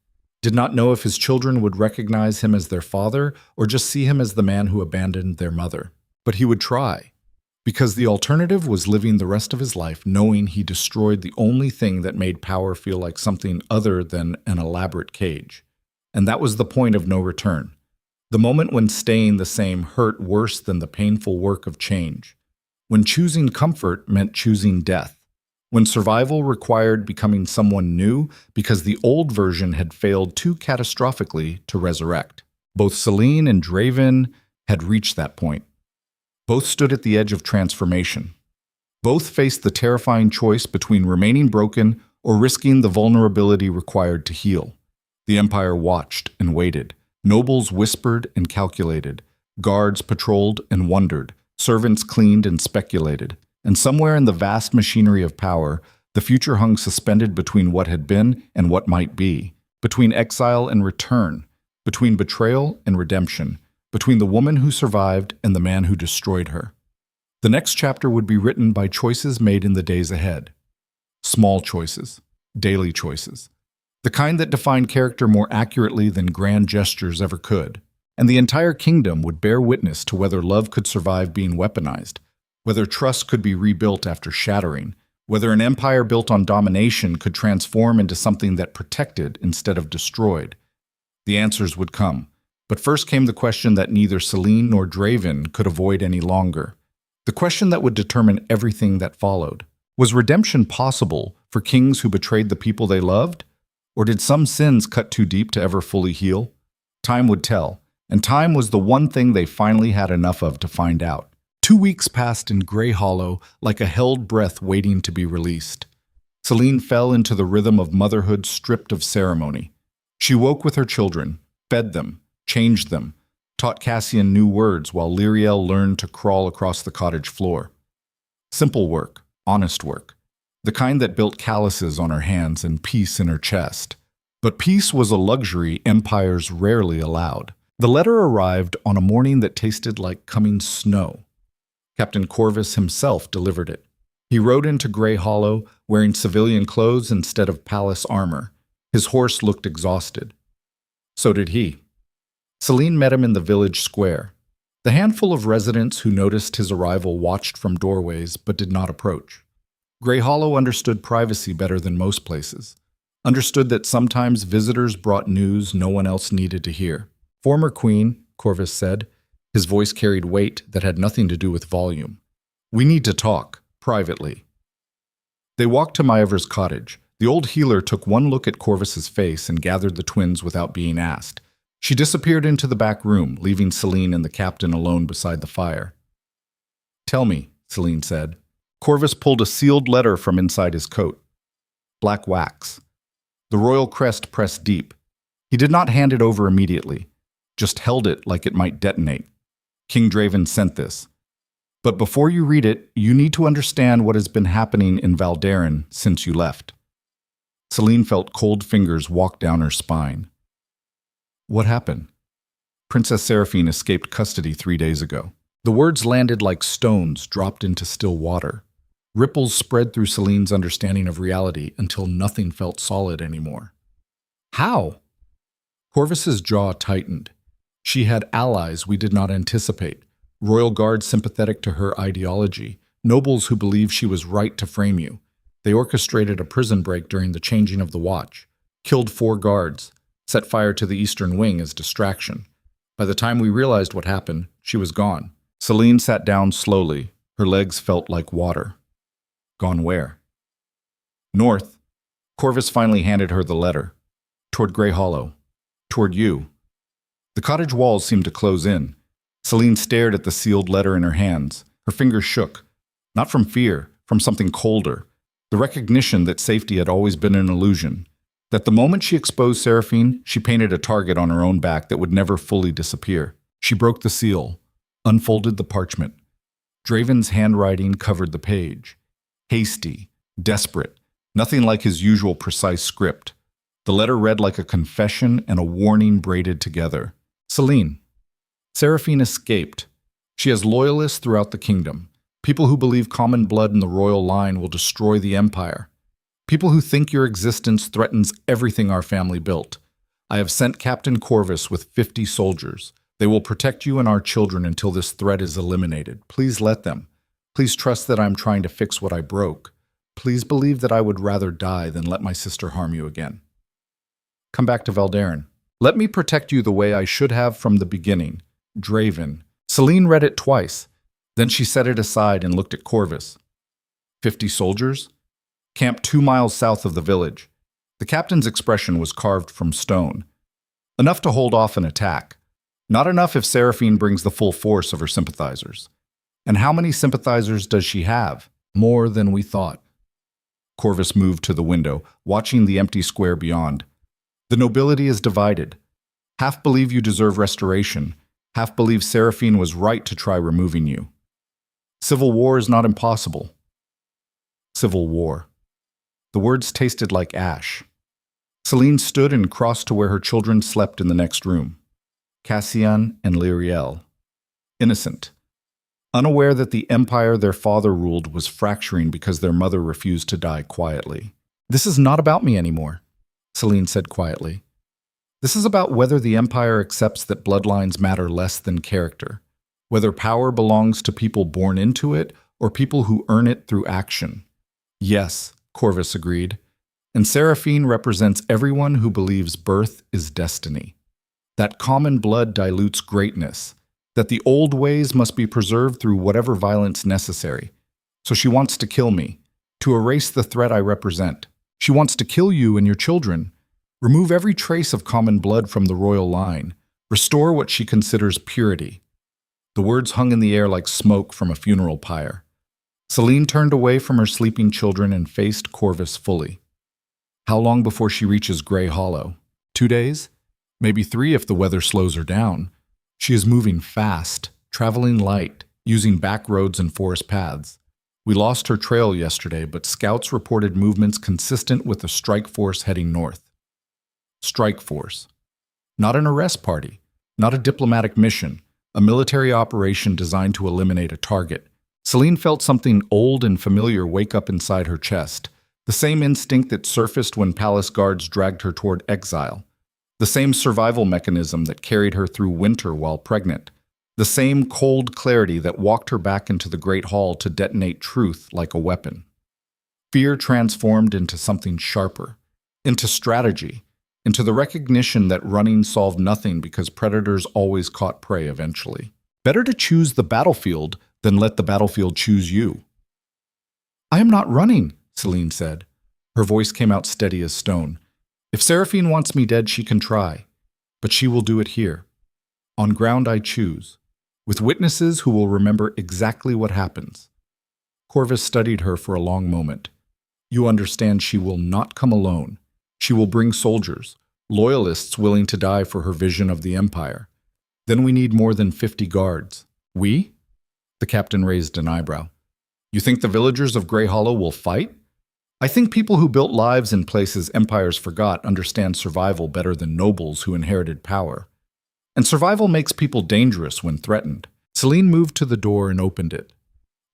A: did not know if his children would recognize him as their father or just see him as the man who abandoned their mother. But he would try, because the alternative was living the rest of his life knowing he destroyed the only thing that made power feel like something other than an elaborate cage. And that was the point of no return. The moment when staying the same hurt worse than the painful work of change. When choosing comfort meant choosing death. When survival required becoming someone new because the old version had failed too catastrophically to resurrect. Both Selene and Draven had reached that point. Both stood at the edge of transformation. Both faced the terrifying choice between remaining broken or risking the vulnerability required to heal. The Empire watched and waited. Nobles whispered and calculated. Guards patrolled and wondered. Servants cleaned and speculated. And somewhere in the vast machinery of power, the future hung suspended between what had been and what might be, between exile and return, between betrayal and redemption, between the woman who survived and the man who destroyed her. The next chapter would be written by choices made in the days ahead. Small choices, daily choices, the kind that define character more accurately than grand gestures ever could. and the entire kingdom would bear witness to whether love could survive being weaponized, whether trust could be rebuilt after shattering, whether an empire built on domination could transform into something that protected instead of destroyed. The answers would come, but first came the question that neither Selene nor Draven could avoid any longer. The question that would determine everything that followed. Was redemption possible for kings who betrayed the people they loved? Or did some sins cut too deep to ever fully heal? Time would tell, and time was the one thing they finally had enough of to find out. 2 weeks passed in Grey Hollow like a held breath waiting to be released. Selene fell into the rhythm of motherhood stripped of ceremony. She woke with her children, fed them, changed them, taught Cassian new words while Lyriel learned to crawl across the cottage floor. Simple work, honest work, the kind that built calluses on her hands and peace in her chest. But peace was a luxury empires rarely allowed. The letter arrived on a morning that tasted like coming snow. Captain Corvus himself delivered it. He rode into Grey Hollow wearing civilian clothes instead of palace armor. His horse looked exhausted. So did he. Selene met him in the village square. The handful of residents who noticed his arrival watched from doorways but did not approach. Grey Hollow understood privacy better than most places, understood that sometimes visitors brought news no one else needed to hear. Former queen, Corvus said. His voice carried weight that had nothing to do with volume. We need to talk, privately. They walked to Maever's cottage. The old healer took one look at Corvus's face and gathered the twins without being asked. She disappeared into the back room, leaving Selene and the captain alone beside the fire. Tell me, Selene said. Corvus pulled a sealed letter from inside his coat. Black wax. The royal crest pressed deep. He did not hand it over immediately, just held it like it might detonate. King Draven sent this. But before you read it, you need to understand what has been happening in Valderin since you left. Selene felt cold fingers walk down her spine. What happened? Princess Seraphine escaped custody 3 days ago. The words landed like stones dropped into still water. Ripples spread through Selene's understanding of reality until nothing felt solid anymore. How? Corvus's jaw tightened. She had allies we did not anticipate, royal guards sympathetic to her ideology, nobles who believed she was right to frame you. They orchestrated a prison break during the changing of the watch, killed 4 guards, set fire to the eastern wing as distraction. By the time we realized what happened, she was gone. Selene sat down slowly. Her legs felt like water. Gone where? North. Corvus finally handed her the letter. Toward Grey Hollow. Toward you. The cottage walls seemed to close in. Selene stared at the sealed letter in her hands. Her fingers shook. Not from fear, from something colder. The recognition that safety had always been an illusion. That the moment she exposed Seraphine, she painted a target on her own back that would never fully disappear. She broke the seal, unfolded the parchment. Draven's handwriting covered the page. Hasty, desperate, nothing like his usual precise script. The letter read like a confession and a warning braided together. Selene. Seraphine escaped. She has loyalists throughout the kingdom. People who believe common blood in the royal line will destroy the empire. People who think your existence threatens everything our family built. I have sent Captain Corvus with 50 soldiers. They will protect you and our children until this threat is eliminated. Please let them. Please trust that I'm trying to fix what I broke. Please believe that I would rather die than let my sister harm you again. Come back to Valderin. Let me protect you the way I should have from the beginning. Draven. Selene read it twice. Then she set it aside and looked at Corvus. 50 soldiers? Camped 2 miles south of the village. The captain's expression was carved from stone. Enough to hold off an attack. Not enough if Seraphine brings the full force of her sympathizers. And how many sympathizers does she have? More than we thought. Corvus moved to the window, watching the empty square beyond. The nobility is divided. Half believe you deserve restoration. Half believe Seraphine was right to try removing you. Civil war is not impossible. Civil war. The words tasted like ash. Selene stood and crossed to where her children slept in the next room. Cassian and Lyriel. Innocent. Unaware that the empire their father ruled was fracturing because their mother refused to die quietly. This is not about me anymore, Selene said quietly. This is about whether the Empire accepts that bloodlines matter less than character, whether power belongs to people born into it or people who earn it through action. Yes, Corvus agreed, and Seraphine represents everyone who believes birth is destiny, that common blood dilutes greatness, that the old ways must be preserved through whatever violence necessary. So she wants to kill me, to erase the threat I represent. She wants to kill you and your children, remove every trace of common blood from the royal line, restore what she considers purity. The words hung in the air like smoke from a funeral pyre. Selene turned away from her sleeping children and faced Corvus fully. How long before she reaches Grey Hollow? 2 days? Maybe 3 if the weather slows her down. She is moving fast, traveling light, using back roads and forest paths. We lost her trail yesterday, but scouts reported movements consistent with the strike force heading north. Strike force. Not an arrest party, not a diplomatic mission, a military operation designed to eliminate a target. Selene felt something old and familiar wake up inside her chest, the same instinct that surfaced when palace guards dragged her toward exile, the same survival mechanism that carried her through winter while pregnant, the same cold clarity that walked her back into the Great Hall to detonate truth like a weapon. Fear transformed into something sharper, into strategy, into the recognition that running solved nothing because predators always caught prey eventually. Better to choose the battlefield than let the battlefield choose you. I am not running, Selene said. Her voice came out steady as stone. If Seraphine wants me dead, she can try, but she will do it here, on ground I choose, with witnesses who will remember exactly what happens. Corvus studied her for a long moment. You understand she will not come alone. She will bring soldiers, loyalists willing to die for her vision of the Empire. Then we need more than 50 guards. We? The captain raised an eyebrow. You think the villagers of Grey Hollow will fight? I think people who built lives in places empires forgot understand survival better than nobles who inherited power. And survival makes people dangerous when threatened. Selene moved to the door and opened it.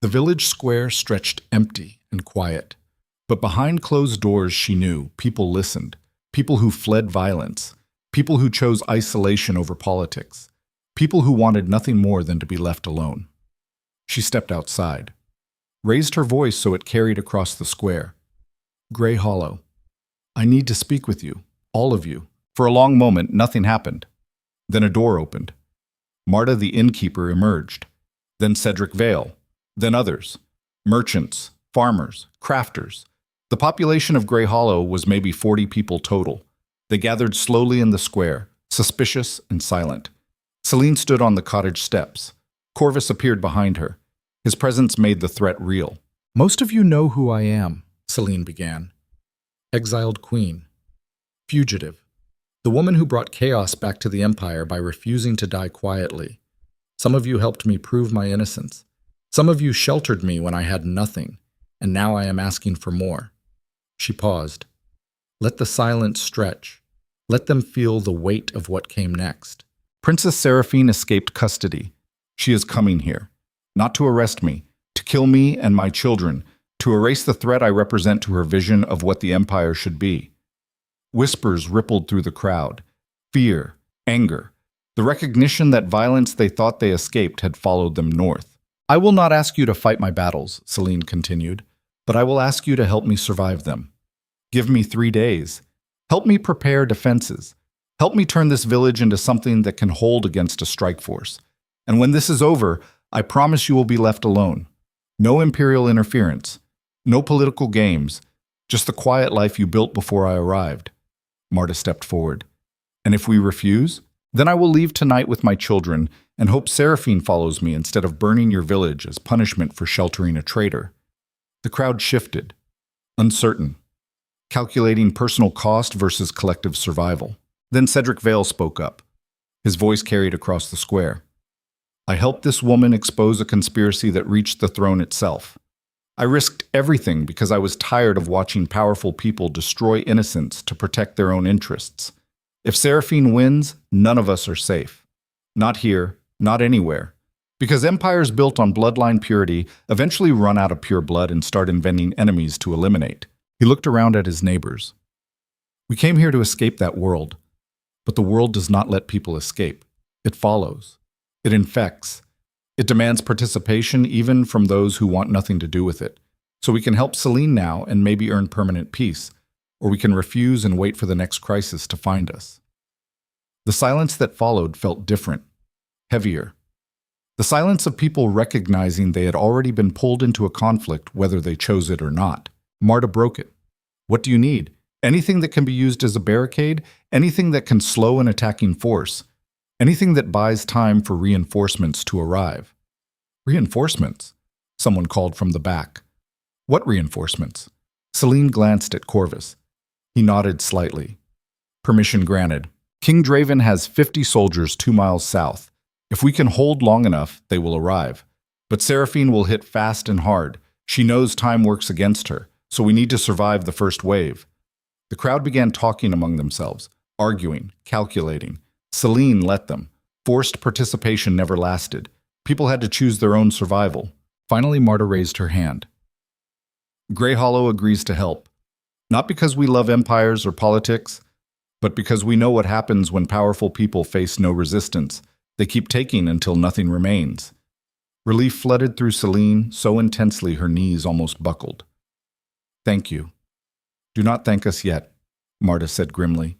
A: The village square stretched empty and quiet. But behind closed doors, she knew, people listened. People who fled violence. People who chose isolation over politics. People who wanted nothing more than to be left alone. She stepped outside, raised her voice so it carried across the square. Grey Hollow. I need to speak with you, all of you. For a long moment, nothing happened. Then a door opened. Marta the innkeeper emerged. Then Cedric Vale. Then others. Merchants, farmers, crafters. The population of Grey Hollow was maybe 40 people total. They gathered slowly in the square, suspicious and silent. Selene stood on the cottage steps. Corvus appeared behind her. His presence made the threat real. Most of you know who I am, Selene began. Exiled queen. Fugitive. The woman who brought chaos back to the Empire by refusing to die quietly. Some of you helped me prove my innocence. Some of you sheltered me when I had nothing, and now I am asking for more. She paused. Let the silence stretch. Let them feel the weight of what came next. Princess Seraphine escaped custody. She is coming here. Not to arrest me, to kill me and my children, to erase the threat I represent to her vision of what the Empire should be. Whispers rippled through the crowd. Fear, anger, the recognition that violence they thought they escaped had followed them north. I will not ask you to fight my battles, Selene continued, but I will ask you to help me survive them. Give me 3 days. Help me prepare defenses. Help me turn this village into something that can hold against a strike force. And when this is over, I promise you will be left alone. No imperial interference. No political games. Just the quiet life you built before I arrived. Marta stepped forward. And if we refuse, then I will leave tonight with my children and hope Seraphine follows me instead of burning your village as punishment for sheltering a traitor. The crowd shifted, uncertain, calculating personal cost versus collective survival. Then Cedric Vale spoke up. His voice carried across the square. I helped this woman expose a conspiracy that reached the throne itself. I risked everything because I was tired of watching powerful people destroy innocents to protect their own interests. If Seraphine wins, none of us are safe. Not here, not anywhere. Because empires built on bloodline purity eventually run out of pure blood and start inventing enemies to eliminate. He looked around at his neighbors. We came here to escape that world. But the world does not let people escape. It follows. It infects. It demands participation even from those who want nothing to do with it. So we can help Selene now and maybe earn permanent peace, or we can refuse and wait for the next crisis to find us. The silence that followed felt different, heavier. The silence of people recognizing they had already been pulled into a conflict whether they chose it or not. Marta broke it. What do you need? Anything that can be used as a barricade? Anything that can slow an attacking force? Anything that buys time for reinforcements to arrive? Reinforcements? Someone called from the back. What reinforcements? Selene glanced at Corvus. He nodded slightly. Permission granted. King Draven has 50 soldiers 2 miles south. If we can hold long enough, they will arrive. But Seraphine will hit fast and hard. She knows time works against her, so we need to survive the first wave. The crowd began talking among themselves, arguing, calculating. Selene let them. Forced participation never lasted. People had to choose their own survival. Finally, Marta raised her hand. Grey Hollow agrees to help. Not because we love empires or politics, but because we know what happens when powerful people face no resistance. They keep taking until nothing remains. Relief flooded through Selene so intensely her knees almost buckled. Thank you. Do not thank us yet, Marta said grimly.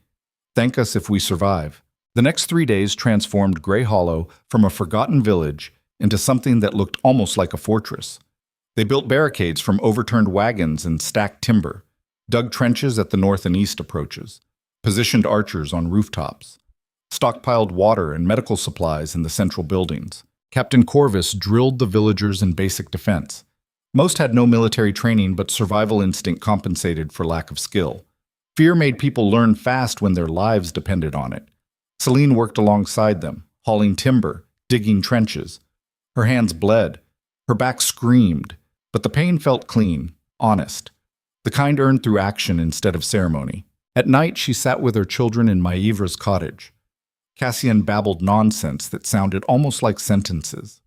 A: Thank us if we survive. The next 3 days transformed Grey Hollow from a forgotten village into something that looked almost like a fortress. They built barricades from overturned wagons and stacked timber, dug trenches at the north and east approaches, positioned archers on rooftops, stockpiled water and medical supplies in the central buildings. Captain Corvus drilled the villagers in basic defense. Most had no military training, but survival instinct compensated for lack of skill. Fear made people learn fast when their lives depended on it. Selene worked alongside them, hauling timber, digging trenches. Her hands bled. Her back screamed, but the pain felt clean, honest, the kind earned through action instead of ceremony. At night, she sat with her children in Maivra's cottage. Cassian babbled nonsense that sounded almost like sentences.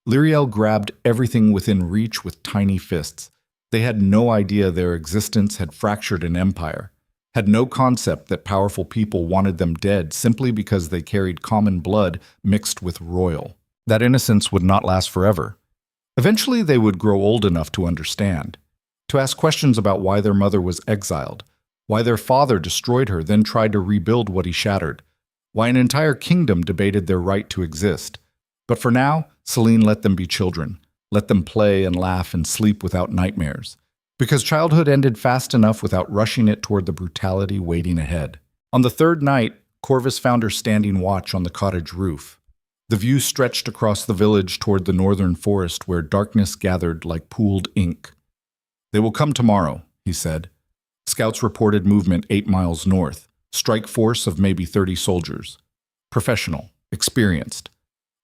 A: Lyriel grabbed everything within reach with tiny fists. They had no idea their existence had fractured an empire, had no concept that powerful people wanted them dead simply because they carried common blood mixed with royal. That innocence would not last forever. Eventually, they would grow old enough to understand, to ask questions about why their mother was exiled, why their father destroyed her, then tried to rebuild what he shattered, why an entire kingdom debated their right to exist. But for now, Selene let them be children, let them play and laugh and sleep without nightmares, because childhood ended fast enough without rushing it toward the brutality waiting ahead. On the third night, Corvus found her standing watch on the cottage roof. The view stretched across the village toward the northern forest where darkness gathered like pooled ink. They will come tomorrow, he said. Scouts reported movement 8 miles north, strike force of maybe 30 soldiers. Professional, experienced,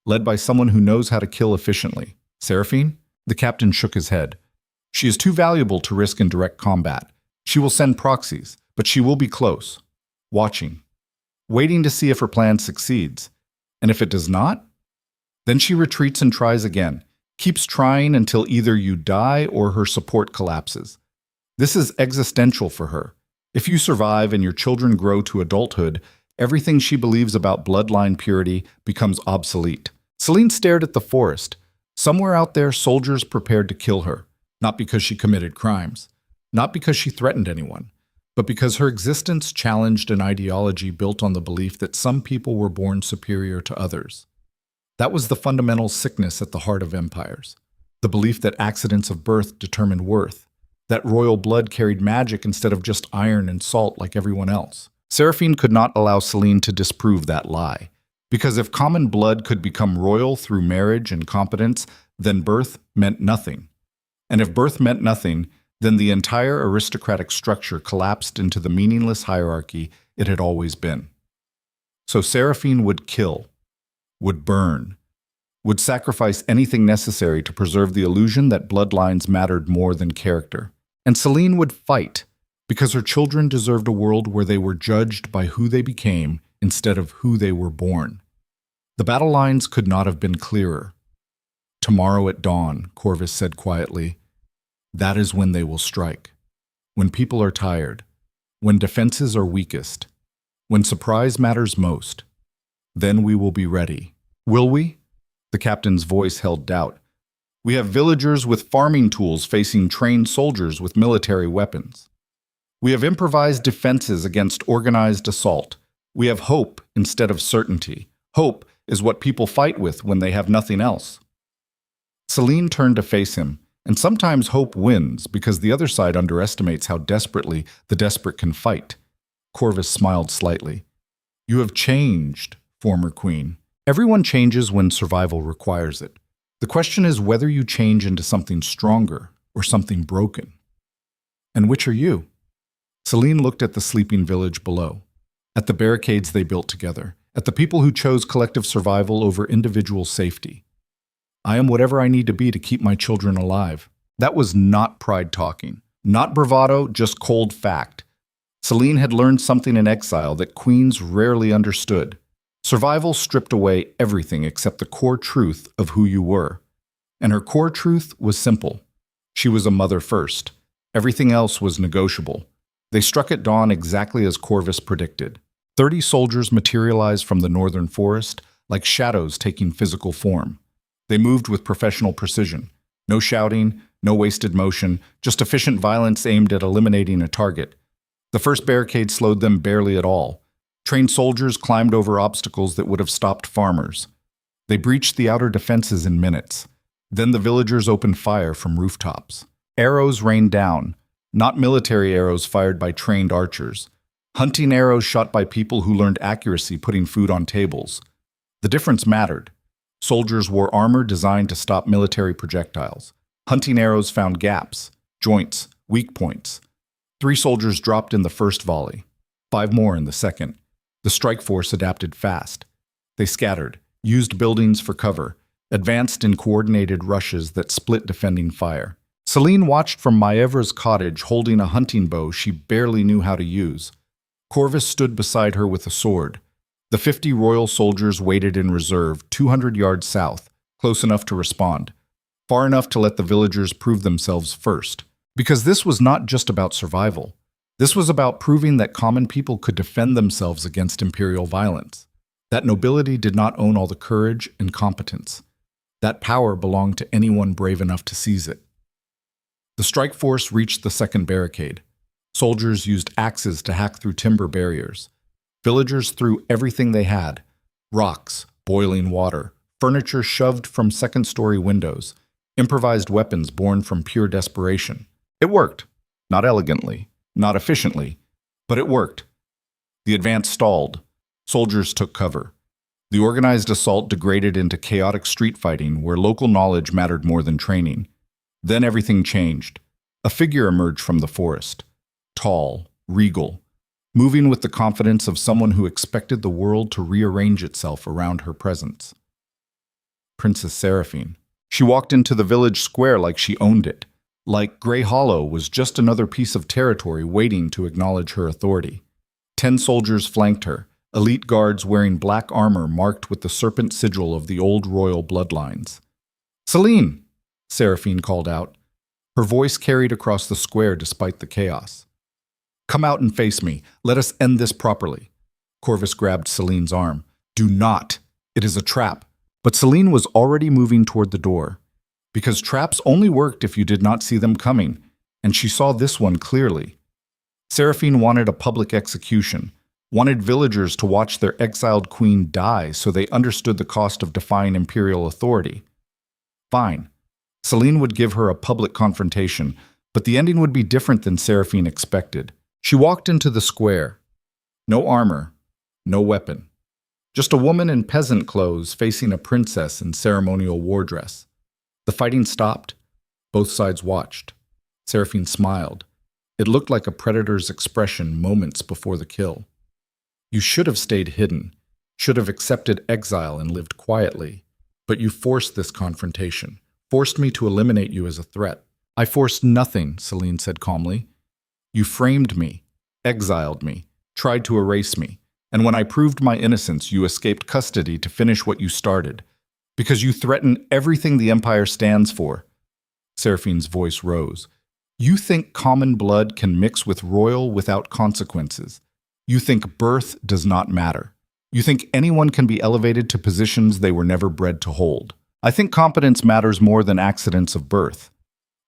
A: led by someone who knows how to kill efficiently. Seraphine? The captain shook his head. She is too valuable to risk in direct combat. She will send proxies, but she will be close, watching, waiting to see if her plan succeeds. And if it does not, then she retreats and tries again, keeps trying until either you die or her support collapses. This is existential for her. If you survive and your children grow to adulthood, everything she believes about bloodline purity becomes obsolete. Selene stared at the forest. Somewhere out there, soldiers prepared to kill her, not because she committed crimes, not because she threatened anyone, but because her existence challenged an ideology built on the belief that some people were born superior to others. That was the fundamental sickness at the heart of empires, the belief that accidents of birth determined worth, that royal blood carried magic instead of just iron and salt like everyone else. Seraphine could not allow Selene to disprove that lie, because if common blood could become royal through marriage and competence, then birth meant nothing. And if birth meant nothing, then the entire aristocratic structure collapsed into the meaningless hierarchy it had always been. So Seraphine would kill, would burn, would sacrifice anything necessary to preserve the illusion that bloodlines mattered more than character. And Selene would fight, because her children deserved a world where they were judged by who they became instead of who they were born. The battle lines could not have been clearer. Tomorrow at dawn, Corvus said quietly, that is when they will strike. When people are tired, when defenses are weakest, When surprise matters most, then we will be ready. Will we? The captain's voice held doubt. We have villagers with farming tools facing trained soldiers with military weapons. We have improvised defenses against organized assault. We have hope instead of certainty. Hope is what people fight with when they have nothing else. Selene turned to face him, and sometimes hope wins because the other side underestimates how desperately the desperate can fight. Corvus smiled slightly. You have changed, former queen. Everyone changes when survival requires it. The question is whether you change into something stronger or something broken. And which are you? Selene looked at the sleeping village below, at the barricades they built together, at the people who chose collective survival over individual safety. I am whatever I need to be to keep my children alive. That was not pride talking, not bravado, just cold fact. Selene had learned something in exile that queens rarely understood. Survival stripped away everything except the core truth of who you were. And her core truth was simple. She was a mother first. Everything else was negotiable. They struck at dawn exactly as Corvus predicted. 30 soldiers materialized from the northern forest, like shadows taking physical form. They moved with professional precision. No shouting, no wasted motion, just efficient violence aimed at eliminating a target. The first barricade slowed them barely at all. Trained soldiers climbed over obstacles that would have stopped farmers. They breached the outer defenses in minutes. Then the villagers opened fire from rooftops. Arrows rained down, not military arrows fired by trained archers. Hunting arrows shot by people who learned accuracy putting food on tables. The difference mattered. Soldiers wore armor designed to stop military projectiles. Hunting arrows found gaps, joints, weak points. 3 soldiers dropped in the first volley, 5 more in the second. The strike force adapted fast. They scattered, used buildings for cover, advanced in coordinated rushes that split defending fire. Selene watched from Maevra's cottage holding a hunting bow she barely knew how to use. Corvus stood beside her with a sword. The 50 royal soldiers waited in reserve 200 yards south, close enough to respond, far enough to let the villagers prove themselves first. Because this was not just about survival. This was about proving that common people could defend themselves against imperial violence, that nobility did not own all the courage and competence. That power belonged to anyone brave enough to seize it. The strike force reached the second barricade. Soldiers used axes to hack through timber barriers. Villagers threw everything they had: rocks, boiling water, furniture shoved from second-story windows, improvised weapons born from pure desperation. It worked. Not elegantly, not efficiently, but it worked. The advance stalled. Soldiers took cover. The organized assault degraded into chaotic street fighting where local knowledge mattered more than training. Then everything changed. A figure emerged from the forest. Tall, regal, moving with the confidence of someone who expected the world to rearrange itself around her presence. Princess Seraphine. She walked into the village square like she owned it. Like Grey Hollow was just another piece of territory waiting to acknowledge her authority. 10 soldiers flanked her, elite guards wearing black armor marked with the serpent sigil of the old royal bloodlines. "Selene!" Seraphine called out. Her voice carried across the square despite the chaos. "Come out and face me. Let us end this properly." Corvus grabbed Selene's arm. "Do not. It is a trap." But Selene was already moving toward the door. Because traps only worked if you did not see them coming, and she saw this one clearly. Seraphine wanted a public execution, wanted villagers to watch their exiled queen die so they understood the cost of defying imperial authority. Fine. Selene would give her a public confrontation, but the ending would be different than Seraphine expected. She walked into the square. No armor, no weapon. Just a woman in peasant clothes facing a princess in ceremonial war dress. The fighting stopped. Both sides watched. Seraphine smiled. It looked like a predator's expression moments before the kill. You should have stayed hidden, should have accepted exile and lived quietly. But you forced this confrontation, forced me to eliminate you as a threat. "I forced nothing," Selene said calmly. "You framed me, exiled me, tried to erase me. And when I proved my innocence, you escaped custody to finish what you started. Because you threaten everything the Empire stands for." Seraphine's voice rose. "You think common blood can mix with royal without consequences. You think birth does not matter. You think anyone can be elevated to positions they were never bred to hold. I think competence matters more than accidents of birth.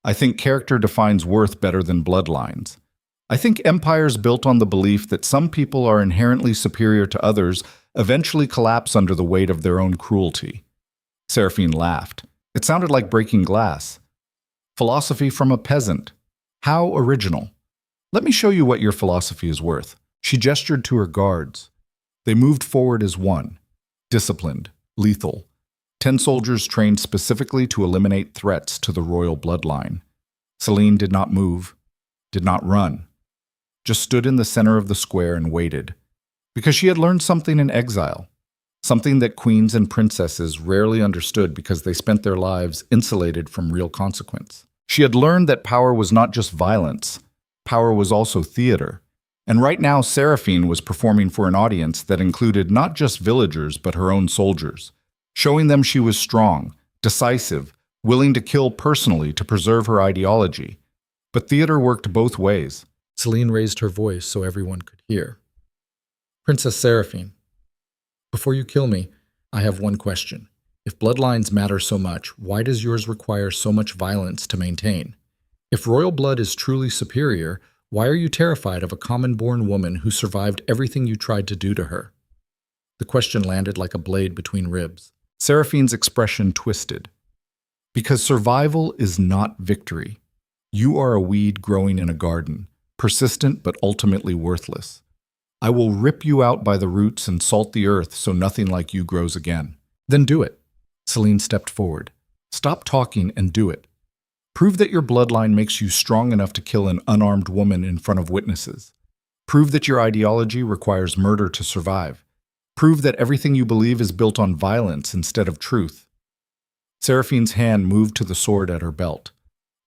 A: I think character defines worth better than bloodlines. I think empires built on the belief that some people are inherently superior to others eventually collapse under the weight of their own cruelty. Seraphine laughed. It sounded like breaking glass. Philosophy from a peasant. How original. Let me show you what your philosophy is worth. She gestured to her guards. They moved forward as one. Disciplined, lethal. 10 soldiers trained specifically to eliminate threats to the royal bloodline. Selene did not move, did not run. Just stood in the center of the square and waited. Because she had learned something in exile. Something that queens and princesses rarely understood because they spent their lives insulated from real consequence. She had learned that power was not just violence. Power was also theater. And right now, Seraphine was performing for an audience that included not just villagers, but her own soldiers, showing them she was strong, decisive, willing to kill personally to preserve her ideology. But theater worked both ways.
B: Selene raised her voice so everyone could hear. Princess Seraphine, before you kill me, I have one question. If bloodlines matter so much, why does yours require so much violence to maintain? If royal blood is truly superior, why are you terrified of a common-born woman who survived everything you tried to do to her? The question landed like a blade between ribs.
A: Seraphine's expression twisted. Because survival is not victory. You are a weed growing in a garden, persistent but ultimately worthless. I will rip you out by the roots and salt the earth so nothing like you grows again.
B: Then do it.
A: Selene stepped forward. Stop talking and do it. Prove that your bloodline makes you strong enough to kill an unarmed woman in front of witnesses. Prove that your ideology requires murder to survive. Prove that everything you believe is built on violence instead of truth. Seraphine's hand moved to the sword at her belt.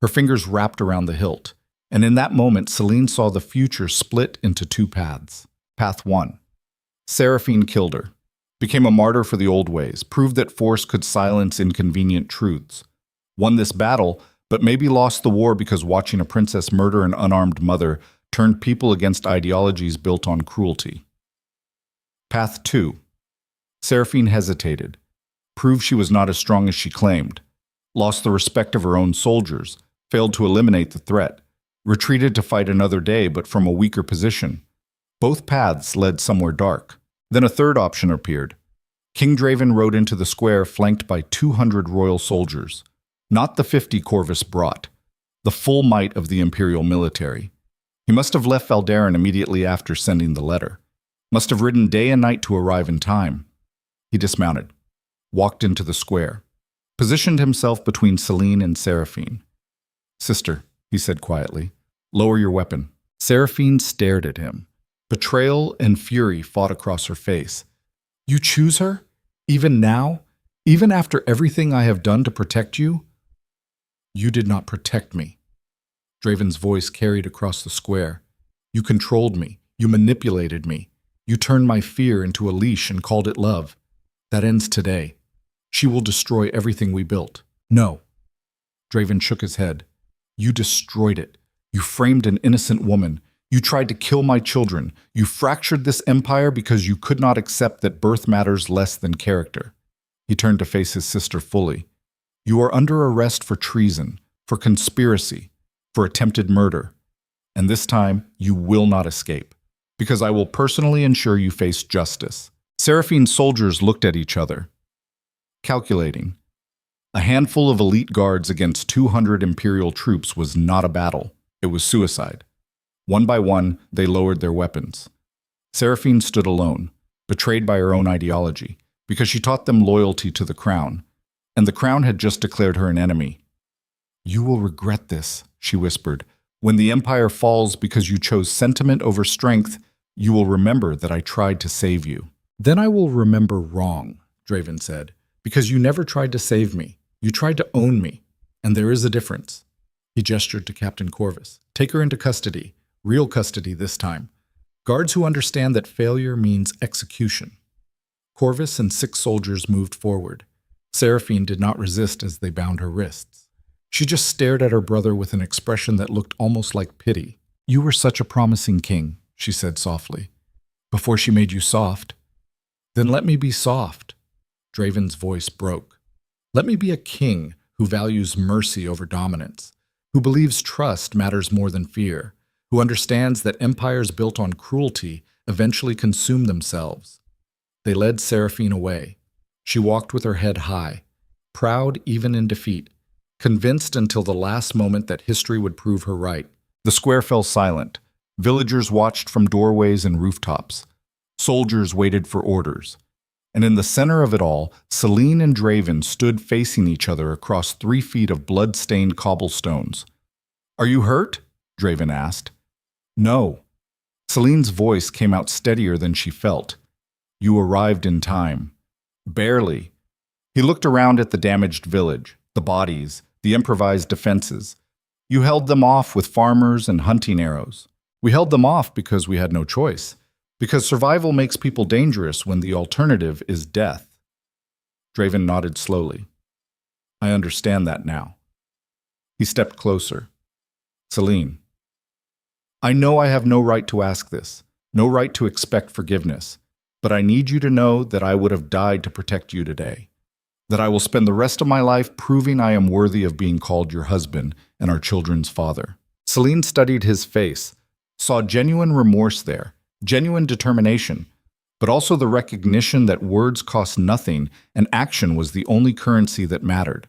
A: Her fingers wrapped around the hilt, and in that moment Selene saw the future split into two paths. Path 1. Seraphine killed her, became a martyr for the old ways, proved that force could silence inconvenient truths, won this battle, but maybe lost the war because watching a princess murder an unarmed mother turned people against ideologies built on cruelty. Path 2. Seraphine hesitated, proved she was not as strong as she claimed, lost the respect of her own soldiers, failed to eliminate the threat, retreated to fight another day but from a weaker position. Both paths led somewhere dark. Then a third option appeared. King Draven rode into the square flanked by 200 royal soldiers. Not the 50 Corvus brought, the full might of the imperial military. He must have left Valdarin immediately after sending the letter. Must have ridden day and night to arrive in time. He dismounted, walked into the square, positioned himself between Selene and Seraphine. "Sister," he said quietly, "lower your weapon." Seraphine stared at him. Betrayal and fury fought across her face. "You choose her? Even now? Even after everything I have done to protect you?" "You did not protect me." Draven's voice carried across the square. "You controlled me. You manipulated me. You turned my fear into a leash and called it love. That ends today. She will destroy everything we built." "No." Draven shook his head. "You destroyed it. You framed an innocent woman. You tried to kill my children. You fractured this empire because you could not accept that birth matters less than character." He turned to face his sister fully. "You are under arrest for treason, for conspiracy, for attempted murder. And this time, you will not escape, because I will personally ensure you face justice." Seraphine's soldiers looked at each other, calculating. A handful of elite guards against 200 imperial troops was not a battle. It was suicide. One by one, they lowered their weapons. Seraphine stood alone, betrayed by her own ideology, because she taught them loyalty to the crown, and the crown had just declared her an enemy. "You will regret this," she whispered. "When the empire falls because you chose sentiment over strength, you will remember that I tried to save you." "Then I will remember wrong," Draven said, "because you never tried to save me. You tried to own me, and there is a difference." He gestured to Captain Corvus. "Take her into custody. Real custody this time. Guards who understand that failure means execution." Corvus and 6 soldiers moved forward. Seraphine did not resist as they bound her wrists. She just stared at her brother with an expression that looked almost like pity. "You were such a promising king," she said softly.
B: Before she made you soft. Then let me be soft. Draven's voice broke. Let me be a king who values mercy over dominance, who believes trust matters more than fear, who understands that empires built on cruelty eventually consume themselves. They led Seraphine away. She walked with her head high, proud even in defeat, convinced until the last moment that history would prove her right.
A: The square fell silent. Villagers watched from doorways and rooftops. Soldiers waited for orders. And in the center of it all, Selene and Draven stood facing each other across 3 feet of blood-stained cobblestones. "Are you hurt?" Draven asked. "No." Selene's voice came out steadier than she felt. "You arrived in time." "Barely." He looked around at the damaged village, the bodies, the improvised defenses. "You held them off with farmers and hunting arrows." "We held them off because we had no choice. Because survival makes people dangerous when the alternative is death." Draven nodded slowly. "I understand that now." He stepped closer. "Selene, I know I have no right to ask this, no right to expect forgiveness, but I need you to know that I would have died to protect you today, that I will spend the rest of my life proving I am worthy of being called your husband and our children's father." Selene studied his face, saw genuine remorse there, genuine determination, but also the recognition that words cost nothing and action was the only currency that mattered.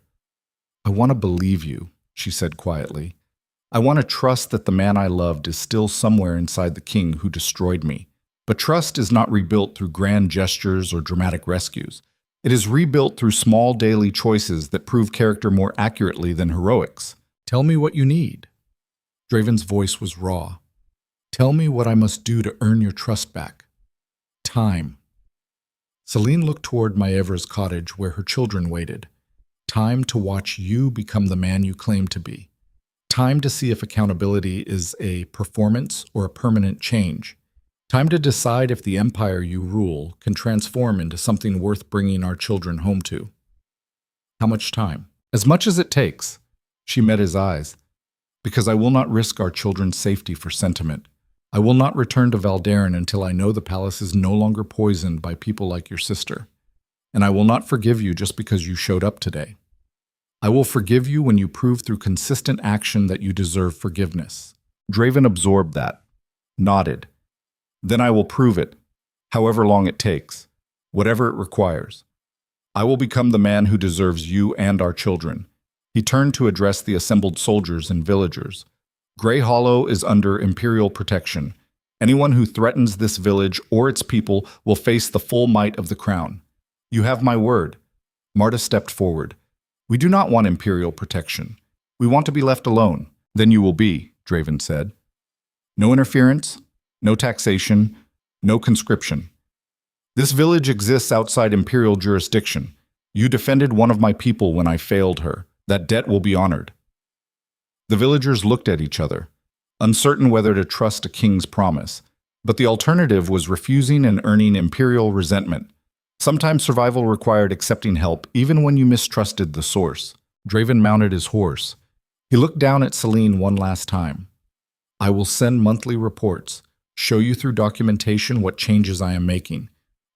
A: "I want to believe you," she said quietly. "I want to trust that the man I loved is still somewhere inside the king who destroyed me. But trust is not rebuilt through grand gestures or dramatic rescues. It is rebuilt through small daily choices that prove character more accurately than heroics." "Tell me what you need." Draven's voice was raw. "Tell me what I must do to earn your trust back." "Time." Selene looked toward Maevra's cottage where her children waited. "Time to watch you become the man you claim to be. Time to see if accountability is a performance or a permanent change. Time to decide if the empire you rule can transform into something worth bringing our children home to." "How much time?" "As much as it takes." She met his eyes. "Because I will not risk our children's safety for sentiment. I will not return to Valdarin until I know the palace is no longer poisoned by people like your sister. And I will not forgive you just because you showed up today. I will forgive you when you prove through consistent action that you deserve forgiveness." Draven absorbed that, nodded. "Then I will prove it, however long it takes, whatever it requires. I will become the man who deserves you and our children." He turned to address the assembled soldiers and villagers. "Grey Hollow is under Imperial protection. Anyone who threatens this village or its people will face the full might of the crown. You have my word." Marta stepped forward. "We do not want Imperial protection. We want to be left alone." "Then you will be," Draven said. "No interference, no taxation, no conscription. This village exists outside Imperial jurisdiction. You defended one of my people when I failed her. That debt will be honored." The villagers looked at each other, uncertain whether to trust a king's promise, but the alternative was refusing and earning Imperial resentment. Sometimes survival required accepting help even when you mistrusted the source. Draven mounted his horse. He looked down at Selene one last time. "I will send monthly reports, show you through documentation what changes I am making,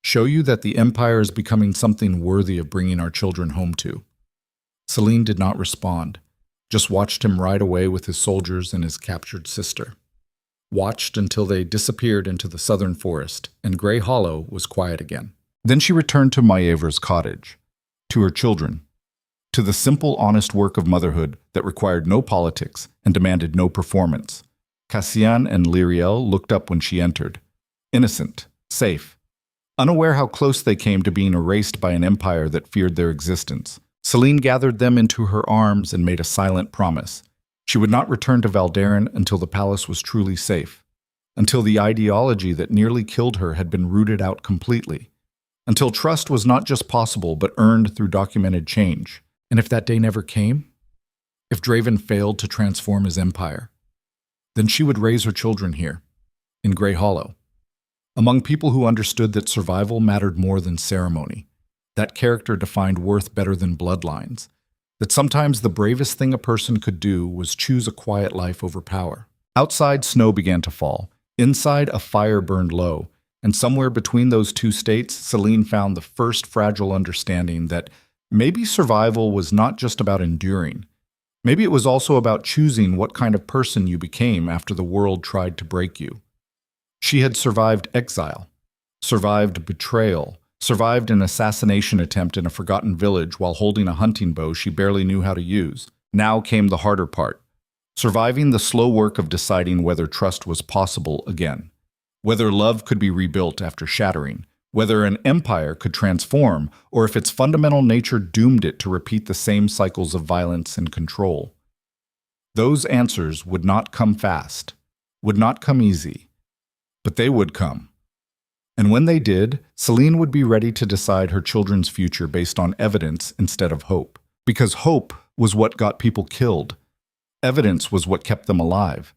A: show you that the Empire is becoming something worthy of bringing our children home to." Selene did not respond, just watched him ride away with his soldiers and his captured sister. Watched until they disappeared into the southern forest, and Grey Hollow was quiet again. Then she returned to Maevra's cottage, to her children, to the simple, honest work of motherhood that required no politics and demanded no performance. Cassian and Lyriel looked up when she entered, innocent, safe, unaware how close they came to being erased by an empire that feared their existence. Selene gathered them into her arms and made a silent promise. She would not return to Valdarin until the palace was truly safe, until the ideology that nearly killed her had been rooted out completely, until trust was not just possible but earned through documented change. And if that day never came, if Draven failed to transform his empire, then she would raise her children here, in Grey Hollow, among people who understood that survival mattered more than ceremony, that character defined worth better than bloodlines, that sometimes the bravest thing a person could do was choose a quiet life over power. Outside, snow began to fall. Inside, a fire burned low, And somewhere between those two states, Selene found the first fragile understanding that maybe survival was not just about enduring. Maybe it was also about choosing what kind of person you became after the world tried to break you. She had survived exile, survived betrayal, survived an assassination attempt in a forgotten village while holding a hunting bow she barely knew how to use. Now came the harder part, surviving the slow work of deciding whether trust was possible again, whether love could be rebuilt after shattering, whether an empire could transform, or if its fundamental nature doomed it to repeat the same cycles of violence and control. Those answers would not come fast, would not come easy, but they would come. And when they did, Selene would be ready to decide her children's future based on evidence instead of hope. Because hope was what got people killed. Evidence was what kept them alive.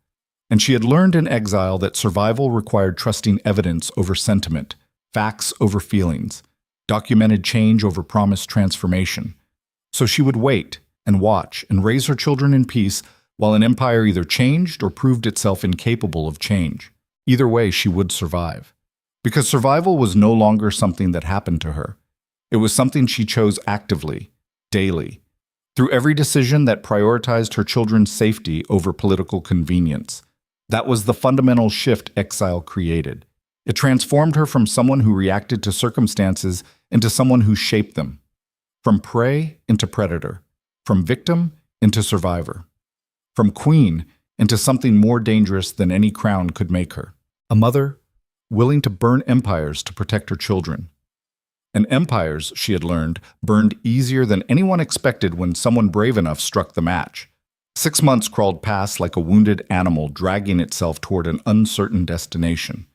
A: And she had learned in exile that survival required trusting evidence over sentiment, facts over feelings, documented change over promised transformation. So she would wait and watch and raise her children in peace while an empire either changed or proved itself incapable of change. Either way, she would survive. Because survival was no longer something that happened to her. It was something she chose actively, daily, through every decision that prioritized her children's safety over political convenience. That was the fundamental shift exile created. It transformed her from someone who reacted to circumstances into someone who shaped them. From prey into predator. From victim into survivor. From queen into something more dangerous than any crown could make her. A mother willing to burn empires to protect her children. And empires, she had learned, burned easier than anyone expected when someone brave enough struck the match. 6 months crawled past like a wounded animal dragging itself toward an uncertain destination.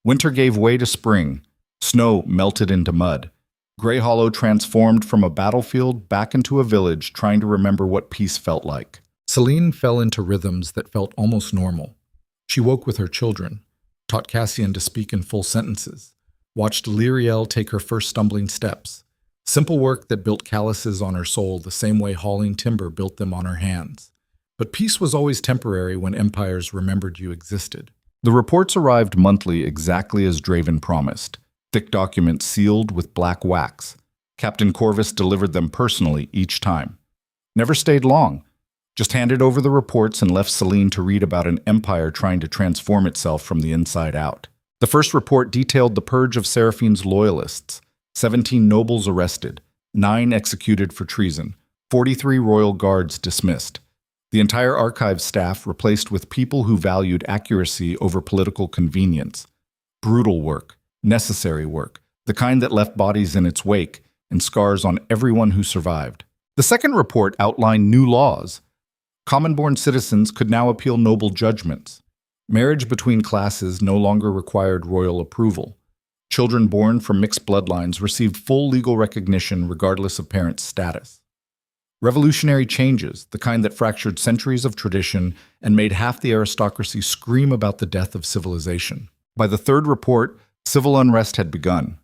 A: Winter gave way to spring. Snow melted into mud. Grey Hollow transformed from a battlefield back into a village trying to remember what peace felt like.
B: Selene fell into rhythms that felt almost normal. She woke with her children, taught Cassian to speak in full sentences, watched Lyriel take her first stumbling steps. Simple work that built calluses on her soul the same way hauling timber built them on her hands. But peace was always temporary when empires remembered you existed.
A: The reports arrived monthly exactly as Draven promised, thick documents sealed with black wax. Captain Corvus delivered them personally each time. Never stayed long, just handed over the reports and left Selene to read about an empire trying to transform itself from the inside out. The first report detailed the purge of Seraphine's loyalists, 17 nobles arrested, 9 executed for treason, 43 royal guards dismissed. The entire archive staff replaced with people who valued accuracy over political convenience. Brutal work, necessary work, the kind that left bodies in its wake and scars on everyone who survived. The second report outlined new laws. Common-born citizens could now appeal noble judgments. Marriage between classes no longer required royal approval. Children born from mixed bloodlines received full legal recognition regardless of parents' status. Revolutionary changes, the kind that fractured centuries of tradition and made half the aristocracy scream about the death of civilization. By the third report, civil unrest had begun.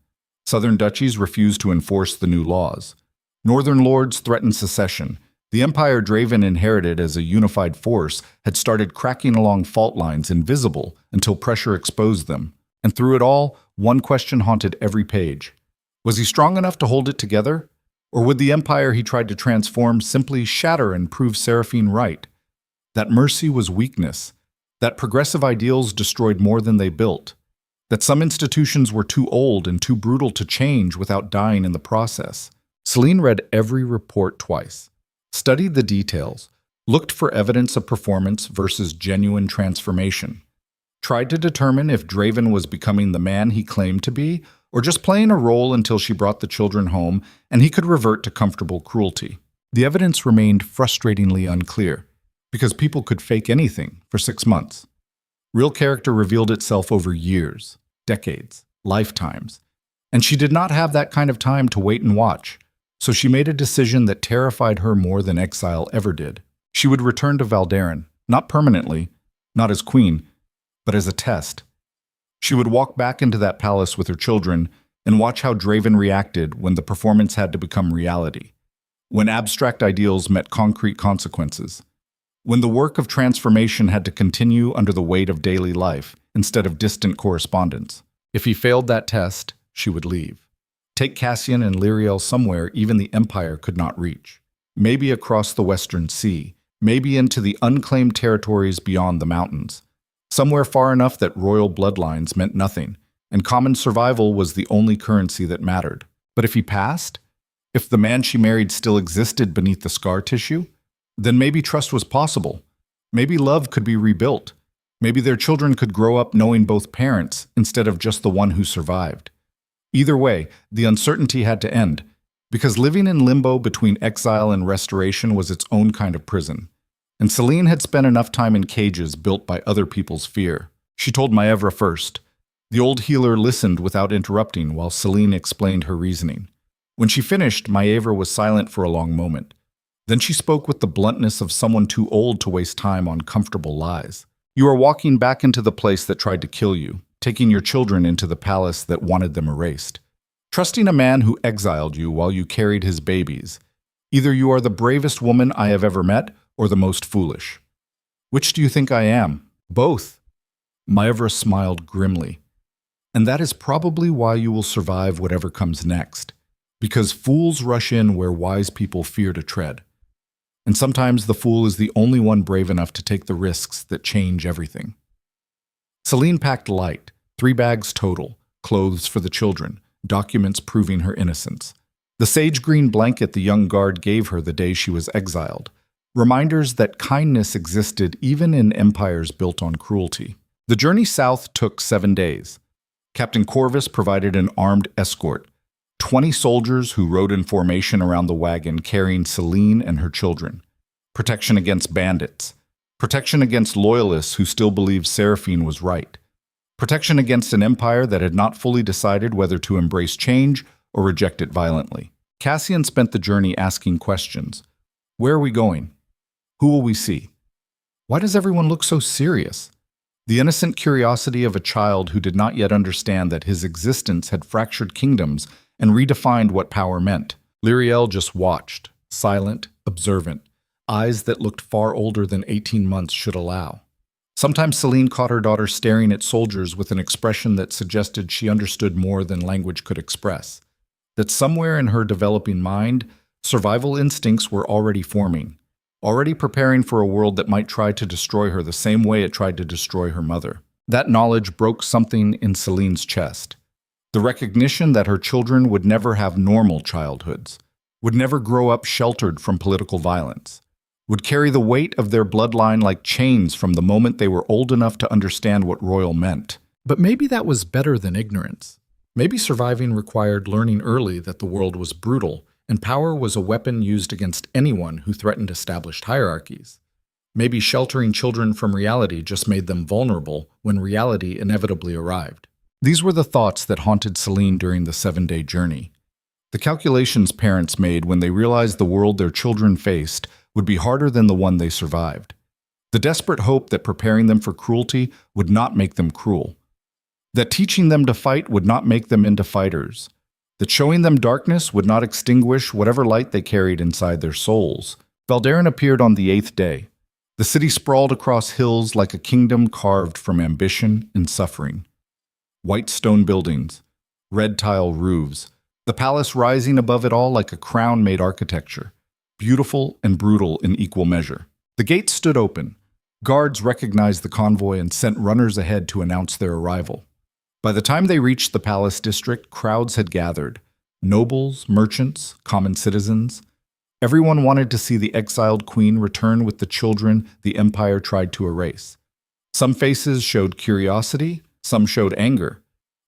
A: Southern duchies refused to enforce the new laws. Northern lords threatened secession. The empire Draven inherited as a unified force had started cracking along fault lines invisible until pressure exposed them. And through it all, one question haunted every page. Was he strong enough to hold it together? Or would the empire he tried to transform simply shatter and prove Seraphine right? That mercy was weakness. That progressive ideals destroyed more than they built. That some institutions were too old and too brutal to change without dying in the process. Selene read every report twice. Studied the details, looked for evidence of performance versus genuine transformation, tried to determine if Draven was becoming the man he claimed to be, or just playing a role until she brought the children home and he could revert to comfortable cruelty. The evidence remained frustratingly unclear, because people could fake anything for 6 months. Real character revealed itself over years, decades, lifetimes, and she did not have that kind of time to wait and watch. So she made a decision that terrified her more than exile ever did. She would return to Valderan, not permanently, not as queen, but as a test. She would walk back into that palace with her children and watch how Draven reacted when the performance had to become reality, when abstract ideals met concrete consequences, when the work of transformation had to continue under the weight of daily life instead of distant correspondence. If he failed that test, she would leave. Take Cassian and Lyriel somewhere even the Empire could not reach. Maybe across the Western Sea, maybe into the unclaimed territories beyond the mountains. Somewhere far enough that royal bloodlines meant nothing, and common survival was the only currency that mattered. But if he passed? If the man she married still existed beneath the scar tissue? Then maybe trust was possible. Maybe love could be rebuilt. Maybe their children could grow up knowing both parents instead of just the one who survived. Either way, the uncertainty had to end, because living in limbo between exile and restoration was its own kind of prison. And Selene had spent enough time in cages built by other people's fear. She told Maevra first. The old healer listened without interrupting while Selene explained her reasoning. When she finished, Maevra was silent for a long moment. Then she spoke with the bluntness of someone too old to waste time on comfortable lies. You are walking back into the place that tried to kill you, taking your children into the palace that wanted them erased. Trusting a man who exiled you while you carried his babies. Either you are the bravest woman I have ever met, or the most foolish. Which do you think I am? Both. Maevra smiled grimly. And that is probably why you will survive whatever comes next. Because fools rush in where wise people fear to tread. And sometimes the fool is the only one brave enough to take the risks that change everything. Selene packed light, 3 bags total, clothes for the children, documents proving her innocence. The sage green blanket the young guard gave her the day she was exiled. Reminders that kindness existed even in empires built on cruelty. The journey south took 7 days. Captain Corvus provided an armed escort, 20 soldiers who rode in formation around the wagon carrying Selene and her children. Protection against bandits. Protection against loyalists who still believed Seraphine was right. Protection against an empire that had not fully decided whether to embrace change or reject it violently. Cassian spent the journey asking questions. Where are we going? Who will we see? Why does everyone look so serious? The innocent curiosity of a child who did not yet understand that his existence had fractured kingdoms and redefined what power meant. Lyriel just watched, silent, observant, eyes that looked far older than 18 months should allow. Sometimes Selene caught her daughter staring at soldiers with an expression that suggested she understood more than language could express. That somewhere in her developing mind, survival instincts were already forming, already preparing for a world that might try to destroy her the same way it tried to destroy her mother. That knowledge broke something in Selene's chest. The recognition that her children would never have normal childhoods, would never grow up sheltered from political violence, would carry the weight of their bloodline like chains from the moment they were old enough to understand what royal meant. But maybe that was better than ignorance. Maybe surviving required learning early that the world was brutal, and power was a weapon used against anyone who threatened established hierarchies. Maybe sheltering children from reality just made them vulnerable when reality inevitably arrived. These were the thoughts that haunted Selene during the 7-day journey. The calculations parents made when they realized the world their children faced would be harder than the one they survived. The desperate hope that preparing them for cruelty would not make them cruel. That teaching them to fight would not make them into fighters. That showing them darkness would not extinguish whatever light they carried inside their souls. Valderin appeared on the 8th day. The city sprawled across hills like a kingdom carved from ambition and suffering. White stone buildings, red tile roofs, the palace rising above it all like a crown-made architecture, beautiful and brutal in equal measure. The gates stood open. Guards recognized the convoy and sent runners ahead to announce their arrival. By the time they reached the palace district, crowds had gathered. Nobles, merchants, common citizens. Everyone wanted to see the exiled queen return with the children the empire tried to erase. Some faces showed curiosity, some showed anger.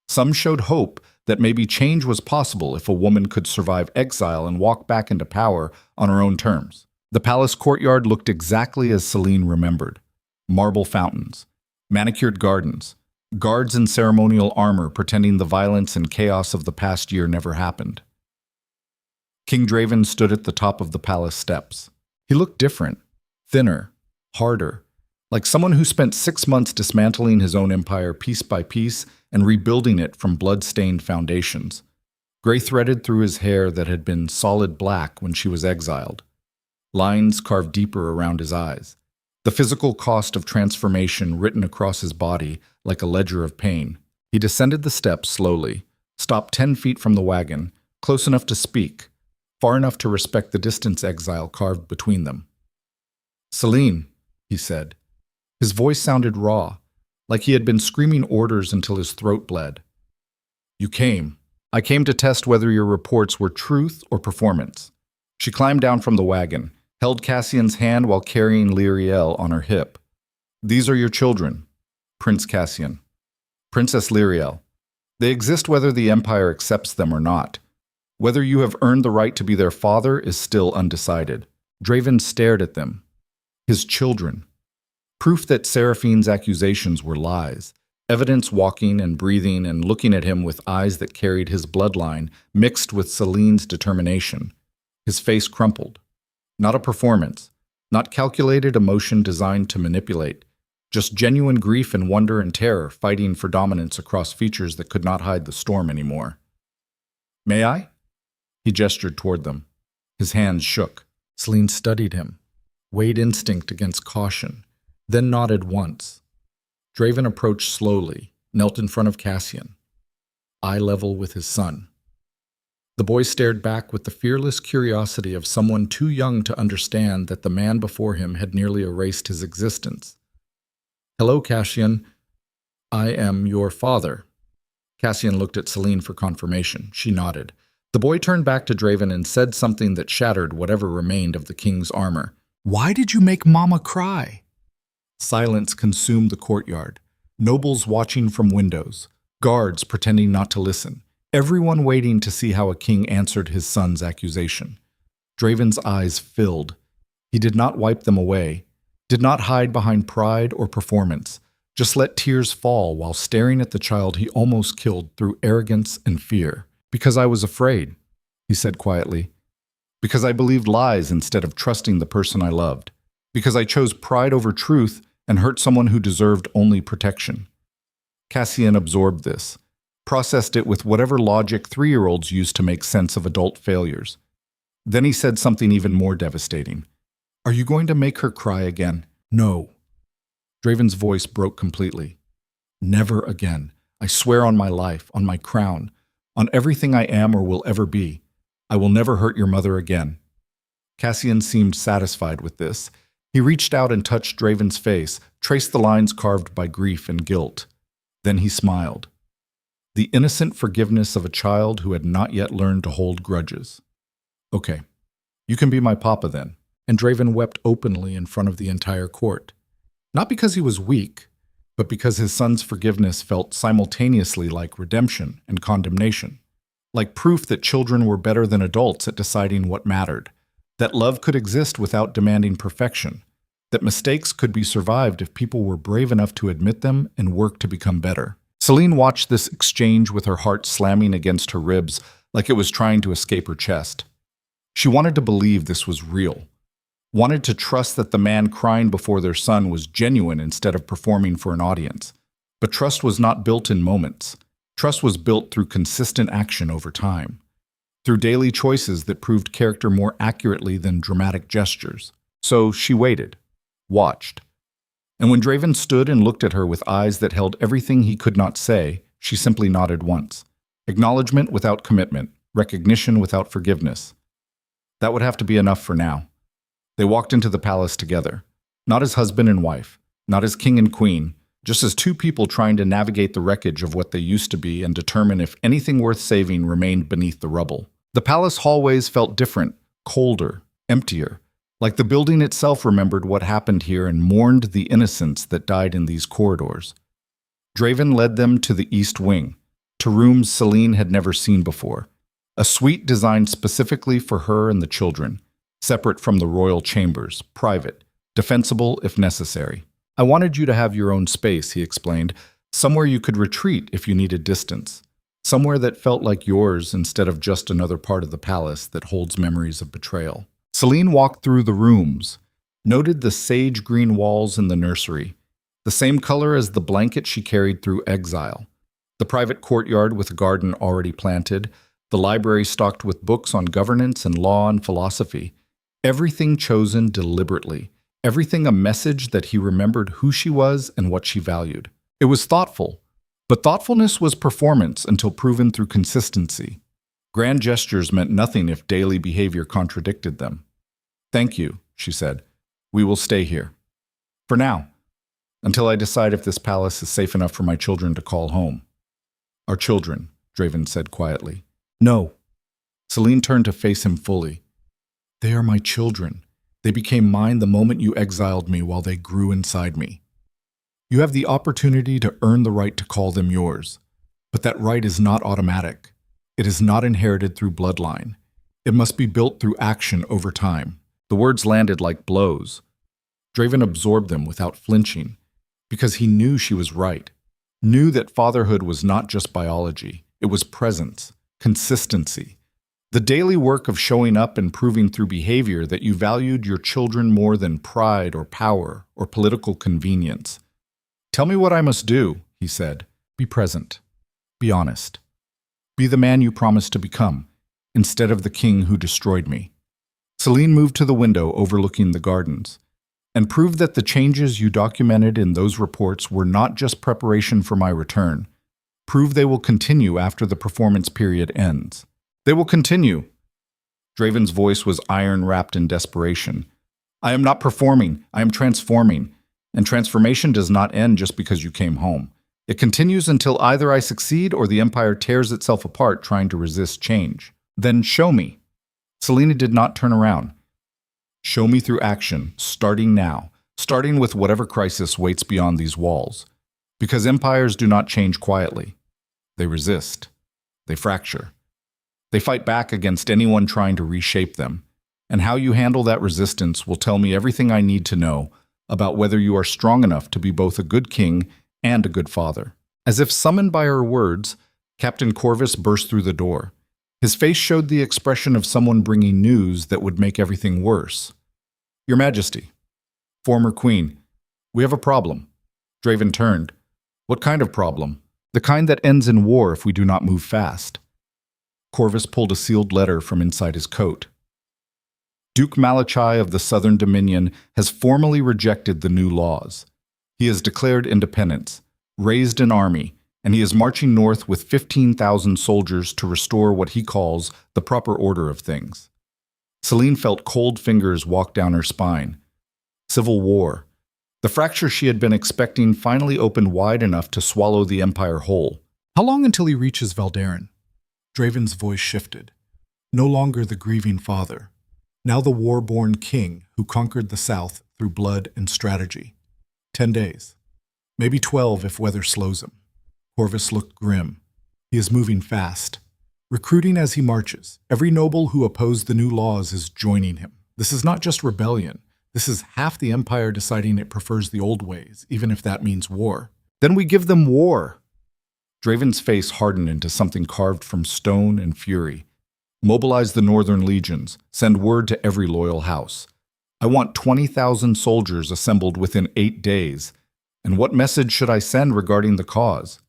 A: Some showed hope that maybe change was possible if a woman could survive exile and walk back into power on her own terms. The palace courtyard looked exactly as Selene remembered. Marble fountains, manicured gardens, guards in ceremonial armor pretending the violence and chaos of the past year never happened. King Draven stood at the top of the palace steps. He looked different, thinner, harder, like someone who spent 6 months dismantling his own empire piece by piece and rebuilding it from blood-stained foundations. Gray threaded through his hair that had been solid black when she was exiled. Lines carved deeper around his eyes. The physical cost of transformation written across his body like a ledger of pain. He descended the steps slowly, stopped 10 feet from the wagon, close enough to speak, far enough to respect the distance exile carved between them. "Selene," he said. His voice sounded raw, like he had been screaming orders until his throat bled. "You came. I came to test whether your reports were truth or performance." She climbed down from the wagon, held Cassian's hand while carrying Lyriel on her hip. "These are your children, Prince Cassian, Princess Lyriel. They exist whether the Empire accepts them or not. Whether you have earned the right to be their father is still undecided." Draven stared at them. His children. Proof that Seraphine's accusations were lies. Evidence walking and breathing and looking at him with eyes that carried his bloodline, mixed with Selene's determination. His face crumpled. Not a performance. Not calculated emotion designed to manipulate. Just genuine grief and wonder and terror fighting for dominance across features that could not hide the storm anymore. "May I?" He gestured toward them. His hands shook. Selene studied him, weighed instinct against caution, then nodded once. Draven approached slowly, knelt in front of Cassian, eye level with his son. The boy stared back with the fearless curiosity of someone too young to understand that the man before him had nearly erased his existence. "Hello, Cassian. I am your father." Cassian looked at Selene for confirmation. She nodded. The boy turned back to Draven and said something that shattered whatever remained of the king's armor. "Why did you make Mama cry?" Silence consumed the courtyard. Nobles watching from windows. Guards pretending not to listen. Everyone waiting to see how a king answered his son's accusation. Draven's eyes filled. He did not wipe them away. Did not hide behind pride or performance. Just let tears fall while staring at the child he almost killed through arrogance and fear. "Because I was afraid," he said quietly. "Because I believed lies instead of trusting the person I loved. Because I chose pride over truth and hurt someone who deserved only protection." Cassian absorbed this, processed it with whatever logic 3-year-olds use to make sense of adult failures. Then he said something even more devastating. "Are you going to make her cry again?" "No." Draven's voice broke completely. "Never again. I swear on my life, on my crown, on everything I am or will ever be. I will never hurt your mother again." Cassian seemed satisfied with this. He reached out and touched Draven's face, traced the lines carved by grief and guilt. Then he smiled. The innocent forgiveness of a child who had not yet learned to hold grudges. "Okay, you can be my papa then." And Draven wept openly in front of the entire court. Not because he was weak, but because his son's forgiveness felt simultaneously like redemption and condemnation, like proof that children were better than adults at deciding what mattered, that love could exist without demanding perfection, that mistakes could be survived if people were brave enough to admit them and work to become better. Selene watched this exchange with her heart slamming against her ribs like it was trying to escape her chest. She wanted to believe this was real, wanted to trust that the man crying before their son was genuine instead of performing for an audience. But trust was not built in moments. Trust was built through consistent action over time, through daily choices that proved character more accurately than dramatic gestures. So she waited, watched. And when Draven stood and looked at her with eyes that held everything he could not say, she simply nodded once. Acknowledgement without commitment, recognition without forgiveness. That would have to be enough for now. They walked into the palace together, not as husband and wife, not as king and queen, just as two people trying to navigate the wreckage of what they used to be and determine if anything worth saving remained beneath the rubble. The palace hallways felt different, colder, emptier, like the building itself remembered what happened here and mourned the innocents that died in these corridors. Draven led them to the east wing, to rooms Selene had never seen before, a suite designed specifically for her and the children, separate from the royal chambers, private, defensible if necessary. "I wanted you to have your own space," he explained, "somewhere you could retreat if you needed distance, somewhere that felt like yours instead of just another part of the palace that holds memories of betrayal." Selene walked through the rooms, noted the sage green walls in the nursery, the same color as the blanket she carried through exile, the private courtyard with a garden already planted, the library stocked with books on governance and law and philosophy. Everything chosen deliberately, everything a message that he remembered who she was and what she valued. It was thoughtful, But thoughtfulness was performance until proven through consistency. Grand gestures meant nothing if daily behavior contradicted them. "Thank you," she said. "We will stay here. For now, until I decide if this palace is safe enough for my children to call home." "Our children," Draven said quietly. "No." Selene turned to face him fully. "They are my children. They became mine the moment you exiled me while they grew inside me. You have the opportunity to earn the right to call them yours, but that right is not automatic. It is not inherited through bloodline. It must be built through action over time." The words landed like blows. Draven absorbed them without flinching, because he knew she was right, knew that fatherhood was not just biology, it was presence, consistency, the daily work of showing up and proving through behavior that you valued your children more than pride or power or political convenience. "Tell me what I must do," he said. "Be present. Be honest. Be the man you promised to become, instead of the king who destroyed me." Selene moved to the window overlooking the gardens, and proved that the changes you documented in those reports were not just preparation for my return. Prove they will continue after the performance period ends. "They will continue." Draven's voice was iron-wrapped in desperation. "I am not performing, I am transforming. And transformation does not end just because you came home. It continues until either I succeed or the Empire tears itself apart trying to resist change. Then show me." Selene did not turn around. "Show me through action, starting now, starting with whatever crisis waits beyond these walls. Because empires do not change quietly. They resist. They fracture. They fight back against anyone trying to reshape them. And how you handle that resistance will tell me everything I need to know about whether you are strong enough to be both a good king and a good father." As if summoned by her words, Captain Corvus burst through the door. His face showed the expression of someone bringing news that would make everything worse. "Your Majesty, former Queen, we have a problem." Draven turned. "What kind of problem?" "The kind that ends in war if we do not move fast." Corvus pulled a sealed letter from inside his coat. "Duke Malachai of the Southern Dominion has formally rejected the new laws. He has declared independence, raised an army, and he is marching north with 15,000 soldiers to restore what he calls the proper order of things." Selene felt cold fingers walk down her spine. Civil war. The fracture she had been expecting finally opened wide enough to swallow the Empire whole.
C: "How long until he reaches Valdarin?" Draven's voice shifted. No longer the grieving father. Now the war-born king who conquered the South through blood and strategy. 10 days. Maybe 12 if weather slows him. Corvus looked grim. He is moving fast. Recruiting as he marches. Every noble who opposed the new laws is joining him. This is not just rebellion. This is half the Empire deciding it prefers the old ways, even if that means war.
A: "Then we give them war." Draven's face hardened into something carved from stone and fury. "Mobilize the Northern legions. Send word to every loyal house. I want 20,000 soldiers assembled within 8 days. And what message should I send regarding the cause?"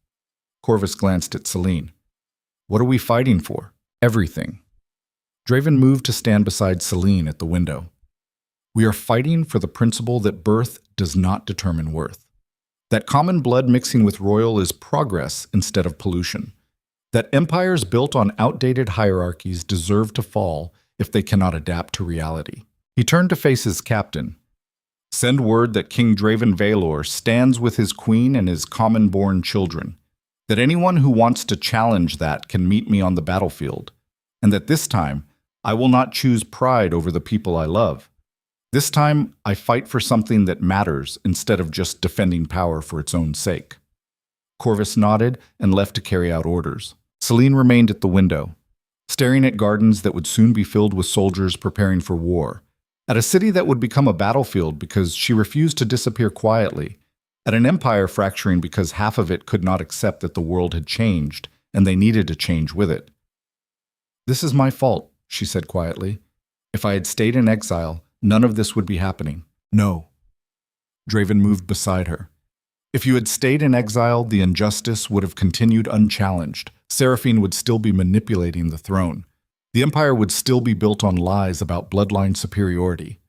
A: Corvus glanced at Selene. "What are we fighting for?" "Everything." Draven moved to stand beside Selene at the window. "We are fighting for the principle that birth does not determine worth. That common blood mixing with royal is progress instead of pollution. That empires built on outdated hierarchies deserve to fall if they cannot adapt to reality." He turned to face his captain. "Send word that King Draven Vaelor stands with his queen and his common-born children. That anyone who wants to challenge that can meet me on the battlefield. And that this time, I will not choose pride over the people I love. This time, I fight for something that matters instead of just defending power for its own sake." Corvus nodded and left to carry out orders. Selene remained at the window, staring at gardens that would soon be filled with soldiers preparing for war, at a city that would become a battlefield because she refused to disappear quietly, at an empire fracturing because half of it could not accept that the world had changed and they needed to change with it. "This is my fault," she said quietly. "If I had stayed in exile, none of this would be happening." "No." Draven moved beside her. "If you had stayed in exile, the injustice would have continued unchallenged. Seraphine would still be manipulating the throne. The Empire would still be built on lies about bloodline superiority.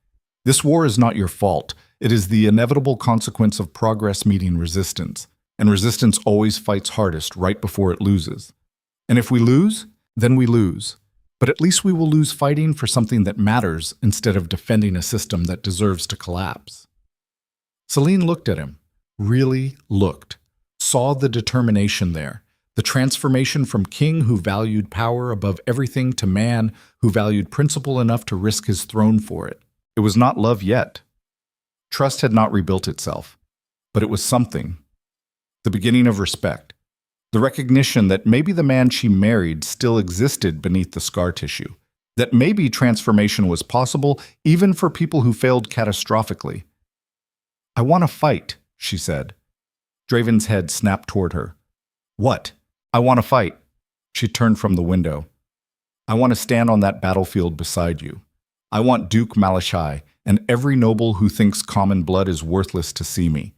A: This war is not your fault. It is the inevitable consequence of progress meeting resistance. and resistance always fights hardest right before it loses. And if we lose, then we lose. But at least we will lose fighting for something that matters instead of defending a system that deserves to collapse. Selene looked at him, really looked, saw the determination there, the transformation from king who valued power above everything to man who valued principle enough to risk his throne for it. It was not love yet. Trust had not rebuilt itself, but it was something. The beginning of respect. The recognition that maybe the man she married still existed beneath the scar tissue. That maybe transformation was possible even for people who failed catastrophically. "I want to fight," she said. Draven's head snapped toward her. "What?" "I want to fight." She turned from the window. "I want to stand on that battlefield beside you. I want Duke Malachai and every noble who thinks common blood is worthless to see me.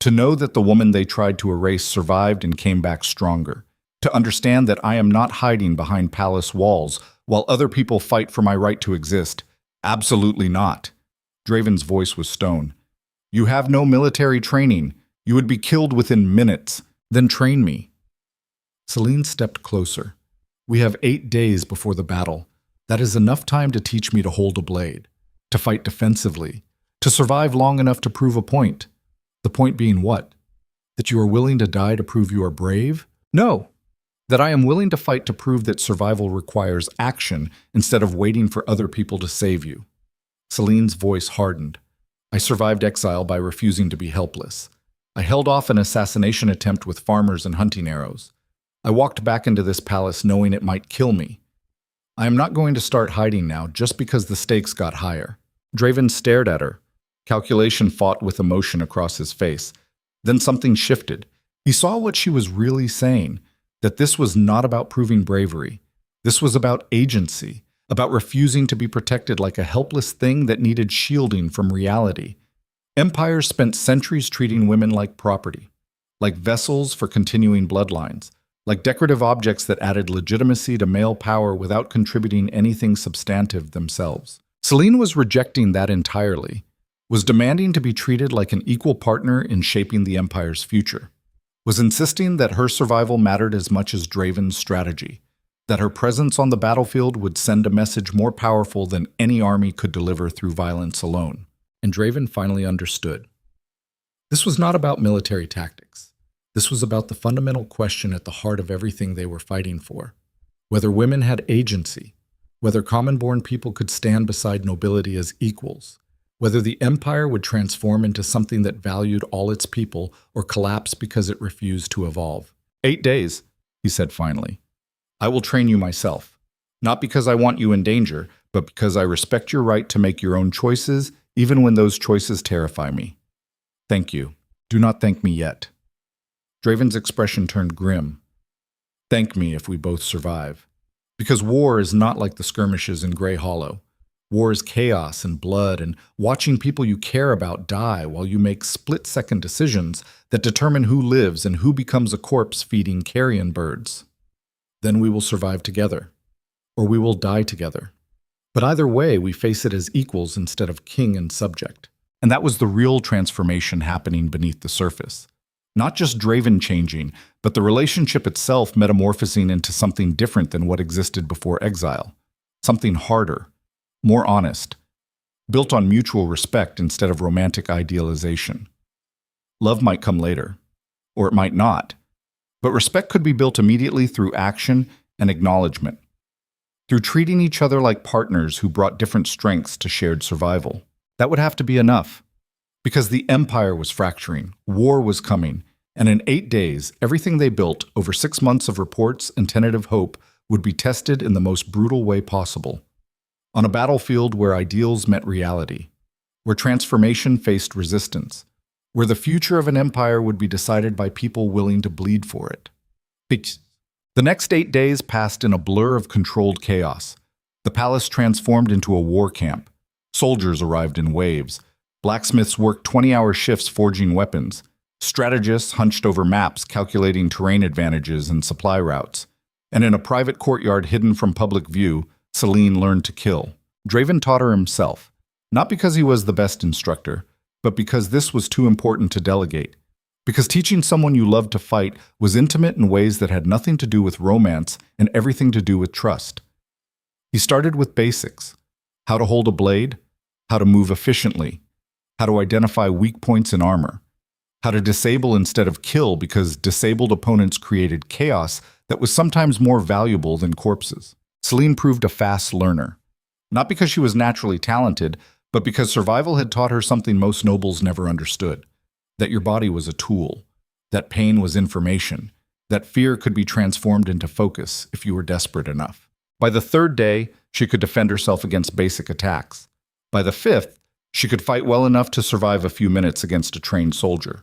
A: To know that the woman they tried to erase survived and came back stronger. To understand that I am not hiding behind palace walls while other people fight for my right to exist. Absolutely not." Draven's voice was stone. "You have no military training. You would be killed within minutes. Then train me." Selene stepped closer. "We have 8 days before the battle. That is enough time to teach me to hold a blade, to fight defensively, to survive long enough to prove a point. The point being what? That you are willing to die to prove you are brave? No. That I am willing to fight to prove that survival requires action instead of waiting for other people to save you." Selene's voice hardened. "I survived exile by refusing to be helpless. I held off an assassination attempt with farmers and hunting arrows. I walked back into this palace knowing it might kill me. I am not going to start hiding now just because the stakes got higher." Draven stared at her. Calculation fought with emotion across his face. Then something shifted. He saw what she was really saying, that this was not about proving bravery. This was about agency, about refusing to be protected like a helpless thing that needed shielding from reality. Empires spent centuries treating women like property, like vessels for continuing bloodlines, like decorative objects that added legitimacy to male power without contributing anything substantive themselves. Selene was rejecting that entirely, was demanding to be treated like an equal partner in shaping the Empire's future, was insisting that her survival mattered as much as Draven's strategy, that her presence on the battlefield would send a message more powerful than any army could deliver through violence alone. And Draven finally understood. This was not about military tactics. This was about the fundamental question at the heart of everything they were fighting for. Whether women had agency, whether common-born people could stand beside nobility as equals, whether the empire would transform into something that valued all its people or collapse because it refused to evolve. 8 days, he said finally. I will train you myself. Not because I want you in danger, but because I respect your right to make your own choices, even when those choices terrify me. Thank you. Do not thank me yet. Draven's expression turned grim. Thank me if we both survive. Because war is not like the skirmishes in Grey Hollow. War is chaos and blood and watching people you care about die while you make split-second decisions that determine who lives and who becomes a corpse feeding carrion birds. Then we will survive together. Or we will die together. But either way, we face it as equals instead of king and subject. And that was the real transformation happening beneath the surface. Not just Draven changing, but the relationship itself metamorphosing into something different than what existed before exile. Something harder, more honest, built on mutual respect instead of romantic idealization. Love might come later, or it might not, but respect could be built immediately through action and acknowledgement, through treating each other like partners who brought different strengths to shared survival. That would have to be enough. Because the empire was fracturing, war was coming, and in 8 days, everything they built, over 6 months of reports and tentative hope, would be tested in the most brutal way possible. On a battlefield where ideals met reality, where transformation faced resistance, where the future of an empire would be decided by people willing to bleed for it. The next 8 days passed in a blur of controlled chaos. The palace transformed into a war camp. Soldiers arrived in waves. Blacksmiths worked 20-hour shifts forging weapons. Strategists hunched over maps calculating terrain advantages and supply routes. And in a private courtyard hidden from public view, Selene learned to kill. Draven taught her himself, not because he was the best instructor, but because this was too important to delegate, Because teaching someone you loved to fight was intimate in ways that had nothing to do with romance and everything to do with trust. He started with basics: how to hold a blade, how to move efficiently, how to identify weak points in armor, how to disable instead of kill, because disabled opponents created chaos that was sometimes more valuable than corpses. Selene proved a fast learner, not because she was naturally talented, but because survival had taught her something most nobles never understood: that your body was a tool, that pain was information, that fear could be transformed into focus if you were desperate enough. By the third day, she could defend herself against basic attacks. By the fifth, she could fight well enough to survive a few minutes against a trained soldier.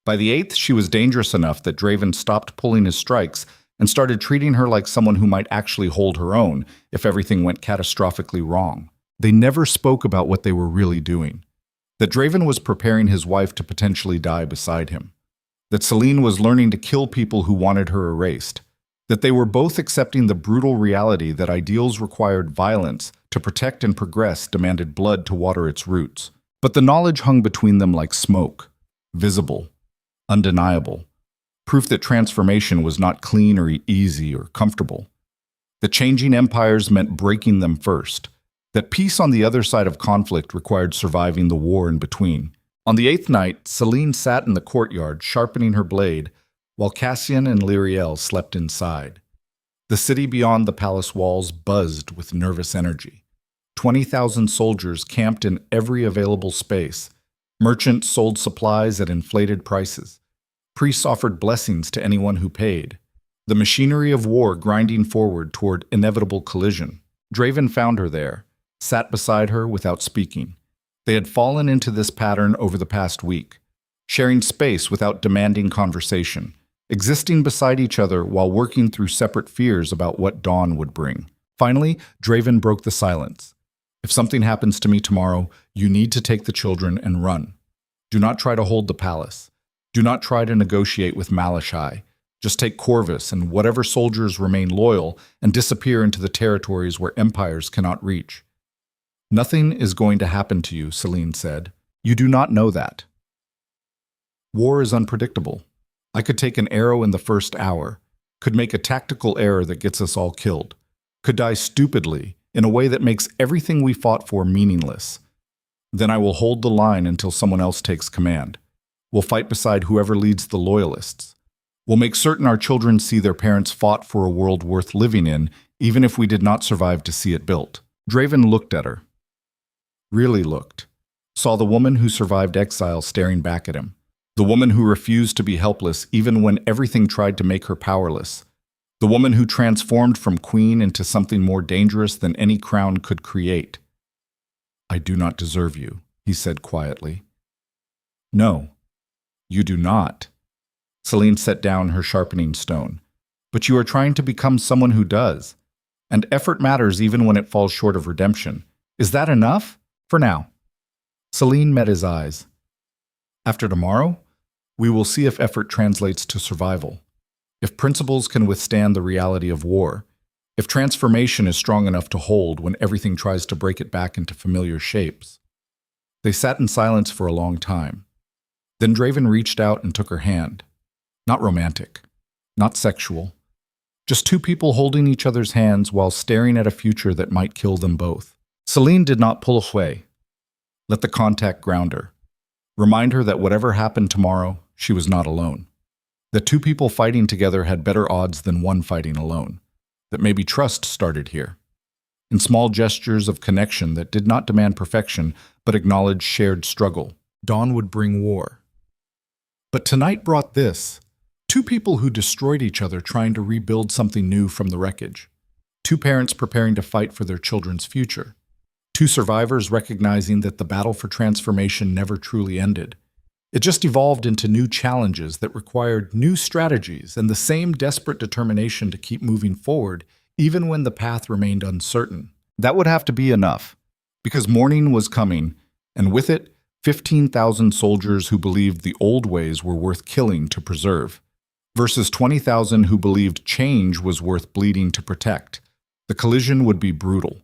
A: By the eighth, she was dangerous enough that Draven stopped pulling his strikes and started treating her like someone who might actually hold her own if everything went catastrophically wrong. They never spoke about what they were really doing: that Draven was preparing his wife to potentially die beside him, that Selene was learning to kill people who wanted her erased, that they were both accepting the brutal reality that ideals required violence to protect and progress demanded blood to water its roots. But the knowledge hung between them like smoke, visible, undeniable, proof that transformation was not clean or easy or comfortable, that changing empires meant breaking them first, that peace on the other side of conflict required surviving the war in between. On the eighth night, Selene sat in the courtyard sharpening her blade, while Cassian and Lyriel slept inside. The city beyond the palace walls buzzed with nervous energy. 20,000 soldiers camped in every available space. Merchants sold supplies at inflated prices. Priests offered blessings to anyone who paid. The machinery of war grinding forward toward inevitable collision. Draven found her there, sat beside her without speaking. They had fallen into this pattern over the past week, sharing space without demanding conversation, existing beside each other while working through separate fears about what dawn would bring. Finally, Draven broke the silence. If something happens to me tomorrow, you need to take the children and run. Do not try to hold the palace. Do not try to negotiate with Malashai. Just take Corvus and whatever soldiers remain loyal and disappear into the territories where empires cannot reach. Nothing is going to happen to you, Selene said. You do not know that. War is unpredictable. I could take an arrow in the first hour, could make a tactical error that gets us all killed, could die stupidly in a way that makes everything we fought for meaningless. Then I will hold the line until someone else takes command. We'll fight beside whoever leads the loyalists. We'll make certain our children see their parents fought for a world worth living in, even if we did not survive to see it built. Draven looked at her. Really looked. Saw the woman who survived exile staring back at him. The woman who refused to be helpless even when everything tried to make her powerless. The woman who transformed from queen into something more dangerous than any crown could create. I do not deserve you, he said quietly. No, you do not. Selene set down her sharpening stone. But you are trying to become someone who does. And effort matters even when it falls short of redemption. Is that enough? For now. Selene met his eyes. After tomorrow, we will see if effort translates to survival. If principles can withstand the reality of war. If transformation is strong enough to hold when everything tries to break it back into familiar shapes. They sat in silence for a long time. Then Draven reached out and took her hand. Not romantic, not sexual. Just two people holding each other's hands while staring at a future that might kill them both. Selene did not pull away. Let the contact ground her. Remind her that whatever happened tomorrow, she was not alone. That two people fighting together had better odds than one fighting alone. That maybe trust started here. In small gestures of connection that did not demand perfection, but acknowledged shared struggle. Dawn would bring war. But tonight brought this. Two people who destroyed each other trying to rebuild something new from the wreckage. Two parents preparing to fight for their children's future. Two survivors recognizing that the battle for transformation never truly ended. It just evolved into new challenges that required new strategies and the same desperate determination to keep moving forward, even when the path remained uncertain. That would have to be enough, because morning was coming, and with it, 15,000 soldiers who believed the old ways were worth killing to preserve, versus 20,000 who believed change was worth bleeding to protect. The collision would be brutal.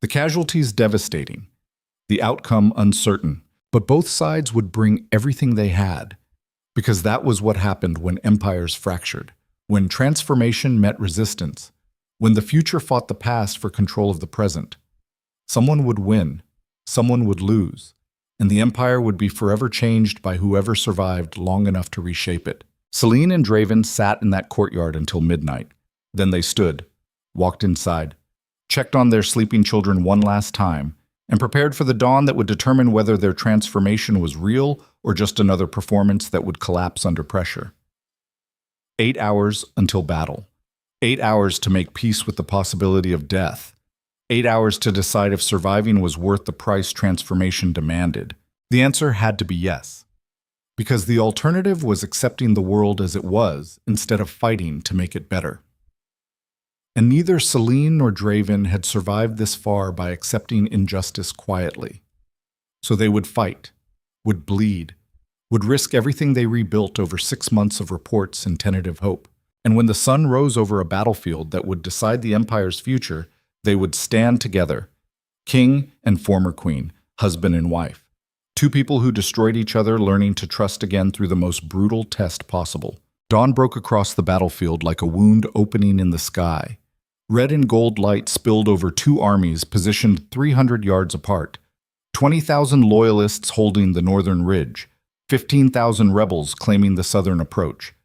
A: The casualties devastating. The outcome uncertain. But both sides would bring everything they had. Because that was what happened when empires fractured, when transformation met resistance, when the future fought the past for control of the present. Someone would win, someone would lose, and the empire would be forever changed by whoever survived long enough to reshape it. Selene and Draven sat in that courtyard until midnight. Then they stood, walked inside, checked on their sleeping children one last time, and prepared for the dawn that would determine whether their transformation was real or just another performance that would collapse under pressure. 8 hours until battle. 8 hours to make peace with the possibility of death. 8 hours to decide if surviving was worth the price transformation demanded. The answer had to be yes, because the alternative was accepting the world as it was instead of fighting to make it better. And neither Selene nor Draven had survived this far by accepting injustice quietly. So they would fight, would bleed, would risk everything they rebuilt over 6 months of reports and tentative hope. And when the sun rose over a battlefield that would decide the Empire's future, they would stand together, king and former queen, husband and wife. Two people who destroyed each other, learning to trust again through the most brutal test possible. Dawn broke across the battlefield like a wound opening in the sky. Red and gold light spilled over two armies positioned 300 yards apart. 20,000 loyalists holding the northern ridge, 15,000 rebels claiming the southern approach.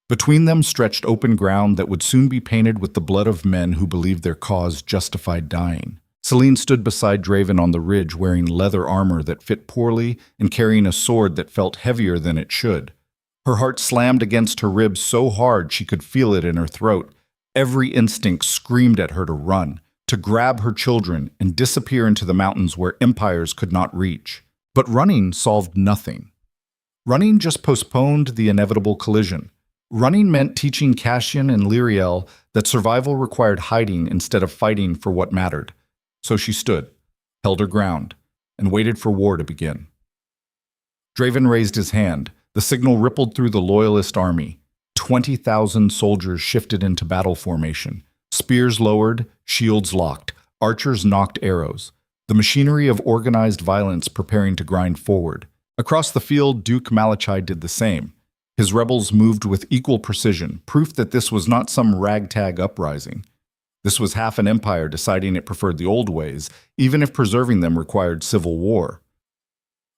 A: Between them stretched open ground that would soon be painted with the blood of men who believed their cause justified dying. Selene stood beside Draven on the ridge wearing leather armor that fit poorly and carrying a sword that felt heavier than it should. Her heart slammed against her ribs so hard she could feel it in her throat. Every instinct screamed at her to run, to grab her children and disappear into the mountains where empires could not reach. But running solved nothing. Running just postponed the inevitable collision. Running meant teaching Cassian and Lyriel that survival required hiding instead of fighting for what mattered. So she stood, held her ground, and waited for war to begin. Draven raised his hand. The signal rippled through the loyalist army. 20,000 soldiers shifted into battle formation. Spears lowered, shields locked, archers nocked arrows. The machinery of organized violence preparing to grind forward. Across the field, Duke Malachai did the same. His rebels moved with equal precision, proof that this was not some ragtag uprising. This was half an empire deciding it preferred the old ways, even if preserving them required civil war.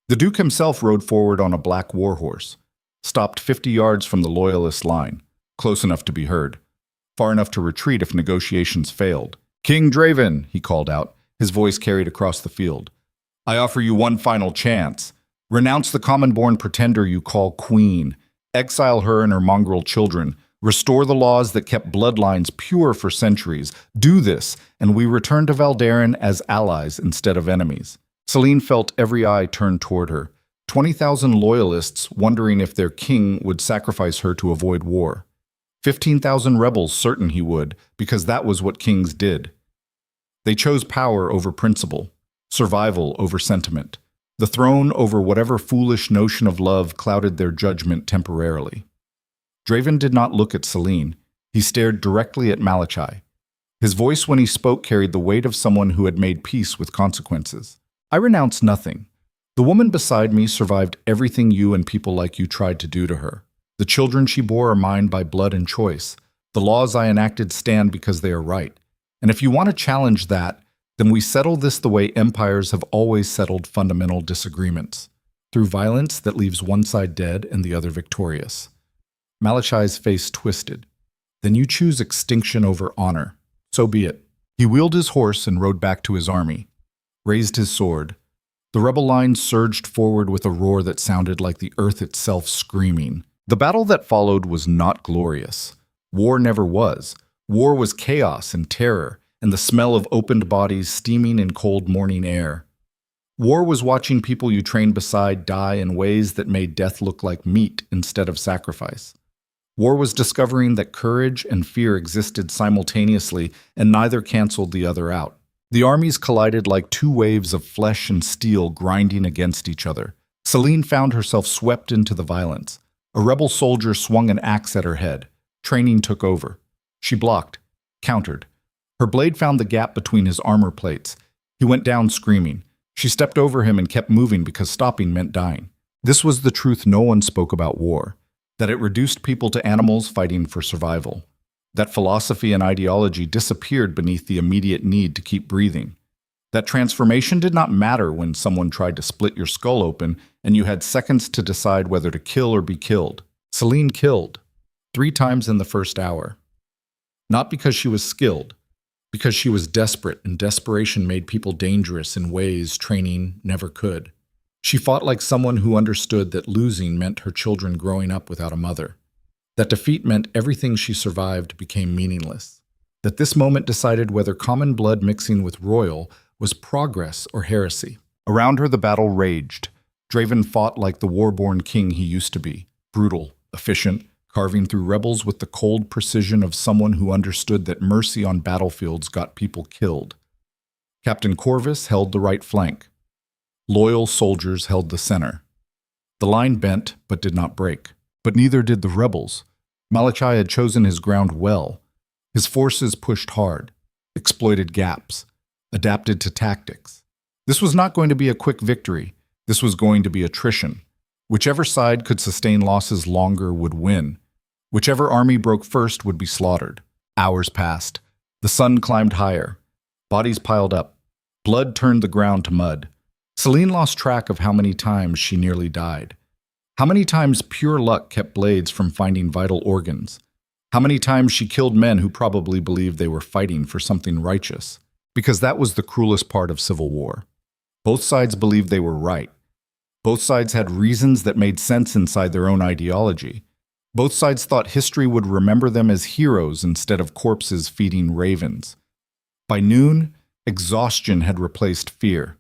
A: The Duke himself rode forward on a black warhorse, stopped 50 yards from the loyalist line, close enough to be heard, far enough to retreat if negotiations failed. "King Draven," he called out, his voice carried across the field. "I offer you one final chance. Renounce the common-born pretender you call queen. Exile her and her mongrel children. Restore the laws that kept bloodlines pure for centuries. Do this, and we return to Valderan as allies instead of enemies." Selene felt every eye turned toward her. 20,000 loyalists wondering if their king would sacrifice her to avoid war. 15,000 rebels certain he would, because that was what kings did. They chose power over principle, survival over sentiment, the throne over whatever foolish notion of love clouded their judgment temporarily. Draven did not look at Selene. He stared directly at Malachai. His voice when he spoke carried the weight of someone who had made peace with consequences. "I renounce nothing. The woman beside me survived everything you and people like you tried to do to her. The children she bore are mine by blood and choice. The laws I enacted stand because they are right. And if you want to challenge that, then we settle this the way empires have always settled fundamental disagreements, through violence that leaves one side dead and the other victorious." Malachai's face twisted. "Then you choose extinction over honor. So be it." He wheeled his horse and rode back to his army, raised his sword. The rebel line surged forward with a roar that sounded like the earth itself screaming. The battle that followed was not glorious. War never was. War was chaos and terror, and the smell of opened bodies steaming in cold morning air. War was watching people you trained beside die in ways that made death look like meat instead of sacrifice. War was discovering that courage and fear existed simultaneously, and neither canceled the other out. The armies collided like two waves of flesh and steel grinding against each other. Selene found herself swept into the violence. A rebel soldier swung an axe at her head. Training took over. She blocked, countered. Her blade found the gap between his armor plates. He went down screaming. She stepped over him and kept moving because stopping meant dying. This was the truth no one spoke about war. that it reduced people to animals fighting for survival. That philosophy and ideology disappeared beneath the immediate need to keep breathing. That transformation did not matter when someone tried to split your skull open and you had seconds to decide whether to kill or be killed. Selene killed 3 times in the first hour. Not because she was skilled, because she was desperate, and desperation made people dangerous in ways training never could. She fought like someone who understood that losing meant her children growing up without a mother. That defeat meant everything she survived became meaningless. That this moment decided whether common blood mixing with royal was progress or heresy. Around her the battle raged. Draven fought like the war-born king he used to be, brutal, efficient, carving through rebels with the cold precision of someone who understood that mercy on battlefields got people killed. Captain Corvus held the right flank. Loyal soldiers held the center. The line bent but did not break. But neither did the rebels. Malachi had chosen his ground well. His forces pushed hard, exploited gaps, adapted to tactics. This was not going to be a quick victory. This was going to be attrition. Whichever side could sustain losses longer would win. Whichever army broke first would be slaughtered. Hours passed. The sun climbed higher. Bodies piled up. Blood turned the ground to mud. Selene lost track of how many times she nearly died. How many times pure luck kept blades from finding vital organs? How many times she killed men who probably believed they were fighting for something righteous? Because that was the cruelest part of civil war. Both sides believed they were right. Both sides had reasons that made sense inside their own ideology. Both sides thought history would remember them as heroes instead of corpses feeding ravens. By noon, exhaustion had replaced fear.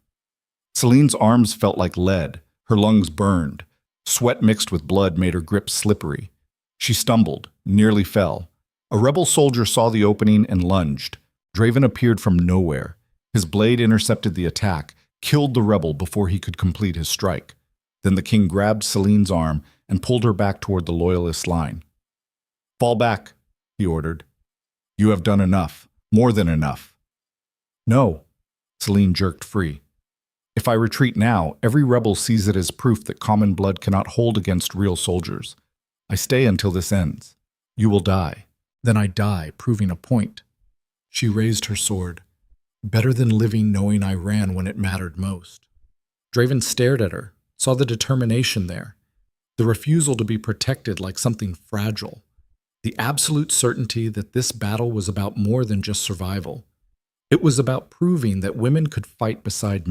A: Selene's arms felt like lead, her lungs burned. Sweat mixed with blood made her grip slippery. She stumbled, nearly fell. A rebel soldier saw the opening and lunged. Draven appeared from nowhere. His blade intercepted the attack, killed the rebel before he could complete his strike. Then the king grabbed Selene's arm and pulled her back toward the loyalist line. "Fall back," he ordered. "You have done enough, more than enough." "No," Selene jerked free. "If I retreat now, every rebel sees it as proof that common blood cannot hold against real soldiers. I stay until this ends. You will die. Then I die, proving a point." She raised her sword. "Better than living knowing I ran when it mattered most." Draven stared at her, saw the determination there, the refusal to be protected like something fragile, the absolute certainty that this battle was about more than just survival. It was about proving that women could fight beside men.